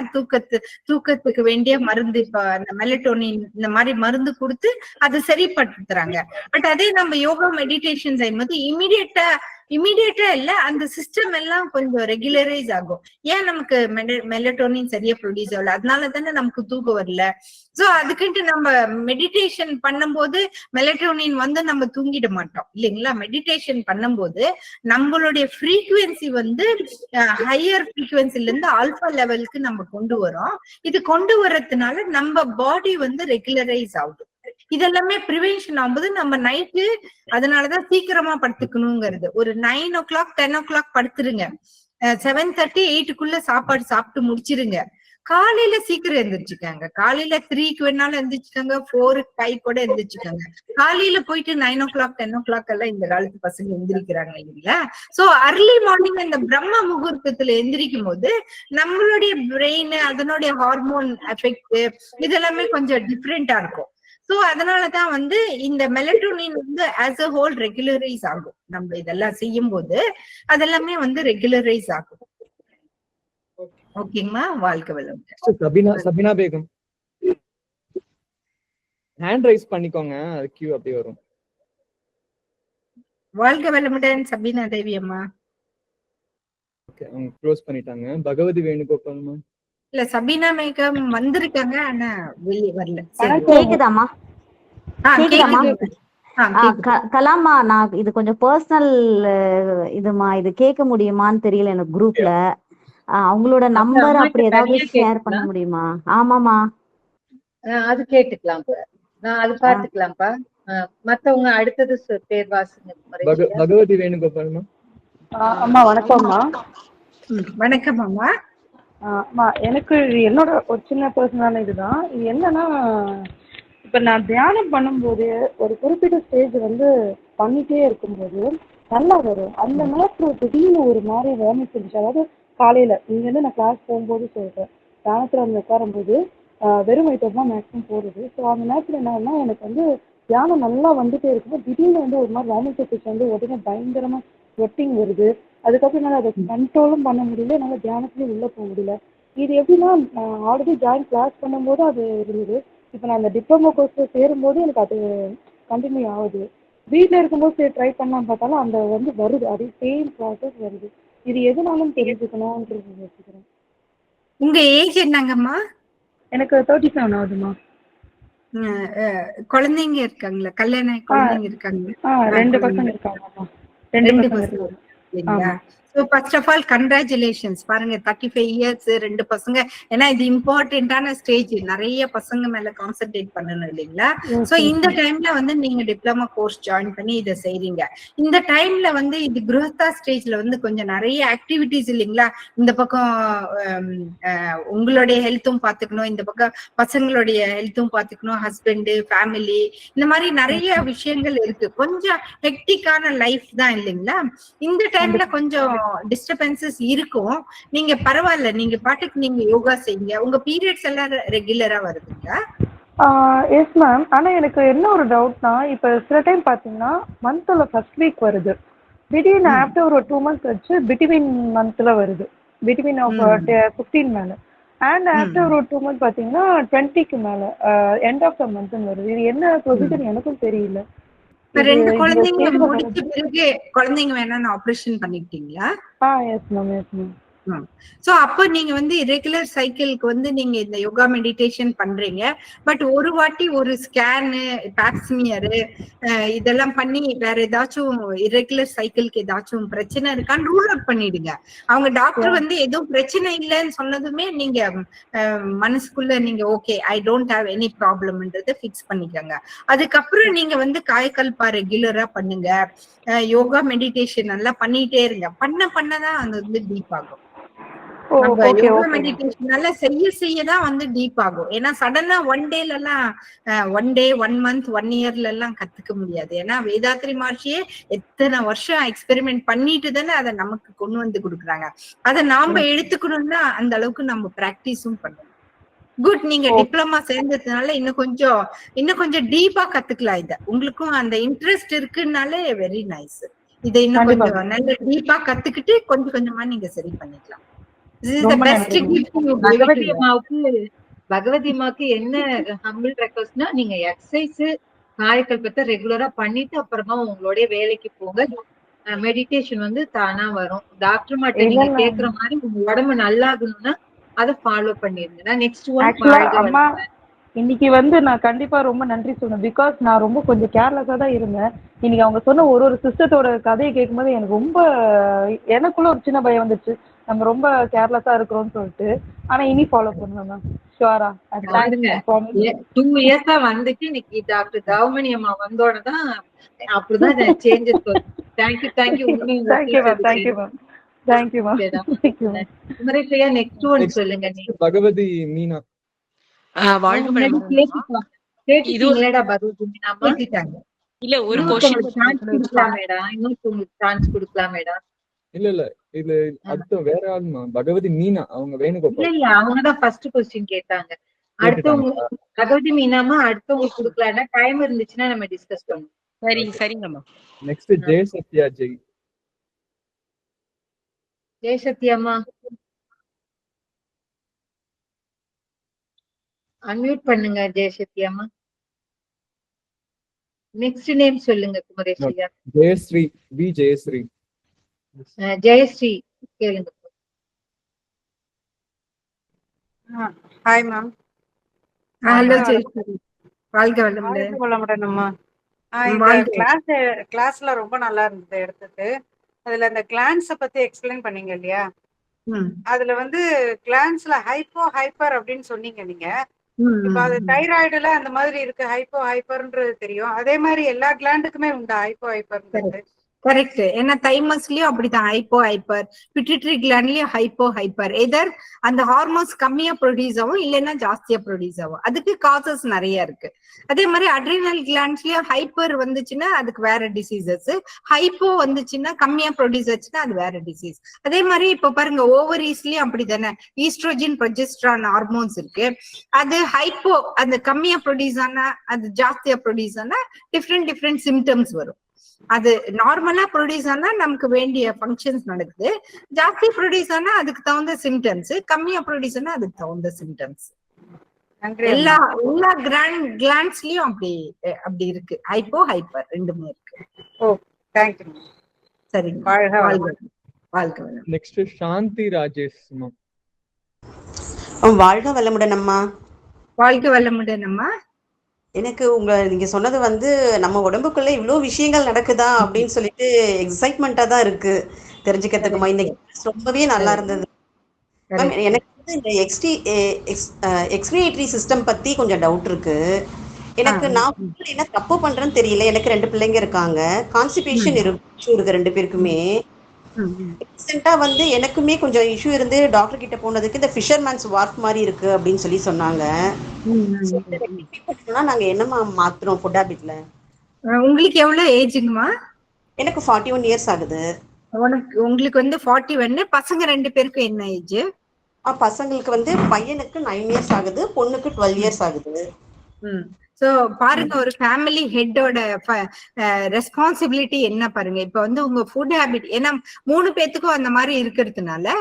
தூக்கத்துக்கு வேண்டிய மருந்து, இப்ப அந்த மெலட்டோனின் இந்த மாதிரி மருந்து கொடுத்து அது சரிப்படுத்துறாங்க. பட் அதே நம்ம யோகா மெடிடேஷன் செய்யும்போது இமிடியேட்டா இல்ல, அந்த சிஸ்டம் எல்லாம் கொஞ்சம் ரெகுலரைஸ் ஆகும். ஏன் நமக்கு மெலட்டோனின் சரியா ப்ரொடியூஸ் ஆகல, அதனால தானே நமக்கு தூக்கம் வரல. சோ அதுக்குன்ட்டு நம்ம மெடிடேஷன் பண்ணும்போது மெலட்டோனின் நம்ம தூங்கிட மாட்டோம் இல்லைங்களா? மெடிடேஷன் பண்ணும்போது நம்மளுடைய ஃப்ரீக்குவென்சி ஹையர் ஃப்ரீக்குவென்சில இருந்து ஆல்பா லெவலுக்கு நம்ம கொண்டு வரோம். இது கொண்டு வர்றதுனால நம்ம பாடி ரெகுலரைஸ் ஆகுது. இதெல்லாமே ப்ரிவென்ஷன் ஆகும்போது நம்ம நைட்டு அதனாலதான் சீக்கிரமா படுத்துக்கணுங்கிறது. ஒரு 9 o'clock 10 o'clock படுத்துருங்க. 7:30 8க்குள்ள சாப்பாடு சாப்பிட்டு முடிச்சிருங்க. காலையில சீக்கிரம் எந்திரிச்சுக்காங்க. காலையில 3க்கு வேணாலும் எந்திரிச்சுக்காங்க, 4க்கு 5 கூட எந்திரிச்சுக்காங்க. காலையில போயிட்டு 9 o'clock 10 o'clock எல்லாம் இந்த காலத்து பசங்க எந்திரிக்கிறாங்க இல்லைங்களா? சோ அர்லி மார்னிங் அந்த பிரம்ம முகூர்த்தத்துல எந்திரிக்கும் போது நம்மளுடைய பிரெயின் அதனுடைய ஹார்மோன் எஃபெக்ட் இதெல்லாமே கொஞ்சம் டிஃப்ரெண்டா இருக்கும். சோ அதனாலதான் இந்த melatonin as a whole regularise ஆகும். நம்ம இதெல்லாம் செய்யும் போது அதெல்லாமே ரெகுலரைஸ் ஆகும். ஓகேங்களா? வாழ்க்கை வளம். சபினா பேகம் ஹேண்ட் ரைஸ் பண்ணிக்கோங்க, அது கியூ அப்படியே வரும். வாழ்க வளமுடன் சபினா தேவி அம்மா. ஓகே, அவங்க க்ளோஸ் பண்ணிட்டாங்க. பகவதி வேணுகோபால்மா இல்ல, சபினா மேகம் வந்திருக்காங்க, ஆனா வெளியே வரல. கேக்குதாமா? கலாமா, நான் இது கொஞ்சம் பர்சனல் இதுமா, இது கேட்க முடியுமான்னு தெரியல எனக்கு. குரூப்ல அவங்களோட நம்பர் அப்படி ஏதாவது ஷேர் பண்ண முடியுமா? ஆமாமா, அது கேட்டுக்கலாம். நான் அது பாத்துக்கலாம்ப்பா. மத்தவங்க அடுத்தது பேர் வாசுங்க. பகவதி வேணுகோபால்மா. அம்மா வணக்கம்மா. வணக்கம் அம்மா. எனக்கு என்னோட ஒரு சின்ன பர்சனலான இதுதான். இது என்னன்னா, இப்ப நான் தியானம் பண்ணும்போது ஒரு குறிப்பிட்ட ஸ்டேஜ் பண்ணிட்டே இருக்கும்போது நல்லா வரும். அந்த நேரத்துல திடீர்னு ஒரு மாதிரி வாமிட் இருந்துச்சு. அதாவது காலையில இங்க நான் கிளாஸ் போகும்போது சொல்றேன், தியானத்துல உட்காரும்போது வெறும் வயிற்று தான் மேக்ஸிமம் போடுது. ஸோ அந்த நேரத்துல என்னன்னா எனக்கு தியானம் நல்லா வந்துட்டே இருக்கும்போது திடீர்னு ஒரு மாதிரி வாமிட் எடுத்துச்சு. உடனே பயங்கரமா ஸ்வெட்டிங் வருது. அதுக்கப்புறம் என்னால் அதை கண்ட்ரோலும் பண்ண முடியல, என்னால் தியானத்துலேயும் உள்ளே போக முடியல. இது எப்படின்னா, நான் ஆல்ரெடி ஜாயின் கிளாஸ் பண்ணும்போது அது இருந்தது. இப்போ நான் அந்த டிப்ளமோ கோர்ஸ் சேரும்போது எனக்கு அது கண்டினியூ ஆகுது. வீட்டில் இருக்கும்போது சரி ட்ரை பண்ணலாம் பார்த்தாலும் அந்த வருது, அதே சேம் ப்ராசஸ் வருது. இது எதுனாலும் தெரிஞ்சுக்கணும்ன்றது வச்சுக்கிறேன். உங்க ஏஜ் என்னங்கம்மா? எனக்கு 37 ஆகுதுமா. குழந்தைங்க இருக்காங்களா? கல்யாணம் குழந்தைங்க இருக்காங்க? 2 பசங்க இருக்காங்கம்மா. 2 பசங்க. So first of all congratulations. பாருங்க 35 இயர்ஸ் 2 பசங்க. ஏன்னா இது இம்பார்ட்டன்டான ஸ்டேஜ். நிறைய பசங்க மேல கான்சென்ட்ரேட் பண்ணணும் இல்லைங்களா? ஸோ இந்த டைம்ல வந்து நீங்க டிப்ளமா கோர்ஸ் ஜாயின் பண்ணி இதை செய்றீங்க. இந்த டைம்ல வந்து இது கிரகஸ்தா ஸ்டேஜ்ல வந்து கொஞ்சம் நிறைய ஆக்டிவிட்டிஸ் இல்லைங்களா? இந்த பக்கம் உங்களுடைய ஹெல்த்தும் பார்த்துக்கணும், இந்த பக்கம் பசங்களுடைய ஹெல்த்தும் பார்த்துக்கணும், ஹஸ்பண்ட் ஃபேமிலி இந்த மாதிரி நிறைய விஷயங்கள் இருக்கு. கொஞ்சம் ஹெக்டிக்கான லைஃப் தான் இல்லைங்களா? இந்த டைம்ல கொஞ்சம் டிஸ்டர்பன்சஸ் இருக்கும். நீங்க பரவாயில்ல, நீங்க பாட்டுக்கு நீங்க யோகா செய்யுங்க. உங்க பீரியட்ஸ் எல்லாம் ரெகுலரா வருதுங்களா? Yes ma'am. ஆனா எனக்கு என்ன ஒரு டவுட்னா, இப்ப சில டைம் பாத்தீங்கன்னா மந்த்ல ஃபர்ஸ்ட் வீக் வருது, திடீர்னு ஆஃப்டர் ஒரு 2 months கழிச்சு பிட்வீன் மந்த்ல வருது, பிட்வீன் ஆஃப் 15 மேல, அண்ட் ஆஃப்டர் ஒரு 2 months பாத்தீங்கன்னா 20க்கு மேல எண்ட் ஆஃப் த மந்த் வருது. இது என்ன ப்ரொசீஜர் எனக்கும் தெரியல. ரெண்டு குழந்தைங்க முடிச்ச பிறகு குழந்தைங்க வேணா ஆபரேஷன் பண்ணிட்டீங்களா? Yes ma'am, yes ma'am. So அப்ப நீங்க வந்து ரெகுலர் சைக்கிளுக்கு வந்து நீங்க இந்த யோகா மெடிடேஷன் பண்றீங்க. பட் ஒரு வாட்டி ஒரு ஸ்கேனு, பாப்ஸ்மியர் இதெல்லாம் பண்ணி வேற ஏதாச்சும் இரெகுலர் சைக்கிளுக்கு ஏதாச்சும் பிரச்சனை இருக்கான்னு ரூல் அவுட் பண்ணிடுங்க. அவங்க டாக்டர் வந்து எதுவும் பிரச்சனை இல்லைன்னு சொன்னதுமே நீங்க மனசுக்குள்ள நீங்க okay I don't have any ப்ராப்ளம்ன்றதை ஃபிக்ஸ் பண்ணிக்கோங்க. அதுக்கப்புறம் நீங்க வந்து காயக்கல்பா ரெகுலரா பண்ணுங்க. யோகா மெடிடேஷன் நல்லா பண்ணிட்டே இருங்க. பண்ணதான் அது வந்து டீப் ஆகும். நம்ம யோகா மெடிடேஷன் நல்லா செய்யதான் வந்து டீப் ஆகும். ஏன்னா சடனா ஒன் டேல எல்லாம் 1 day 1 month 1 yearல எல்லாம் கத்துக்க முடியாது. ஏன்னா வேதாத்ரி மகர்ஷியே எத்தனை வருஷம் எக்ஸ்பெரிமெண்ட் பண்ணிட்டு தானே அதை நமக்கு கொண்டு வந்து கொடுக்குறாங்க. அதை நாம எடுத்துக்கணும்னா அந்த அளவுக்கு நம்ம பிராக்டிஸும் பண்ணணும். குட். நீங்க டிப்ளமா சேர்ந்ததுனால இன்னும் கொஞ்சம் டீப்பா கத்துக்கலாம். இத உங்களுக்கும் அந்த இன்ட்ரெஸ்ட் இருக்குன்னாலே வெரி நைஸ். இதை இன்னும் கொஞ்சம் நல்ல டீப்பா கத்துக்கிட்டு கொஞ்சம் கொஞ்சமா நீங்க சரி பண்ணிக்கலாம். பகவதி அம்மாவுக்கு என்ன ஹம்பிள் ரெக்வெஸ்ட்னா, நீங்க எக்ஸசைஸ் காயக்கல்பத்தை ரெகுலரா பண்ணிட்டு அப்புறமா உங்களுடைய வேலைக்கு போங்க. மெடிடேஷன் வந்து தானா வரும். டாக்டர் மாட்ட நீங்க கேக்குற மாதிரி உங்க உடம்பு நல்லாகணும்னா அதை ஃபாலோ பண்ணிருங்க. நெக்ஸ்ட் அம்மா இன்னைக்கு வந்து நான் கண்டிப்பா ரொம்ப நன்றி சொல்லணும். பிகாஸ் நான் ரொம்ப கொஞ்சம் கேர்லெஸ்ஸா தான் இருந்தேன். இன்னைக்கு அவங்க சொன்ன ஒரு சிஸ்டத்தோட கதையை கேட்கும்போது எனக்கு எனக்குள்ள ஒரு சின்ன பயம் வந்துச்சு, நம்ம ரொம்ப கேர்லெஸ்ஸா இருக்கிறோம்னு சொல்லிட்டு. ஆனா இனி ஃபாலோ பண்ணுவேன் மேம், ஷுவரா. 2 years வந்துட்டு இன்னைக்கு டாக்டர் தவமணி அம்மா வந்தோட தான் அப்படிதான் சேஞ்சஸ் வரும். Thank you thank you ma'am, thank you ma'am, thank you ma'am. குமரேஸ்வரியா நெக்ஸ்ட் ஒன் சொல்லுங்க. பகவதி மீனா. இல்ல ஒரு क्वेश्चन சான்ஸ் கொடுக்கலாம் மேடம். இல்ல இது அடுத்து வேற ஆளுமா பகவதி மீனா, அவங்க வேணுகோபால். இல்ல அவங்கதான் ஃபர்ஸ்ட் क्वेश्चन கேட்டாங்க. அடுத்தவங்க பகவதி மீனாமா அடுத்தவங்க கொடுக்கலாம்னா டைம் இருந்துச்சுன்னா நம்ம டிஸ்கஸ் பண்ணுவோம். சரிங்கம்மா. நெக்ஸ்ட் ஜெயசத்யா ஜெய். ஜெயசத்யாமா அன்மியூட் பண்ணுங்க. ஜெயசத்யாமா நெக்ஸ்ட் நேம் சொல்லுங்க. குமரேஸ்வரியா. ஜெயஸ்ரீ வி. ஜெயஸ்ரீ. ஜெயஸ்ரீ கேளுங்க. Hi ma'am. ஹலோ ஜெயஸ்ரீ, வாழ்க வளமுடன் அம்மா. கிளாஸ்ல ரொம்ப நல்லா இருந்தது எடுத்தது. அதுல அந்த கிளான்ஸ பத்தி எக்ஸ்பிளைன் பண்ணீங்க இல்லையா? அதுல வந்து கிளான்ஸ்ல ஹைப்போ ஹைப்பர் அப்படின்னு சொன்னீங்க நீங்க. இப்ப அது தைராய்டுல அந்த மாதிரி இருக்கு, ஹைப்போ ஹைப்பர்ன்றது தெரியும். அதே மாதிரி எல்லா கிளாண்டுக்குமே உண்டா ஹைப்போ ஹைப்பர்ன்றது? கரெக்ட். ஏன்னா தைமஸ்லயும் அப்படிதான் ஹைப்போ ஹைப்பர், பிட்யூட்டரி கிளாண்ட்லயும் ஹைப்போ ஹைப்பர். எதர் அந்த ஹார்மோன்ஸ் கம்மியா ப்ரொடியூஸ் ஆகும், இல்லைன்னா ஜாஸ்தியா ப்ரொடியூஸ் ஆகும். அதுக்கு காசஸ் நிறைய இருக்கு. அதே மாதிரி அட்ரினல் கிளாண்ட்ஸ்லயும் ஹைப்பர் வந்துச்சுன்னா அதுக்கு வேற டிசீசஸ், ஹைப்போ வந்துச்சுன்னா கம்மியா ப்ரொடியூஸ் ஆச்சுன்னா அது வேற டிசீஸ். அதே மாதிரி இப்ப பாருங்க ஓவரீஸ்லயும் அப்படித்தானே ஈஸ்ட்ரோஜன் ப்ரொஜெஸ்ட்ரான் ஹார்மோன்ஸ் இருக்கு. அது ஹைப்போ அந்த கம்மியா ப்ரொடியூஸ் ஆனா அது ஜாஸ்தியா ப்ரொடியூஸ் ஆனா டிஃப்ரெண்ட் சிம்டம்ஸ் வரும். அது நார்மலா ப்ரொடியூஸ் ஆனா நமக்கு வேண்டிய ஃபங்க்ஷன்ஸ் நடக்குது, ஜாஸ்தி ப்ரொடியூஸ் ஆனா அதுக்கு தகுந்த சிம்டம்ஸ், கம்மியா ப்ரொடியூஸ் ஆனா அதுக்கு தகுந்த சிம்டம்ஸ். எல்லா கிளாண்ட்ஸ்லயும் அப்படி இருக்கு, ஹைப்போ ஹைப்பர் ரெண்டுமே இருக்கு. ஓ தேங்க்யூ. சரிங்க, வாழ்க வளமுடன். நெக்ஸ்ட் சாந்தி ராஜேஷ். வாழ்க வளமுடன் அம்மா. வாழ்க வளமுடன் அம்மா. எனக்கு நீங்க சொன்னது வந்து நம்ம உடம்புக்குள்ள இவ்வளோ விஷயங்கள் நடக்குதா அப்படின்னு சொல்லிட்டு எக்ஸைட்மெண்டா தான் இருக்கு தெரிஞ்சுக்கிறதுக்குமா. இன்னைக்கு ரொம்பவே நல்லா இருந்தது மேம். எனக்கு வந்து இந்த எக்ஸ்கிரியேட்டரி சிஸ்டம் பத்தி கொஞ்சம் டவுட் இருக்கு. எனக்கு நான் என்ன தப்பு பண்றேன்னு தெரியல. எனக்கு 2 பிள்ளைங்க இருக்காங்க. கான்ஸ்டிபேஷன் இருக்கு 2 பேருக்குமே. ரீசெண்டா வந்து எனக்குமே கொஞ்சம் இஷ்யூ இருந்து டாக்டர் கிட்ட போனதுக்கு இந்த ஃபிஷர்மேன்ஸ் வார்க் மாதிரி இருக்கு அப்படின்னு சொல்லி சொன்னாங்க. நாங்க என்னமா மாத்துறோம் ஃபுட் ஹேபிட்ல? உங்களுக்கு எவ்வளவு ஏஜுங்கம்மா? எனக்கு 41 இயர்ஸ் ஆகுது. உங்களுக்கு வந்து 41. பசங்க 2 பேருக்கும் என்ன ஏஜ்? பசங்களுக்கு வந்து பையனுக்கு 9 இயர்ஸ் ஆகுது, பொண்ணுக்கு 12 இயர்ஸ் ஆகுது. சோ பாருங்க, ஒரு ஃபேமிலி ஹெட்டோட ரெஸ்பான்சிபிலிட்டி என்ன பாருங்க. இப்ப வந்து உங்க ஃபுட் ஹேபிட், ஏன்னா 3 பேத்துக்கும் அந்த மாதிரி இருக்கிறதுனால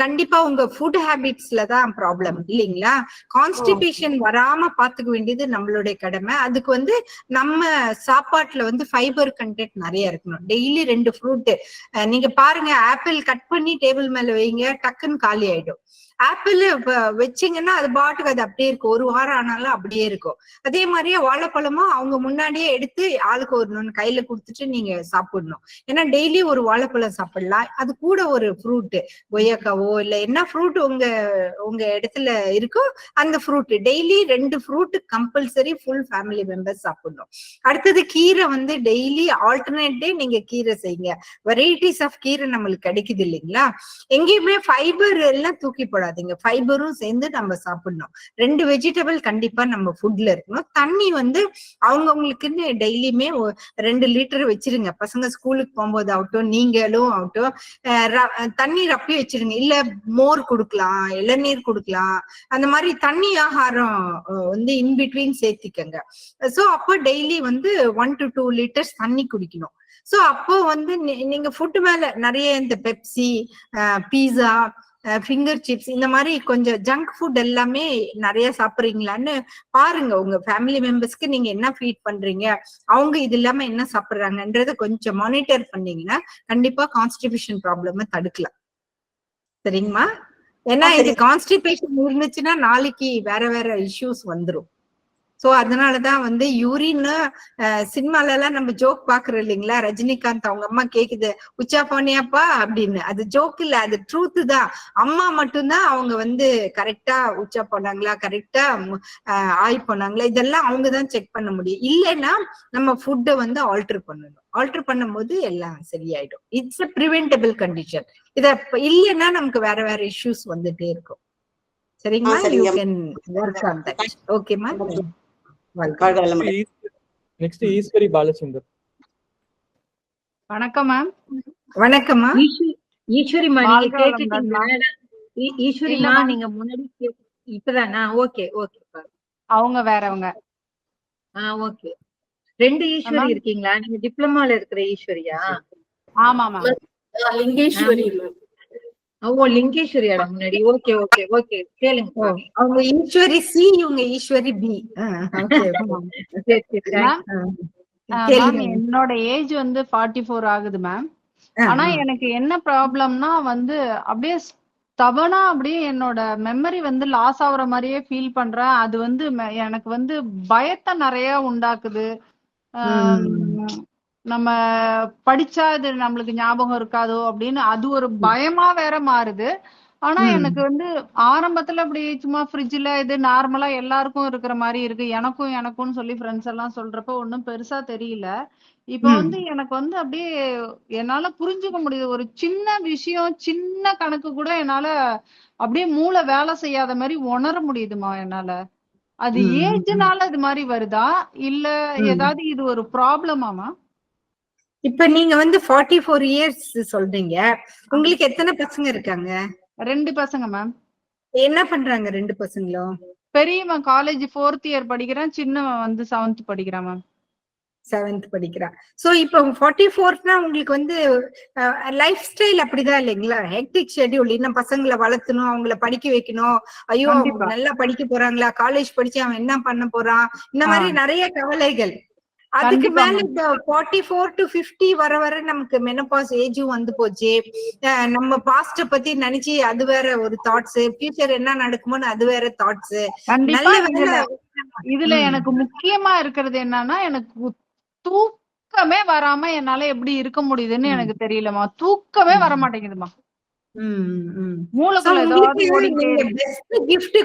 கண்டிப்பா உங்க ஃபுட் ஹேபிட்ஸ்ல தான் ப்ராப்ளம் இல்லைங்களா? கான்ஸ்டிபேஷன் வராம பாத்துக்க வேண்டியது நம்மளுடைய கடமை. அதுக்கு வந்து நம்ம சாப்பாட்டுல வந்து ஃபைபர் கண்டென்ட் நிறைய இருக்கணும். டெய்லி 2 ஃப்ரூட் நீங்க பாருங்க. ஆப்பிள் கட் பண்ணி டேபிள் மேல வைங்க, டக்குன்னு காலி ஆயிடும். ஆப்பிள் வச்சிங்கன்னா அது பாட்டுக்கு அது அப்படியே இருக்கும், 1 வாரம் ஆனாலும் அப்படியே இருக்கும். அதே மாதிரியே வாழைப்பழமும் அவங்க முன்னாடியே எடுத்து ஆளுக்கு ஒரு கையில கொடுத்துட்டு நீங்க சாப்பிடணும். ஏன்னா டெய்லி ஒரு வாழைப்பழம் சாப்பிடலாம். அது கூட ஒரு ஃப்ரூட், கொய்யாக்காவோ இல்ல என்ன ஃப்ரூட் உங்க இடத்துல இருக்கோ அந்த fruit, daily 2 fruit compulsory full family members சாப்பிடணும். அடுத்தது கீரை வந்து டெய்லி ஆல்டர்னேட் டே நீங்க கீரை செய்யுங்க. வெரைட்டிஸ் ஆஃப் கீரை நம்மளுக்கு கிடைக்குது இல்லைங்களா? எங்கேயுமே ஃபைபர் எல்லாம் தூக்கி போடாதீங்க, ஃபைபரும் சேர்ந்து நம்ம சாப்பிடணும். 2 வெஜிடபிள் கண்டிப்பா நம்ம ஃபுட்ல இருக்கணும். தண்ணி வந்து அவங்கவுங்களுக்குன்னு டெய்லியுமே 2 லிட்டர் வச்சிருங்க. பசங்க ஸ்கூலுக்கு போகும்போது ஆகட்டும், நீங்களும் ஆகட்டும், தண்ணி ரப்பி வச்சிருங்க. இல்ல மோர் கொடுக்கலாம், இளநீர் கொடுக்கலாம். அந்த மாதிரி தண்ணி ஆகாரம் வந்து இன்பிட்வீன் சேர்த்திக்கங்க. சோ அப்போ டெய்லி வந்து 1 to 2 லிட்டர்ஸ் தண்ணி குடிக்கணும். சோ அப்போ வந்து நீங்க ஃபுட் மேல நிறைய இந்த பெப்சி, பீஸா, ஃபிங்கர் சிப்ஸ் இந்த மாதிரி கொஞ்சம் ஜங்க் ஃபுட் எல்லாமே நிறைய சாப்பிடுறீங்களான்னு பாருங்க. உங்க ஃபேமிலி மெம்பர்ஸ்க்கு நீங்க என்ன ஃபீட் பண்றீங்க, அவங்க இது இல்லாம என்ன சாப்பிடுறாங்கன்றத கொஞ்சம் மானிட்டர் பண்ணீங்கன்னா கண்டிப்பா கான்ஸ்டிபேஷன் ப்ராப்ளம் தடுக்கலாம். சரிங்கம்மா? ஏன்னா இது கான்ஸ்டிபேஷன் இருந்துச்சுன்னா நாளைக்கு வேற வேற இஷ்யூஸ் வந்துரும். சோ அதனாலதான் வந்து யூரின் சினிமால எல்லாம் நம்ம ஜோக் பாக்குறோம் இல்லைங்களா? ரஜினிகாந்த் அவங்க அம்மா கேக்குது, உச்சா போனியாப்பா அப்படின்னு. அது ஜோக் இல்ல, அது ட்ரூத் தான். அம்மா மட்டும்தான் அவங்க வந்து கரெக்டா உச்சா போனாங்களா, கரெக்டா ஆய் போனாங்களா, இதெல்லாம் அவங்கதான் செக் பண்ண முடியும். இல்லைன்னா நம்ம ஃபுட்டை வந்து ஆல்டர் பண்ணணும். ஆல்டர் பண்ணும் போது எல்லாம் சரியாயிடும். It's a preventable condition. இத இல்லைன்னா நமக்கு வேற வேற இஷ்யூஸ் வந்துட்டே இருக்கும். சரிங்களா? You can work on that. ஓகேமா? நெக்ஸ்ட் ஈஸ்வரி பாலச்சந்தர். வணக்கம் மேம். வணக்கம்மா. ஈஸ்வரிமா, நீங்க கேட்டுட்டீங்களா? ஈஸ்வரிமா நீங்க முன்னாடி இப்பதானா? Okay okay. அவங்க வேறவங்க. ஓகே. 2 ஈஸ்வரி இருக்கீங்களா? நீங்க டிப்ளமால இருக்கிற ஈஸ்வரியா? ஆமா மேம். லிங்கேஸ்வரி மேம். ஓ, லிங்கேஸ்வரியாடா முன்னாடி. ஓகே ஓகே ஓகே, கேளுங்க. அவங்க ஈஸ்வரி சி, இவங்க ஈஸ்வரி பி. என்னோட ஏஜ் வந்து 44 ஆகுது மேம். ஆனா எனக்கு என்ன ப்ராப்ளம்னா வந்து அப்படியே ஸ்டபனா அப்படியே என்னோட மெமரி வந்து லாஸ் ஆகுற மாதிரியே ஃபீல் பண்றேன். அது வந்து எனக்கு வந்து பயத்தை நிறைய உண்டாக்குது. நம்ம படிச்சா இது நம்மளுக்கு ஞாபகம் இருக்காதோ அப்படின்னு அது ஒரு பயமா வேற மாறுது. ஆனா எனக்கு வந்து ஆரம்பத்துல அப்படி சும்மா ஃப்ரிட்ஜ்ல இது நார்மலா எல்லாருக்கும் இருக்கிற மாதிரி இருக்கு, எனக்கும் சொல்லி ஃப்ரெண்ட்ஸ் எல்லாம் சொல்றப்ப ஒன்னும் பெருசா தெரியல. இப்ப வந்து எனக்கு வந்து அப்படியே என்னால புரிஞ்சுக்க முடியுது. ஒரு சின்ன விஷயம், சின்ன கணக்கு கூட என்னால அப்படியே மூளை வேலை செய்யாத மாதிரி உணர முடியுதுமா என்னால. அது ஏஜ்னால இது மாதிரி வருதா இல்ல ஏதாவது இது ஒரு ப்ராப்ளமாமா? இப்ப நீங்க வந்து 44 இயர்ஸ் சொல்றீங்க. உங்களுக்கு எத்தனை பசங்க இருக்காங்க? 2 பசங்க மேம். என்ன பண்றாங்க 2 பசங்களும்? பெரியவன் காலேஜ் 4th இயர் படிக்கிறான், சின்னவன் வந்து 7th படிக்கிறான் மேம். 7th படிக்கிறான். சோ இப்போ 44னா உங்களுக்கு வந்து லைஃப் ஸ்டைல் அப்படிதான் இல்லைங்களா? Hectic schedule. இன்னும் பசங்களை வளர்த்தணும், அவங்கள படிக்க வைக்கணும். ஐயோ நல்லா படிக்க போறாங்களா, காலேஜ் படிச்சு அவன் என்ன பண்ண போறான், இந்த மாதிரி நிறைய கவலைகள். அதுக்கு மேல இந்த 44 to 50 வர நமக்கு மெனோபாஸ் ஏஜும் வந்து போச்சு. நம்ம பாஸ்ட பத்தி நினைச்சு அது வேற ஒரு தாட்ஸ், ஃபியூச்சர் என்ன நடக்குமோன்னு அது வேற தாட்ஸ். இதுல எனக்கு முக்கியமா இருக்கிறது என்னன்னா, எனக்கு தூக்கமே வராம என்னால எப்படி இருக்க முடியுதுன்னு எனக்கு தெரியலமா. தூக்கமே வர மாட்டேங்குதுமா.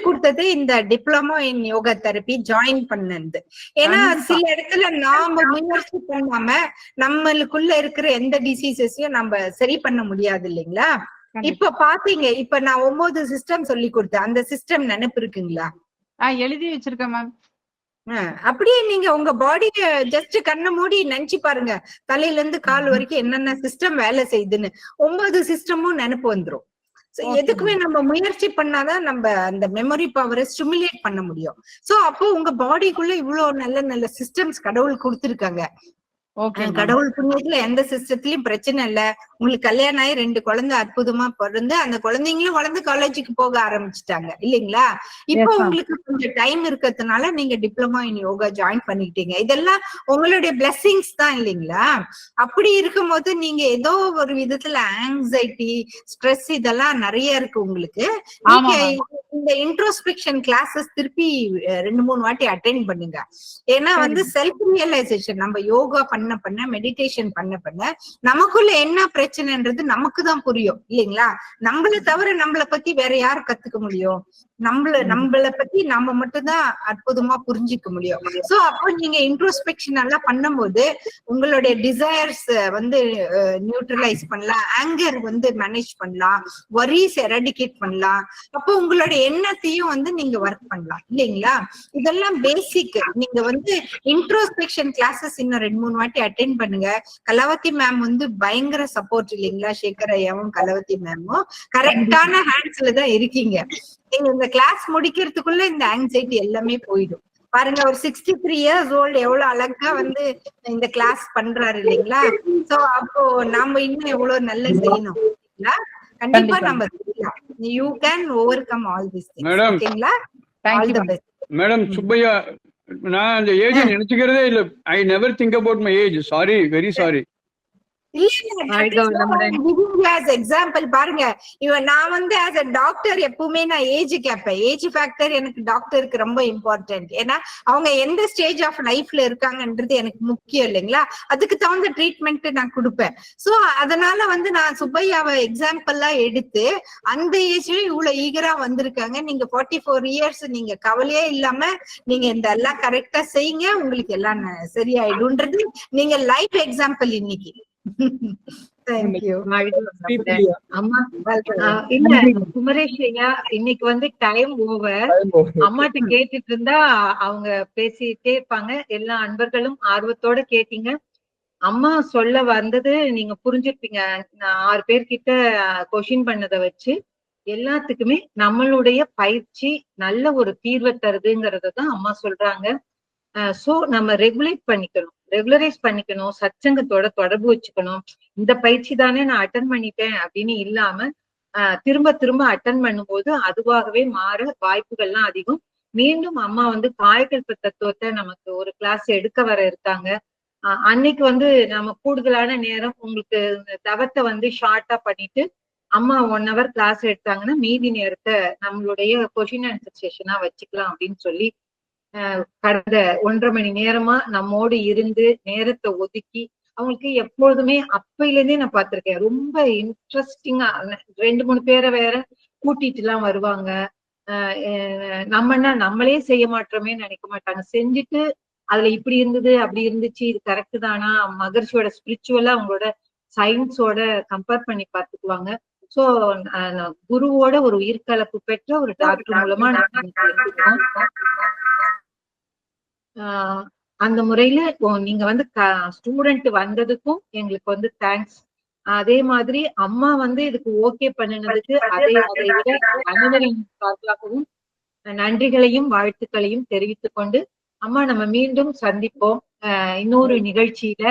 கொடுத்தது இந்த diploma in yoga therapy join பண்ணது. ஏன்னா சில இடத்துல நாம முயற்சி பண்ணாம நம்மளுக்குள்ள இருக்கிற எந்த டிசீசஸையும் நம்ம சரி பண்ண முடியாது இல்லைங்களா. இப்ப பாத்தீங்க, இப்ப நான் 9 சிஸ்டம் சொல்லி கொடுத்தேன். அந்த சிஸ்டம் நினைப்பு இருக்குங்களா? எழுதி வச்சிருக்கேன் மேம். அப்படியே நீங்க உங்க பாடிய ஜஸ்ட் கண்ணை மூடி நினைச்சு பாருங்க, தலையில இருந்து கால் வரைக்கும் என்னென்ன சிஸ்டம் வேலை செய்யுதுன்னு. 9 சிஸ்டமும் நினைப்பு வந்துரும். எதுக்குமே நம்ம முயற்சி பண்ணாதான் நம்ம அந்த மெமரி பவரை ஸ்டிமுலேட் பண்ண முடியும். சோ அப்போ உங்க பாடிக்குள்ள இவ்வளவு நல்ல நல்ல சிஸ்டம்ஸ் கடவுள் கொடுத்திருக்காங்க. கடவுள் புண்ணியத்துல எந்த சிஸ்டத்திலயும் பிரச்சனை இல்ல. உங்களுக்கு கல்யாணம் ஆகி 2 குழந்தை அற்புதமா பிறந்து அந்த குழந்தைங்களும் வளர்ந்து காலேஜுக்கு போக ஆரம்பிச்சுட்டாங்க இல்லைங்களா. இப்போ உங்களுக்கு கொஞ்சம் டைம் இருக்கிறதுனால நீங்க டிப்ளமா இன் யோகா ஜாயின் பண்ணிக்கிட்டீங்க. இதெல்லாம் உங்களுடைய பிளெஸிங்ஸ் தான் இல்லைங்களா. அப்படி இருக்கும் போது நீங்க ஏதோ ஒரு விதத்துல ஆங்ஸைட்டி, ஸ்ட்ரெஸ் இதெல்லாம் நிறைய இருக்கு உங்களுக்கு. நீங்க இந்த இன்ட்ரோஸ்பெக்ஷன் கிளாஸஸ் திருப்பி 2-3 வாட்டி அட்டென்ட் பண்ணுங்க. ஏன்னா செல்ஃப் ரியலைசேஷன் நம்ம யோகா பண்ண மெடிடேஷன் பண்ண நமக்குள்ள என்ன பிரச்சனைன்றது நமக்கு தான் புரியும் இல்லைங்களா. நம்மள தவிர நம்மளை பத்தி வேற யாரு கத்துக்க முடியும்? நம்மள பத்தி நம்ம மட்டும்தான் அற்புதமா புரிஞ்சுக்க முடியும். சோ அப்போ நீங்க இன்ட்ரோஸ்பெக்ஷன் எல்லாம் பண்ணும்போது உங்களுடைய டிசையர்ஸ் நியூட்ரலைஸ் பண்ணலாம், ஆங்கர் மேனேஜ் பண்ணலாம், வரிஸ் எராடிகேட் பண்ணலாம். அப்போ உங்களுடைய எண்ணத்தையும் நீங்க ஒர்க் பண்ணலாம் இல்லைங்களா. இதெல்லாம் பேசிக். நீங்க இன்ட்ரோஸ்பெக்ஷன் கிளாஸஸ் இன்னும் 2-3 வாட்டி அட்டென்ட் பண்ணுங்க. கலாவதி மேம் பயங்கர சப்போர்ட் இல்லைங்களா. சேகர் ஐயாவும் கலாவதி மேமும் கரெக்டான ஹேண்ட்ஸ்ல தான் இருக்கீங்க. நீங்க இந்த கிளாஸ் முடிக்கிறதுக்குள்ள இந்த ஆங்ஸைட்டி எல்லாமே போயிடும். பாருங்க, ஒரு 63 years old எவ்வளவு அழகா இந்த கிளாஸ் பண்றாரு இல்லைங்களா. சோ அப்போ நாம இன்னும் எவ்வளவு நல்ல செய்யணும் இல்லைங்களா. கண்டிப்பா நம்ம you can overcome all this things. ஓகேங்களா. All the best madam. Subbiah, நான் அந்த ஏஜ் நினைச்சுக்கிறதே இல்ல. I never think about my age. Sorry, very sorry. Example பாருங்க, நான் as a டாக்டர் எப்பவுமே நான் ஏஜ் கேட்பேன். ஏஜ் ஃபேக்டர் எனக்கு டாக்டருக்கு ரொம்ப இம்பார்ட்டன்ட். ஏன்னா அவங்க எந்த ஸ்டேஜ் ஆஃப் லைஃப்ல இருக்காங்கன்றது எனக்கு முக்கியம் இல்லைங்களா. அதுக்கு தகுந்த ட்ரீட்மெண்ட் நான் கொடுப்பேன். சோ அதனால நான் சுப்பையாவை எக்ஸாம்பிளா எடுத்து அந்த ஏஜ்லயும் இவ்வளவு ஈகரா வந்திருக்காங்க. நீங்க 44 years நீங்க கவலையே இல்லாம நீங்க இந்த எல்லாம் கரெக்டா செய்யுங்க, உங்களுக்கு எல்லாம் சரியாயிடும்ன்றது நீங்க லைஃப் எக்ஸாம்பிள் இன்னைக்கு. குமரேஷ் ஐயா, இன்னைக்கு டைம் ஓவர். அம்மாட்ட கேட்டுட்டு இருந்தா அவங்க பேசிட்டே இருப்பாங்க. எல்லா அன்பர்களும் ஆர்வத்தோட கேட்டீங்க. அம்மா சொல்ல வந்தது நீங்க புரிஞ்சிருப்பீங்க. நான் 6 பேர்கிட்ட கொஸ்டின் பண்ணதை வச்சு எல்லாத்துக்குமே நம்மளுடைய பயிற்சி நல்ல ஒரு தீர்வை தருதுங்கிறதான் அம்மா சொல்றாங்க. சோ நம்ம ரெகுலரைஸ் பண்ணிக்கணும், சத்சங்கத்தோட தொடர்பு வச்சுக்கணும். இந்த பயிற்சி தானே நான் அட்டன் பண்ணிட்டேன் அப்படின்னு இல்லாம திரும்ப திரும்ப அட்டன் பண்ணும்போது அதுவாகவே மாற வாய்ப்புகள்லாம் அதிகம். மீண்டும் அம்மா காயகல்ப தத்துவத்தை நமக்கு ஒரு கிளாஸ் எடுக்க வர இருக்காங்க. அன்னைக்கு நம்ம கூடுதலான நேரம் உங்களுக்கு தவத்தை ஷார்ட்டா பண்ணிட்டு அம்மா 1 hour கிளாஸ் எடுத்தாங்கன்னா மீதி நேரத்தை நம்மளுடைய கொஸ்டின் ஆன்சர் செஷனா வச்சுக்கலாம் அப்படின்னு சொல்லி கடந்த 1.5 மணி நேரமா நம்மோடு இருந்து நேரத்தை ஒதுக்கி அவங்களுக்கு எப்பொழுதுமே அப்பையிலேருந்தே நான் பார்த்திருக்கேன். ரொம்ப இன்ட்ரெஸ்டிங்கா 2-3 பேரை வேற கூட்டிட்டு எல்லாம் வருவாங்க. நம்மளே செய்ய மாட்டோமே நினைக்க மாட்டாங்க. செஞ்சுட்டு அதுல இப்படி இருந்தது அப்படி இருந்துச்சு, இது கரெக்ட் தானா, மகர்ஷியோட ஸ்பிரிச்சுவலா அவங்களோட சயின்ஸோட கம்பேர் பண்ணி பார்த்துக்குவாங்க. சோ குருவோட ஒரு உயிர்கலப்பு பெற்ற ஒரு டாக்டர் மூலமா அந்த முறையில நீங்க ஸ்டூடெண்ட் வந்ததுக்கும் எங்களுக்கு தேங்க்ஸ். அதே மாதிரி அம்மா இதுக்கு ஓகே பண்ணினதுக்கு அதை விட அனைவரின் சார்பாகவும் நன்றிகளையும் வாழ்த்துக்களையும் தெரிவித்துக் கொண்டு அம்மா நம்ம மீண்டும் சந்திப்போம் இன்னொரு நிகழ்ச்சியில.